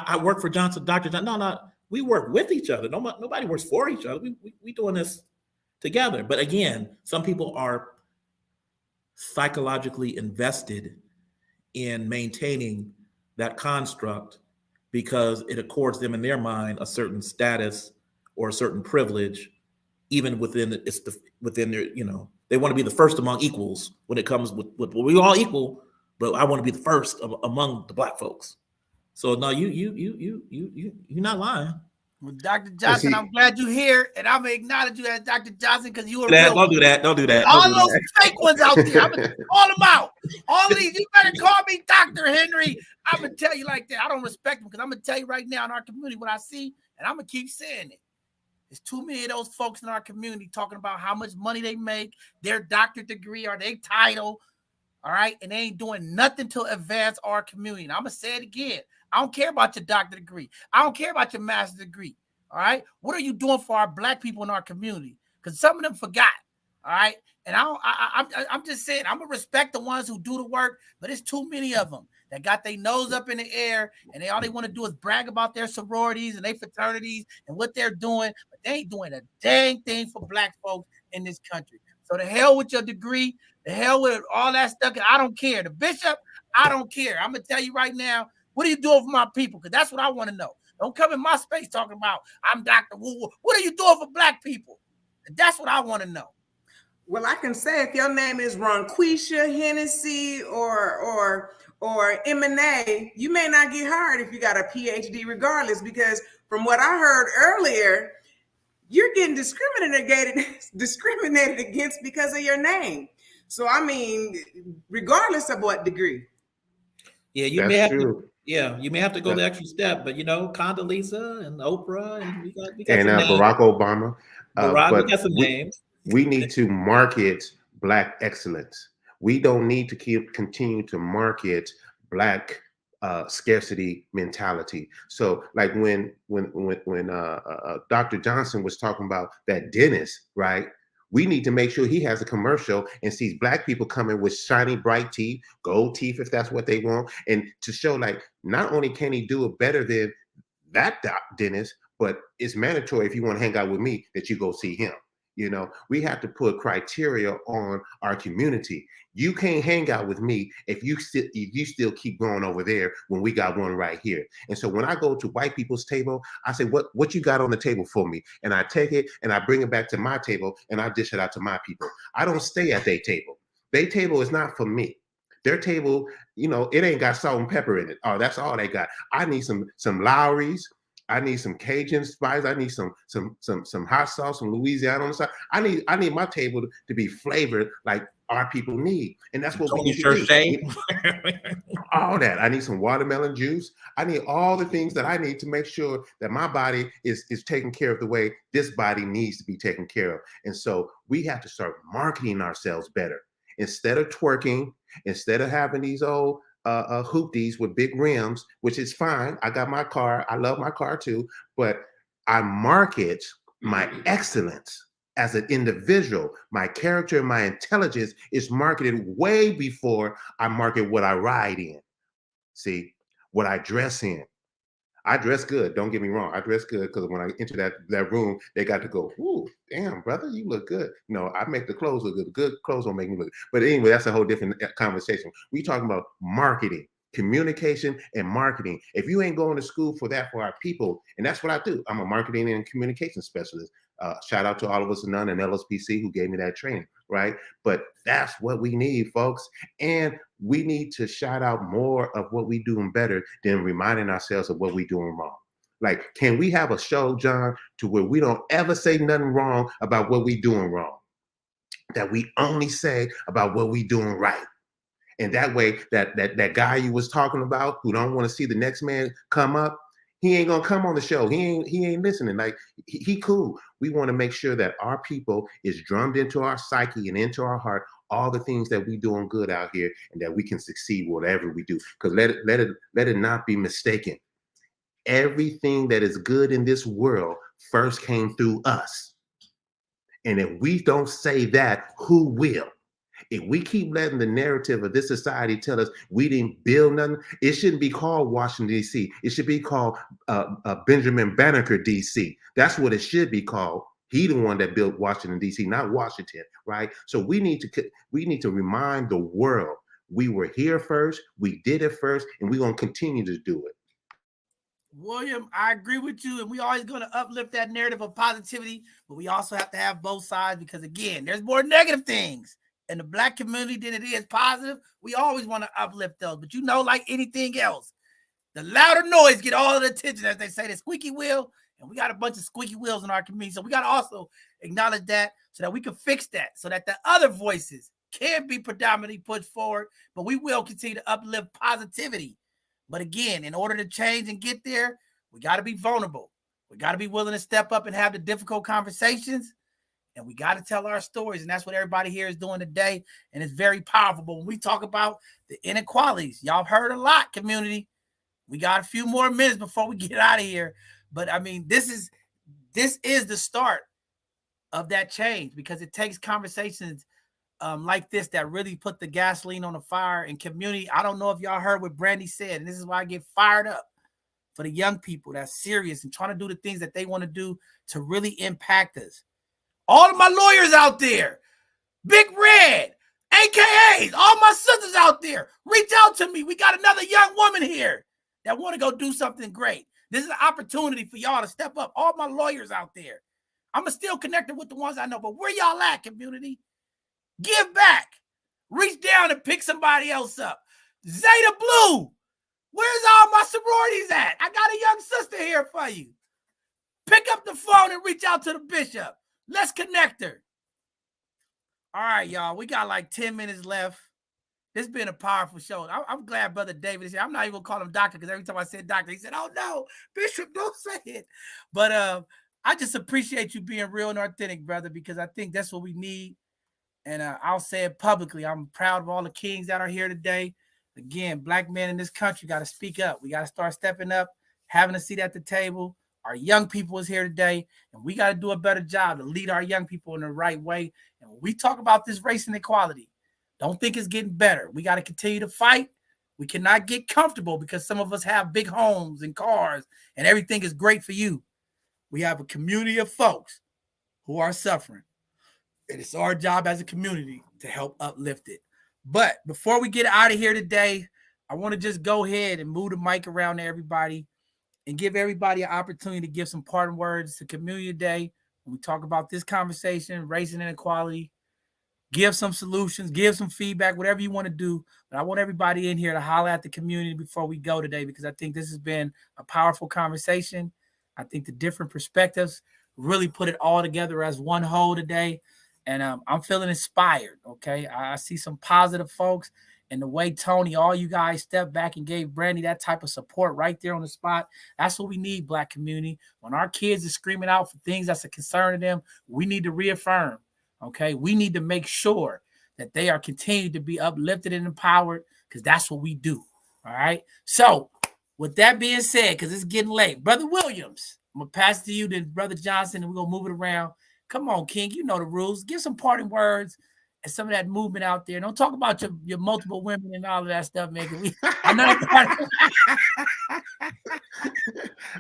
I work for Johnson, Dr. Johnson. No, we work with each other. Nobody works for each other. We doing this together. But again, some people are psychologically invested in maintaining that construct because it accords them in their mind a certain status or a certain privilege, even within their, they want to be the first among equals when it comes with we're all equal, but I want to be the first among the Black folks. So no, you're not lying. Well, Dr. Johnson, I'm glad you're here, and I'm gonna acknowledge you as Dr. Johnson because you were Don't do that. All those fake ones out there, I'm gonna call them out. All of these, you better call me Dr. Henry. I'm gonna tell you like that. I don't respect them because I'm gonna tell you right now in our community what I see, and I'm gonna keep saying it. There's too many of those folks in our community talking about how much money they make, their doctorate degree or their title, all right, and they ain't doing nothing to advance our community. And I'm gonna say it again. I don't care about your doctorate degree. I don't care about your master's degree. All right. What are you doing for our Black people in our community? Because some of them forgot. All right. And I'm just saying, I'm gonna respect the ones who do the work, but it's too many of them that got their nose up in the air and all they want to do is brag about their sororities and their fraternities and what they're doing, but they ain't doing a dang thing for Black folks in this country. So the hell with your degree, the hell with all that stuff. I don't care. The bishop, I don't care. I'm gonna tell you right now. What are you doing for my people? Because that's what I want to know. Don't come in my space talking about I'm Dr. Woo. What are you doing for Black people? And that's what I want to know. Well, I can say if your name is Ronquisha, Hennessy, or M&A, you may not get hired if you got a PhD regardless, because from what I heard earlier, you're getting discriminated against because of your name. So, I mean, regardless of what degree. Yeah, you may have to. Yeah, you may have to go the extra step, but Condoleezza and Oprah, and we got and Barack Obama. We got some names. We need to market Black excellence. We don't need to continue to market Black scarcity mentality. So, like when Dr. Johnson was talking about that dentist, right? We need to make sure he has a commercial and sees Black people coming with shiny, bright teeth, gold teeth, if that's what they want. And to show like, not only can he do it better than that dentist, but it's mandatory if you want to hang out with me that you go see him. You know, we have to put criteria on our community. You can't hang out with me if you still keep going over there when we got one right here. And so when I go to white people's table, I say, what you got on the table for me? And I take it and I bring it back to my table and I dish it out to my people. I don't stay at their table. Their table is not for me. Their table, you know, it ain't got salt and pepper in it. Oh, that's all they got. I need some Lowry's. I need some Cajun spice. I need some hot sauce from Louisiana on the side. I need my table to be flavored like our people need, and that's what we need to do. All that. I need some watermelon juice. I need all the things that I need to make sure that my body is taken care of the way this body needs to be taken care of. And so we have to start marketing ourselves better instead of twerking, instead of having these old hoopties with big rims, which is fine. I got my car. I love my car too, but I market my excellence as an individual. My character and my intelligence is marketed way before I market what I ride in. See, what I dress in. I dress good. Don't get me wrong. I dress good because when I enter that room, they got to go, ooh, damn, brother, you look good. No, I make the clothes look good. The good clothes don't make me look good. But anyway, that's a whole different conversation. We talking about marketing, communication, and marketing. If you ain't going to school for that for our people, and that's what I do. I'm a marketing and communication specialist. Shout out to All of Us and None and LSPC who gave me that training, right? But that's what we need, folks. And we need to shout out more of what we doing better than reminding ourselves of what we doing wrong. Like, can we have a show, John, to where we don't ever say nothing wrong about what we doing wrong? That we only say about what we doing right. And that way, that guy you was talking about who don't want to see the next man come up, he ain't gonna come on the show. He ain't listening. Like he cool. We want to make sure that our people is drummed into our psyche and into our heart all the things that we doing good out here, and that we can succeed whatever we do. Because let it not be mistaken. Everything that is good in this world first came through us. And if we don't say that, who will? If we keep letting the narrative of this society tell us we didn't build nothing, it shouldn't be called Washington, D.C. It should be called Benjamin Banneker, D.C. That's what it should be called. He the one that built Washington, D.C., not Washington, right? So we need to remind the world we were here first, we did it first, and we're going to continue to do it. William, I agree with you, and we always going to uplift that narrative of positivity, but we also have to have both sides because, again, there's more negative things in the Black community than it is positive. We always want to uplift those, but like anything else, the louder noise get all the attention, as they say, the squeaky wheel, and we got a bunch of squeaky wheels in our community, so we got to also acknowledge that so that we can fix that, so that the other voices can be predominantly put forward, but we will continue to uplift positivity. But again, in order to change and get there, we got to be vulnerable. We got to be willing to step up and have the difficult conversations. And we got to tell our stories. And that's what everybody here is doing today. And it's very powerful. But when we talk about the inequalities, y'all have heard a lot, community. We got a few more minutes before we get out of here. But I mean, this is the start of that change, because it takes conversations like this that really put the gasoline on the fire in community. I don't know if y'all heard what Brandy said, and this is why I get fired up for the young people that's serious and trying to do the things that they want to do to really impact us. All of my lawyers out there, Big Red, AKAs, all my sisters out there, reach out to me. We got another young woman here that want to go do something great. This is an opportunity for y'all to step up. All my lawyers out there, I'm still connected with the ones I know, but where y'all at, community? Give back. Reach down and pick somebody else up. Zeta Blue, where's all my sororities at? I got a young sister here for you. Pick up the phone and reach out to the bishop. Let's connect her. All right, y'all. We got like 10 minutes left. This has been a powerful show. I'm glad Brother David is here. I'm not even going to call him doctor, because every time I said doctor, he said, oh, no, Bishop, don't say it. But I just appreciate you being real and authentic, brother, because I think that's what we need. And I'll say it publicly. I'm proud of all the kings that are here today. Again, Black men in this country got to speak up. We got to start stepping up, having a seat at the table. Our young people is here today, and we got to do a better job to lead our young people in the right way. And when we talk about this race and equality, don't think it's getting better. We got to continue to fight. We cannot get comfortable because some of us have big homes and cars, and everything is great for you. We have a community of folks who are suffering, And it's our job as a community to help uplift it. But before we get out of here today, I want to just go ahead and move the mic around to everybody and give everybody an opportunity to give some parting words to Community Day. When we talk about this conversation, racial inequality, give some solutions, give some feedback, whatever you want to do. But I want everybody in here to holler at the community before we go today, because I think this has been a powerful conversation. I think the different perspectives really put it all together as one whole today. And I'm feeling inspired, okay? I see some positive folks. And the way Tony, all you guys stepped back and gave Brandy that type of support right there on the spot, that's what we need, Black community. When our kids are screaming out for things that's a concern to them, we need to reaffirm. Okay, we need to make sure that they are continued to be uplifted and empowered, because that's what we do. All right. So, with that being said, because it's getting late, Brother Williams, I'm gonna pass it to you, then Brother Johnson, and we're gonna move it around. Come on, King, you know the rules. Give some parting words and some of that movement out there. Don't talk about your multiple women and all of that stuff, man. I'm not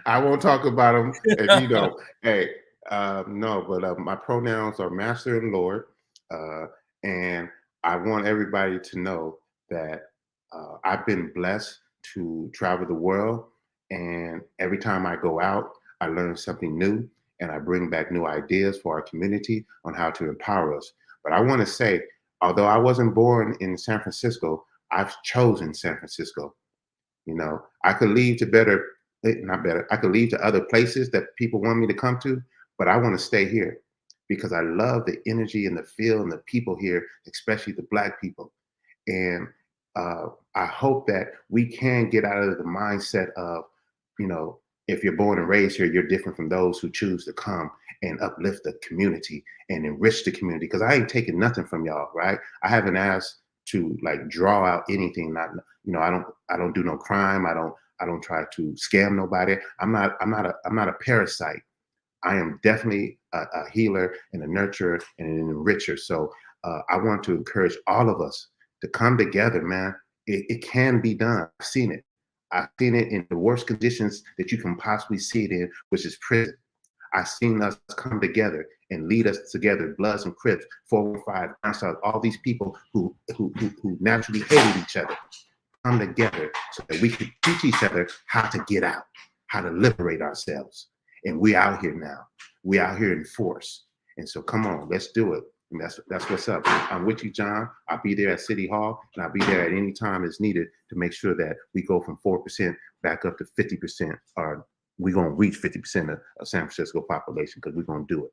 I won't talk about them if you don't. Hey, no, but my pronouns are Master and Lord, and I want everybody to know that I've been blessed to travel the world, and every time I go out, I learn something new, and I bring back new ideas for our community on how to empower us. But I want to say, although I wasn't born in San Francisco, I've chosen San Francisco. You know, I could leave to I could leave to other places that people want me to come to, but I want to stay here because I love the energy and the feel and the people here, especially the Black people. And I hope that we can get out of the mindset of, you know, if you're born and raised here, you're different from those who choose to come and uplift the community and enrich the community. Because I ain't taking nothing from y'all, right? I haven't asked to like draw out anything. Not, you know, I don't do no crime. I don't try to scam nobody. I'm not a parasite. I am definitely a healer and a nurturer and an enricher. So I want to encourage all of us to come together, man. It can be done. I've seen it. I've seen it in the worst conditions that you can possibly see it in, which is prison. I've seen us come together and lead us together, Bloods and Crips, 415, all these people who naturally hated each other, come together so that we can teach each other how to get out, how to liberate ourselves. And we out here now. We out here in force. And so come on, let's do it. And that's what's up. I'm with you, John. I'll be there at City Hall, and I'll be there at any time it's needed to make sure that we go from 4% back up to 50%, or we're going to reach 50% of San Francisco population, because we're going to do it.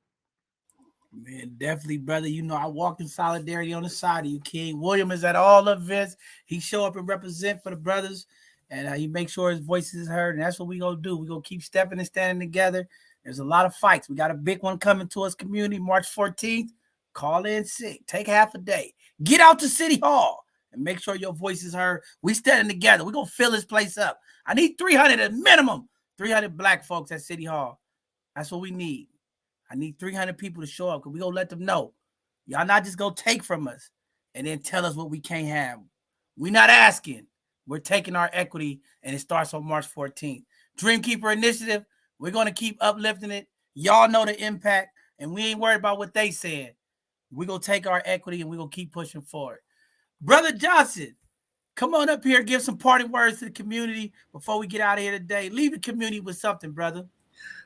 Man, definitely, brother. You know, I walk in solidarity on the side of you, King. William is at all events. He show up and represent for the brothers, and he make sure his voice is heard, and that's what we going to do. We're going to keep stepping and standing together. There's a lot of fights. We got a big one coming to us, community, March 14th. Call in sick. Take half a day. Get out to City Hall and make sure your voice is heard. We standing together. We're going to fill this place up. I need 300 at minimum. 300 Black folks at City Hall. That's what we need. I need 300 people to show up, because we're going to let them know. Y'all not just going to take from us and then tell us what we can't have. We're not asking. We're taking our equity, and it starts on March 14th. Dreamkeeper Initiative, we're going to keep uplifting it. Y'all know the impact, and we ain't worried about what they said. We're going to take our equity, and we're going to keep pushing forward. Brother Johnson, come on up here, give some parting words to the community before we get out of here today. Leave the community with something, brother.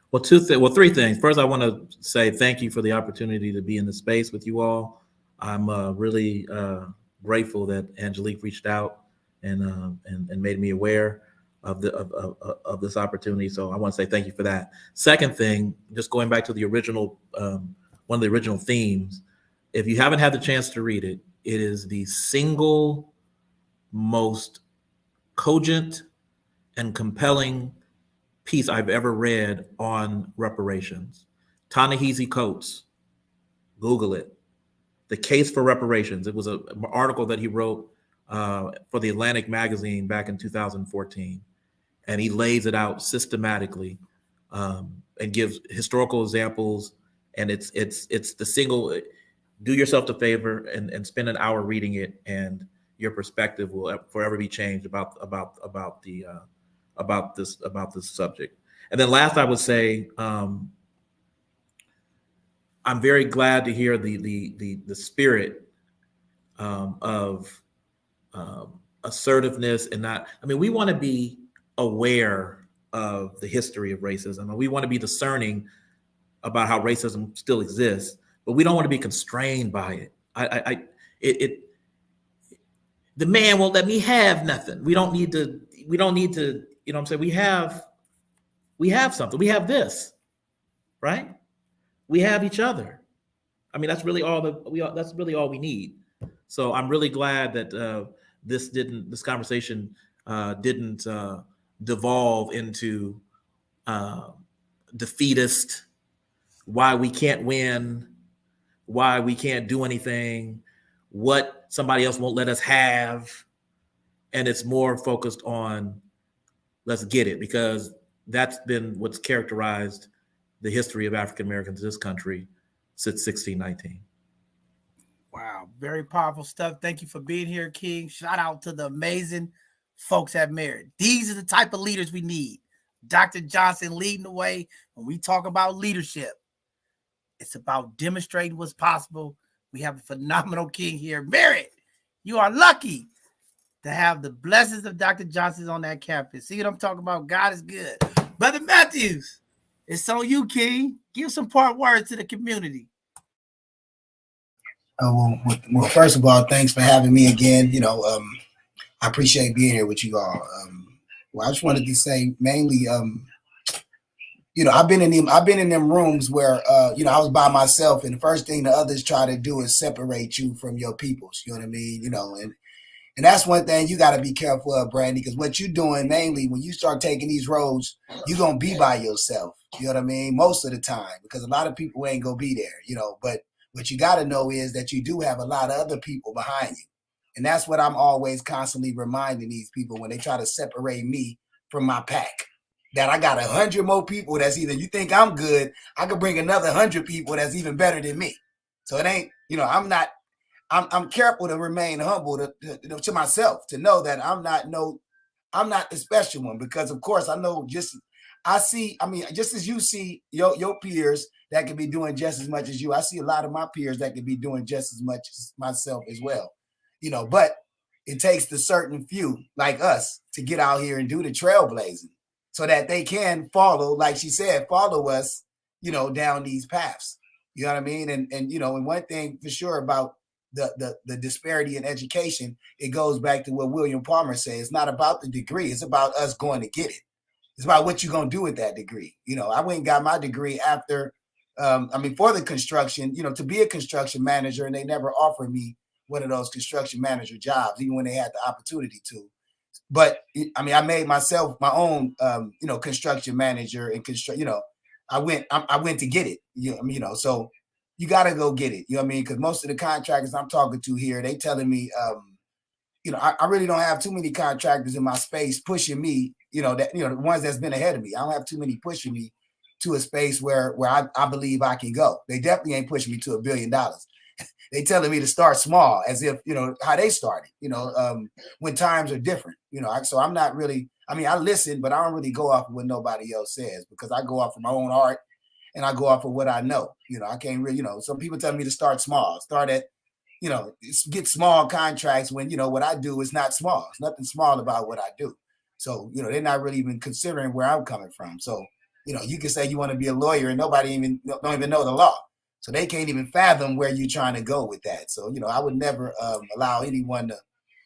Well, three things. First, I want to say thank you for the opportunity to be in the space with you all. I'm really grateful that Angelique reached out and made me aware of this opportunity. So I want to say thank you for that. Second thing, just going back to the original, one of the original themes. If you haven't had the chance to read it, it is the single most cogent and compelling piece I've ever read on reparations. Ta-Nehisi Coates, Google it. The Case for Reparations. It was an article that he wrote for the Atlantic magazine back in 2014. And he lays it out systematically and gives historical examples. And it's the single, do yourself the favor and spend an hour reading it, and your perspective will forever be changed about this subject. And then last, I would say, I I'm very glad to hear the spirit of assertiveness and not. I mean, we want to be aware of the history of racism, and we want to be discerning about how racism still exists, but we don't want to be constrained by it. The man won't let me have nothing. We don't need to, you know what I'm saying? We have something. We have this, right? We have each other. I mean, that's really that's really all we need. So I'm really glad that this conversation didn't devolve into defeatist, why we can't win, why we can't do anything, what somebody else won't let us have. And it's more focused on let's get it, because that's been what's characterized the history of African Americans in this country since 1619. Wow, very powerful stuff. Thank you for being here, King. Shout out to the amazing folks at Merit. These are the type of leaders we need. Dr. Johnson leading the way. When we talk about leadership, it's about demonstrating what's possible. We have a phenomenal king here. Merit, you are lucky to have the blessings of Dr. Johnson on that campus. See what I'm talking about? God is good. Brother Matthews, it's on you, King. Give some part words to the community. Well, first of all, thanks for having me again. I appreciate being here with you all. I just wanted to say mainly, I've been in them rooms where, I was by myself, and the first thing the others try to do is separate you from your peoples. You know what I mean? And that's one thing you got to be careful of, Brandy, because what you're doing mainly when you start taking these roads, you're going to be by yourself. You know what I mean? Most of the time, because a lot of people ain't going to be there, but what you got to know is that you do have a lot of other people behind you. And that's what I'm always constantly reminding these people when they try to separate me from my pack. That I got 100 more people that's either you think I'm good, I could bring another 100 people that's even better than me. So it ain't, I'm careful to remain humble to myself, to know that I'm not the special one, because of course I know just as you see your peers that could be doing just as much as you, I see a lot of my peers that could be doing just as much as myself as well. But it takes the certain few like us to get out here and do the trailblazing so that they can follow, like she said, follow us, down these paths. You know what I mean? And one thing for sure about the disparity in education, it goes back to what William Palmer says. It's not about the degree. It's about us going to get it. It's about what you're going to do with that degree. I went and got my degree after, for the construction, to be a construction manager, and they never offered me one of those construction manager jobs, even when they had the opportunity to. But I made myself my own, construction manager and I went to get it. So you got to go get it. You know what I mean? Because most of the contractors I'm talking to here, they telling me, I really don't have too many contractors in my space pushing me, the ones that's been ahead of me. I don't have too many pushing me to a space where I believe I can go. They definitely ain't pushing me to $1 billion. They telling me to start small, as if, how they started, when times are different, so I'm not really, I listen, but I don't really go off of what nobody else says, because I go off of my own art and I go off of what I know. I can't really, some people tell me to start small, start at, get small contracts when, what I do is not small. There's nothing small about what I do. So, they're not really even considering where I'm coming from. So, you can say you want to be a lawyer and nobody don't even know the law. So they can't even fathom where you're trying to go with that. So, I would never allow anyone to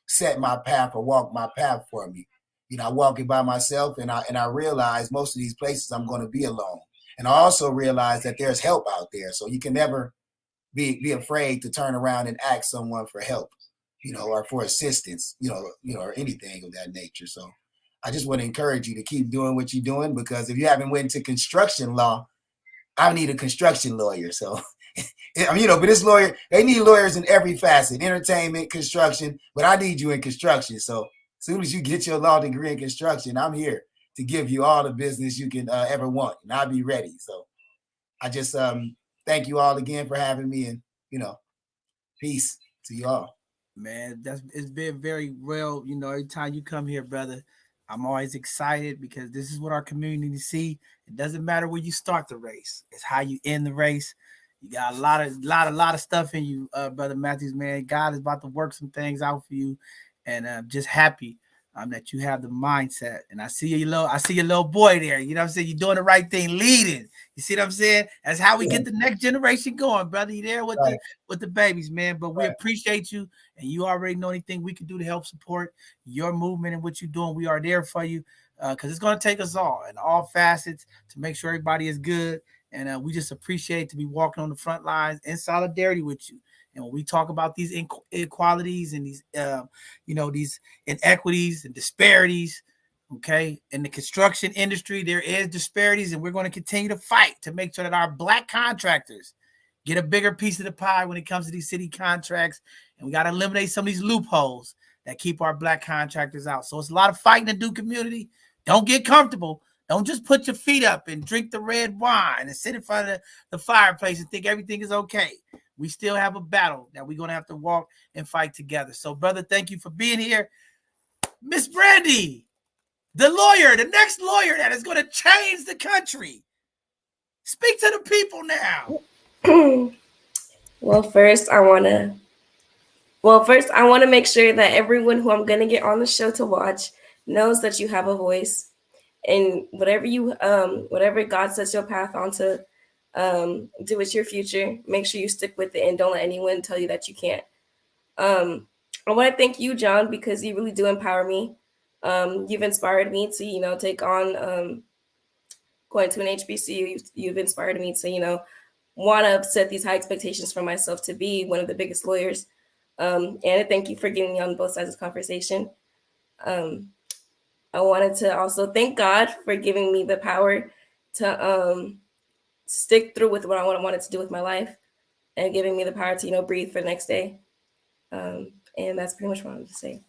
set my path or walk my path for me. I walk it by myself, and I realize most of these places I'm going to be alone. And I also realize that there's help out there. So you can never be afraid to turn around and ask someone for help, or for assistance, or anything of that nature. So I just want to encourage you to keep doing what you're doing, because if you haven't went into construction law, I need a construction lawyer. So, but this lawyer, they need lawyers in every facet, entertainment, construction, but I need you in construction. So as soon as you get your law degree in construction, I'm here to give you all the business you can ever want, and I'll be ready. So I just thank you all again for having me, and, peace to you all. Man, it's been very well. Every time you come here, brother, I'm always excited, because this is what our community see. It doesn't matter where you start the race. It's how you end the race. You got a lot of stuff in you, Brother Matthews, man. God is about to work some things out for you, and I'm just happy that you have the mindset. And I see your little boy there. You know what I'm saying? You're doing the right thing, leading. You see what I'm saying? That's how we get the next generation going, brother. You there with the babies, man. But we appreciate you, and you already know anything we can do to help support your movement and what you're doing. We are there for you, because it's going to take us all in all facets to make sure everybody is good. And we just appreciate to be walking on the front lines in solidarity with you. And when we talk about these inequalities and these, these inequities and disparities, okay, in the construction industry, there is disparities, and we're going to continue to fight to make sure that our Black contractors get a bigger piece of the pie when it comes to these city contracts. And we got to eliminate some of these loopholes that keep our Black contractors out. So it's a lot of fighting to do, community. Don't get comfortable. Don't just put your feet up and drink the red wine and sit in front of the fireplace and think everything is okay. We still have a battle that we're going to have to walk and fight together. So, brother, thank you for being here. Miss Brandy, the lawyer, the next lawyer that is going to change the country. Speak to the people now. Well, first I want to make sure that everyone who I'm going to get on the show to watch knows that you have a voice. And whatever God sets your path on to do with your future, make sure you stick with it and don't let anyone tell you that you can't. I want to thank you, John, because you really do empower me. You've inspired me to, take on going to an HBCU. You've inspired me to, want to set these high expectations for myself to be one of the biggest lawyers. And thank you for getting me on both sides of the conversation. I wanted to also thank God for giving me the power to stick through with what I wanted to do with my life, and giving me the power to, breathe for the next day. And that's pretty much what I wanted to say.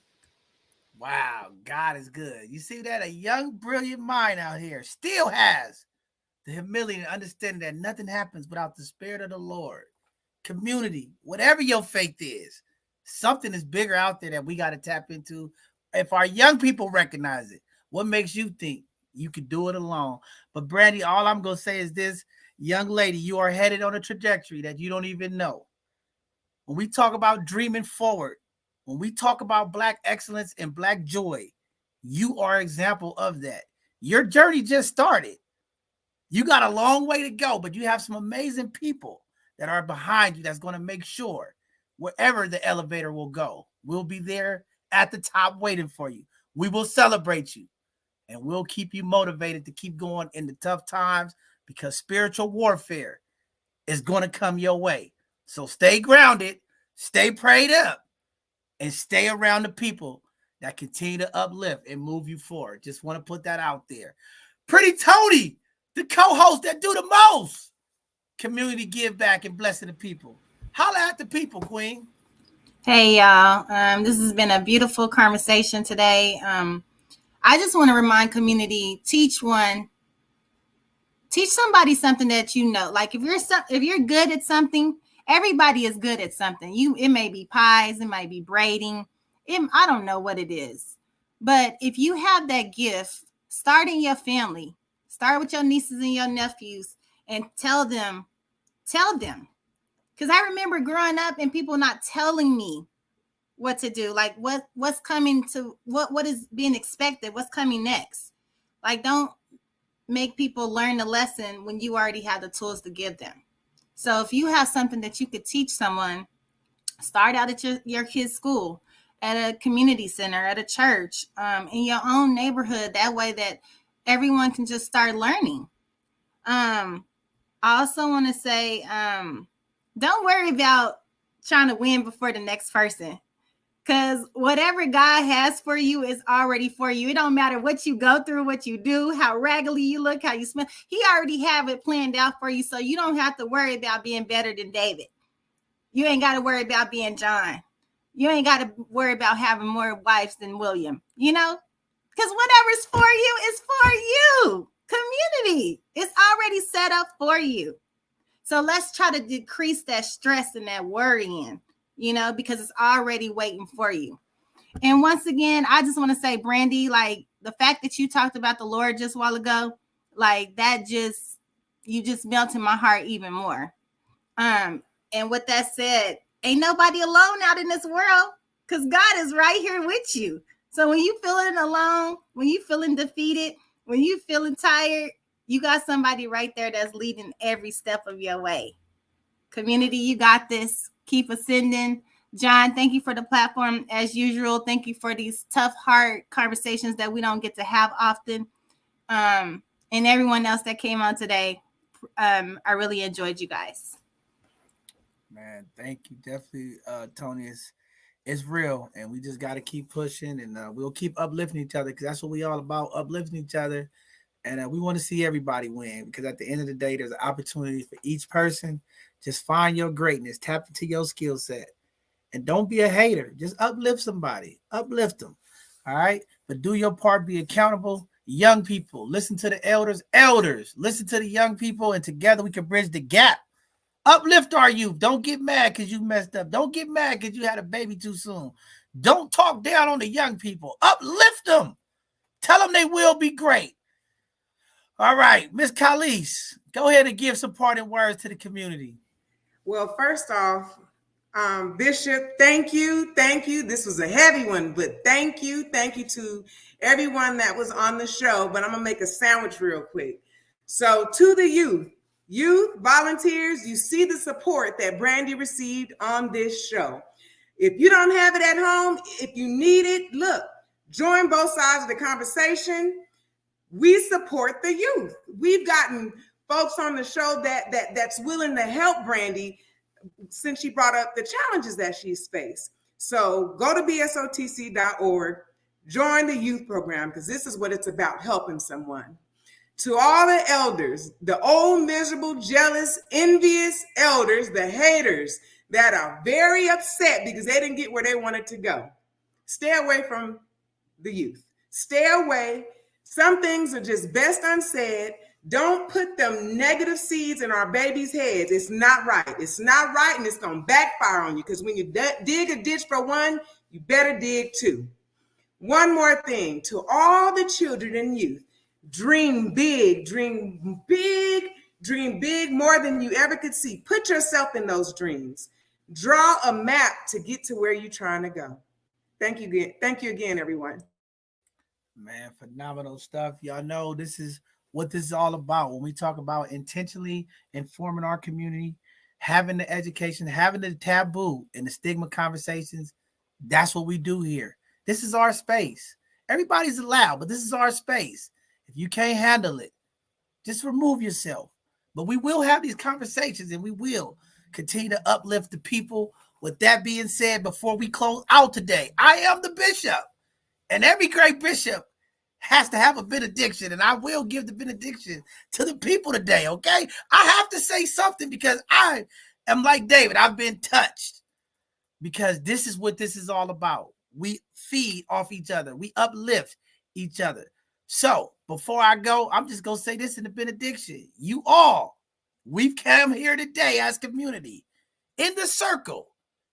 Wow, God is good. You see that? A young, brilliant mind out here still has the humility and understanding that nothing happens without the Spirit of the Lord. Community, whatever your faith is, something is bigger out there that we got to tap into. If our young people recognize it, what makes you think you could do it alone? But Brandy, all I'm going to say is this, young lady, you are headed on a trajectory that you don't even know. When we talk about dreaming forward, when we talk about Black excellence and Black joy, you are an example of that. Your journey just started. You got a long way to go, but you have some amazing people that are behind you that's going to make sure wherever the elevator will go, we'll be there at the top waiting for you. We will celebrate you, and we'll keep you motivated to keep going in the tough times, because spiritual warfare is going to come your way. So stay grounded, stay prayed up, and stay around the people that continue to uplift and move you forward. Just want to put that out there. Pretty Tony, the co-host that do the most community give back and blessing the people. Holla at the people, Queen. Hey, y'all. This has been a beautiful conversation today. I just want to remind community, teach somebody something that you know. Like if you're good at something, everybody is good at something. It may be pies, it might be braiding. I don't know what it is. But if you have that gift, start in your family. Start with your nieces and your nephews and tell them. Because I remember growing up and people not telling me what to do, like what's coming to what is being expected, what's coming next. Like, don't make people learn the lesson when you already have the tools to give them. So if you have something that you could teach someone, start out at your kid's school, at a community center, at a church, in your own neighborhood. That way that everyone can just start learning. I also want to say, don't worry about trying to win before the next person. Because whatever God has for you is already for you. It don't matter what you go through, what you do, how raggedy you look, how you smell. He already have it planned out for you. So you don't have to worry about being better than David. You ain't got to worry about being John. You ain't got to worry about having more wives than William, because whatever's for you is for you. Community is already set up for you. So let's try to decrease that stress and that worrying, because it's already waiting for you. And once again, I just want to say, Brandy, like the fact that you talked about the Lord just a while ago, like that you just melted my heart even more. And with that said, ain't nobody alone out in this world, because God is right here with you. So when you feeling alone, when you feeling defeated, when you feeling tired, you got somebody right there that's leading every step of your way. Community, you got this. Keep ascending. John, thank you for the platform as usual. Thank you for these tough, hard conversations that we don't get to have often. And everyone else that came on today, I really enjoyed you guys. Man, thank you. Definitely, Tony, it's real, and we just got to keep pushing, and we'll keep uplifting each other, because that's what we all about, uplifting each other. And we want to see everybody win, because at the end of the day, there's an opportunity for each person. Just find your greatness, tap into your skill set, and don't be a hater. Just uplift somebody, uplift them. All right, but do your part, be accountable. Young people, listen to the elders. Elders, listen to the young people, and together we can bridge the gap. Uplift our youth. Don't get mad because you messed up. Don't get mad because you had a baby too soon. Don't talk down on the young people. Uplift them. Tell them they will be great. All right, Miss Khalees, go ahead and give some parting words to the community. Well, first off, Bishop, thank you. Thank you. This was a heavy one, but thank you. Thank you to everyone that was on the show. But I'm going to make a sandwich real quick. So to the youth volunteers, you see the support that Brandy received on this show. If you don't have it at home, if you need it, look, join both sides of the conversation. We support the youth. We've gotten folks on the show that's willing to help Brandy since she brought up the challenges that she's faced. So go to bsotc.org, join the youth program, because this is what it's about, helping someone. To all the elders, the old, miserable, jealous, envious elders, the haters that are very upset because they didn't get where they wanted to go, stay away from the youth. Stay away. Some things are just best unsaid. Don't put them negative seeds in our babies' heads. It's not right. It's not right, and it's going to backfire on you, because when you dig a ditch for one, you better dig two. One more thing. To all the children and youth, dream big, dream big, dream big more than you ever could see. Put yourself in those dreams. Draw a map to get to where you're trying to go. Thank you again. Thank you again, everyone. Man, phenomenal stuff. Y'all know this is what this is all about. When we talk about intentionally informing our community, having the education, having the taboo and the stigma conversations, that's what we do here. This is our space. Everybody's allowed, but this is our space. If you can't handle it, just remove yourself. But we will have these conversations, and we will continue to uplift the people. With that being said, before we close out today, I am the bishop. And every great bishop has to have a benediction, and I will give the benediction to the people today, okay? I have to say something, because I am like David. I've been touched, because this is what this is all about. We feed off each other. We uplift each other. So before I go, I'm just going to say this in the benediction. You all, we've come here today as community in the circle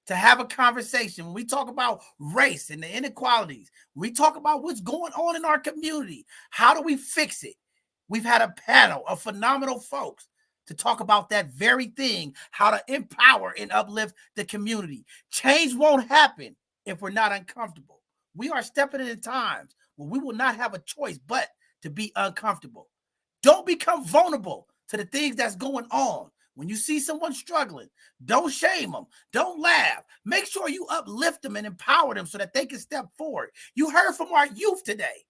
to have a conversation. When we talk about race and the inequalities, we talk about what's going on in our community. How do we fix it? We've had a panel of phenomenal folks to talk about that very thing, how to empower and uplift the community. Change won't happen if we're not uncomfortable. We are stepping into times where we will not have a choice but to be uncomfortable. Don't become vulnerable to the things that's going on. When you see someone struggling, don't shame them. Don't laugh. Make sure you uplift them and empower them so that they can step forward. You heard from our youth today.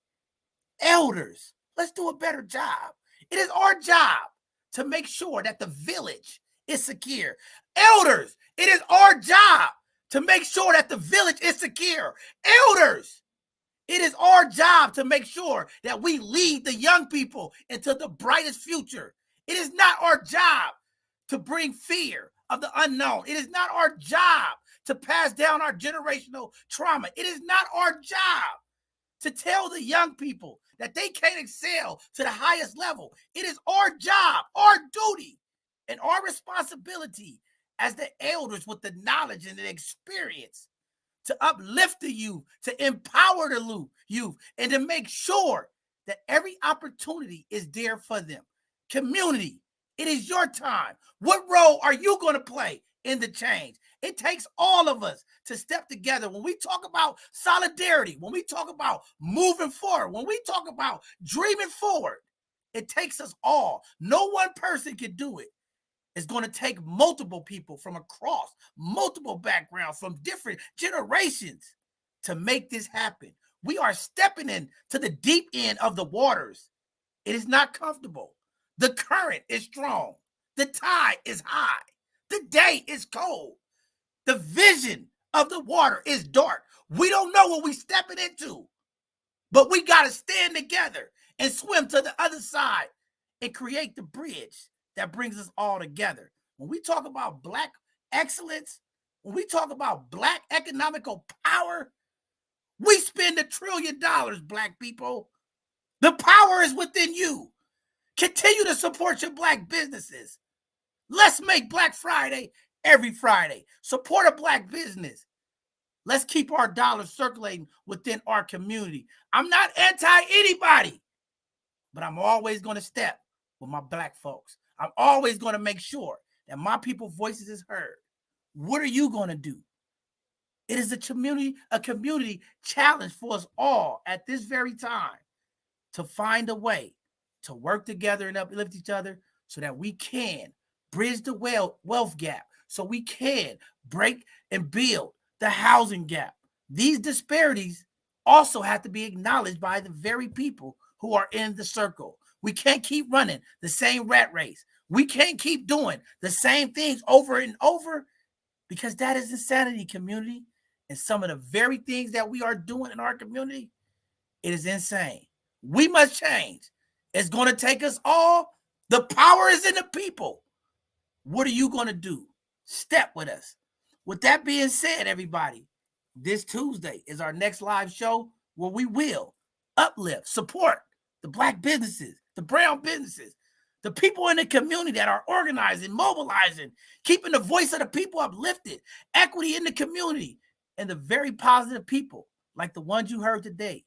Elders, let's do a better job. It is our job to make sure that the village is secure. Elders, it is our job to make sure that the village is secure. Elders, it is our job to make sure that we lead the young people into the brightest future. It is not our job to bring fear of the unknown. It is not our job to pass down our generational trauma. It is not our job to tell the young people that they can't excel to the highest level. It is our job, our duty, and our responsibility as the elders with the knowledge and the experience to uplift the youth, to empower the youth, and to make sure that every opportunity is there for them. Community, It is your time. What role are you going to play in the change? It takes all of us to step together. When we talk about solidarity, when we talk about moving forward, when we talk about dreaming forward, it takes us all. No one person can do it. It's going to take multiple people from across multiple backgrounds, from different generations to make this happen. We are stepping into the deep end of the waters. It is not comfortable. The current is strong. The tide is high. The day is cold. The vision of the water is dark. We don't know what we're stepping into, but we got to stand together and swim to the other side and create the bridge that brings us all together. When we talk about Black excellence, when we talk about Black economical power, we spend $1 trillion, Black people. The power is within you. Continue to support your Black businesses. Let's make Black Friday every Friday. Support a Black business. Let's keep our dollars circulating within our community. I'm not anti-anybody, but I'm always going to step with my Black folks. I'm always going to make sure that my people's voices is heard. What are you going to do? It is a community challenge for us all at this very time to find a way to work together and uplift each other so that we can bridge the wealth gap, so we can break and build the housing gap. These disparities also have to be acknowledged by the very people who are in the circle. We can't keep running the same rat race. We can't keep doing the same things over and over, because that is insanity, community. And some of the very things that we are doing in our community, it is insane. We must change. It's going to take us all. The power is in the people. What are you going to do? Step with us. With that being said, everybody, this Tuesday is our next live show where we will uplift, support the Black businesses, the brown businesses, the people in the community that are organizing, mobilizing, keeping the voice of the people uplifted, equity in the community, and the very positive people like the ones you heard today.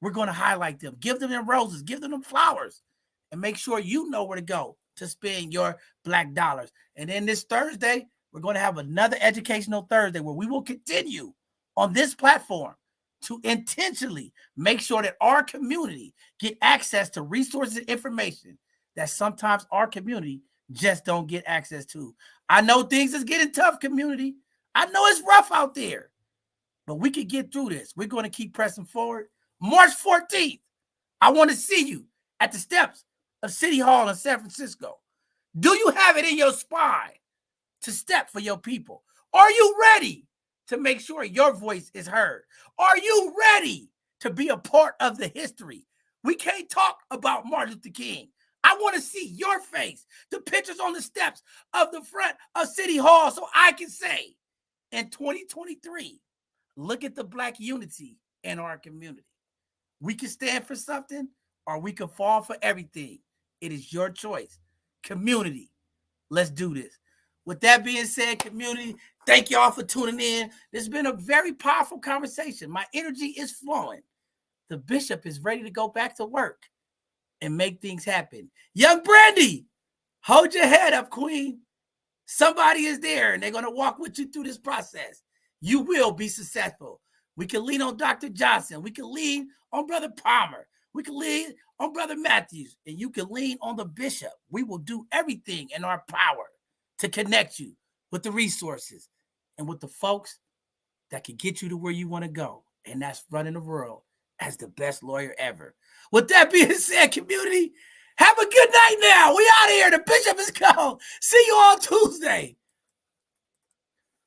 We're going to highlight them, give them their roses, give them flowers, and make sure you know where to go to spend your Black dollars. And then this Thursday, we're going to have another educational Thursday where we will continue on this platform to intentionally make sure that our community get access to resources and information that sometimes our community just don't get access to. I know things is getting tough, community. I know it's rough out there, but we can get through this. We're going to keep pressing forward. March 14th, I want to see you at the steps of City Hall in San Francisco. Do you have it in your spine to step for your people? Are you ready to make sure your voice is heard? Are you ready to be a part of the history? We can't talk about Martin Luther King. I want to see your face, the pictures on the steps of the front of City Hall, so I can say in 2023, look at the Black unity in our community. We can stand for something or we can fall for everything. It is your choice. Community, let's do this. With that being said, community, thank y'all for tuning in. This has been a very powerful conversation. My energy is flowing. The bishop is ready to go back to work and make things happen. Young Brandy, hold your head up, queen. Somebody is there and they're going to walk with you through this process. You will be successful. We can lean on Dr. Johnson. We can lean on Brother Palmer. We can lean on Brother Matthews. And you can lean on the bishop. We will do everything in our power to connect you with the resources and with the folks that can get you to where you want to go. And that's running the world as the best lawyer ever. With that being said, community, have a good night now. We out of here. The bishop is gone. See you on Tuesday.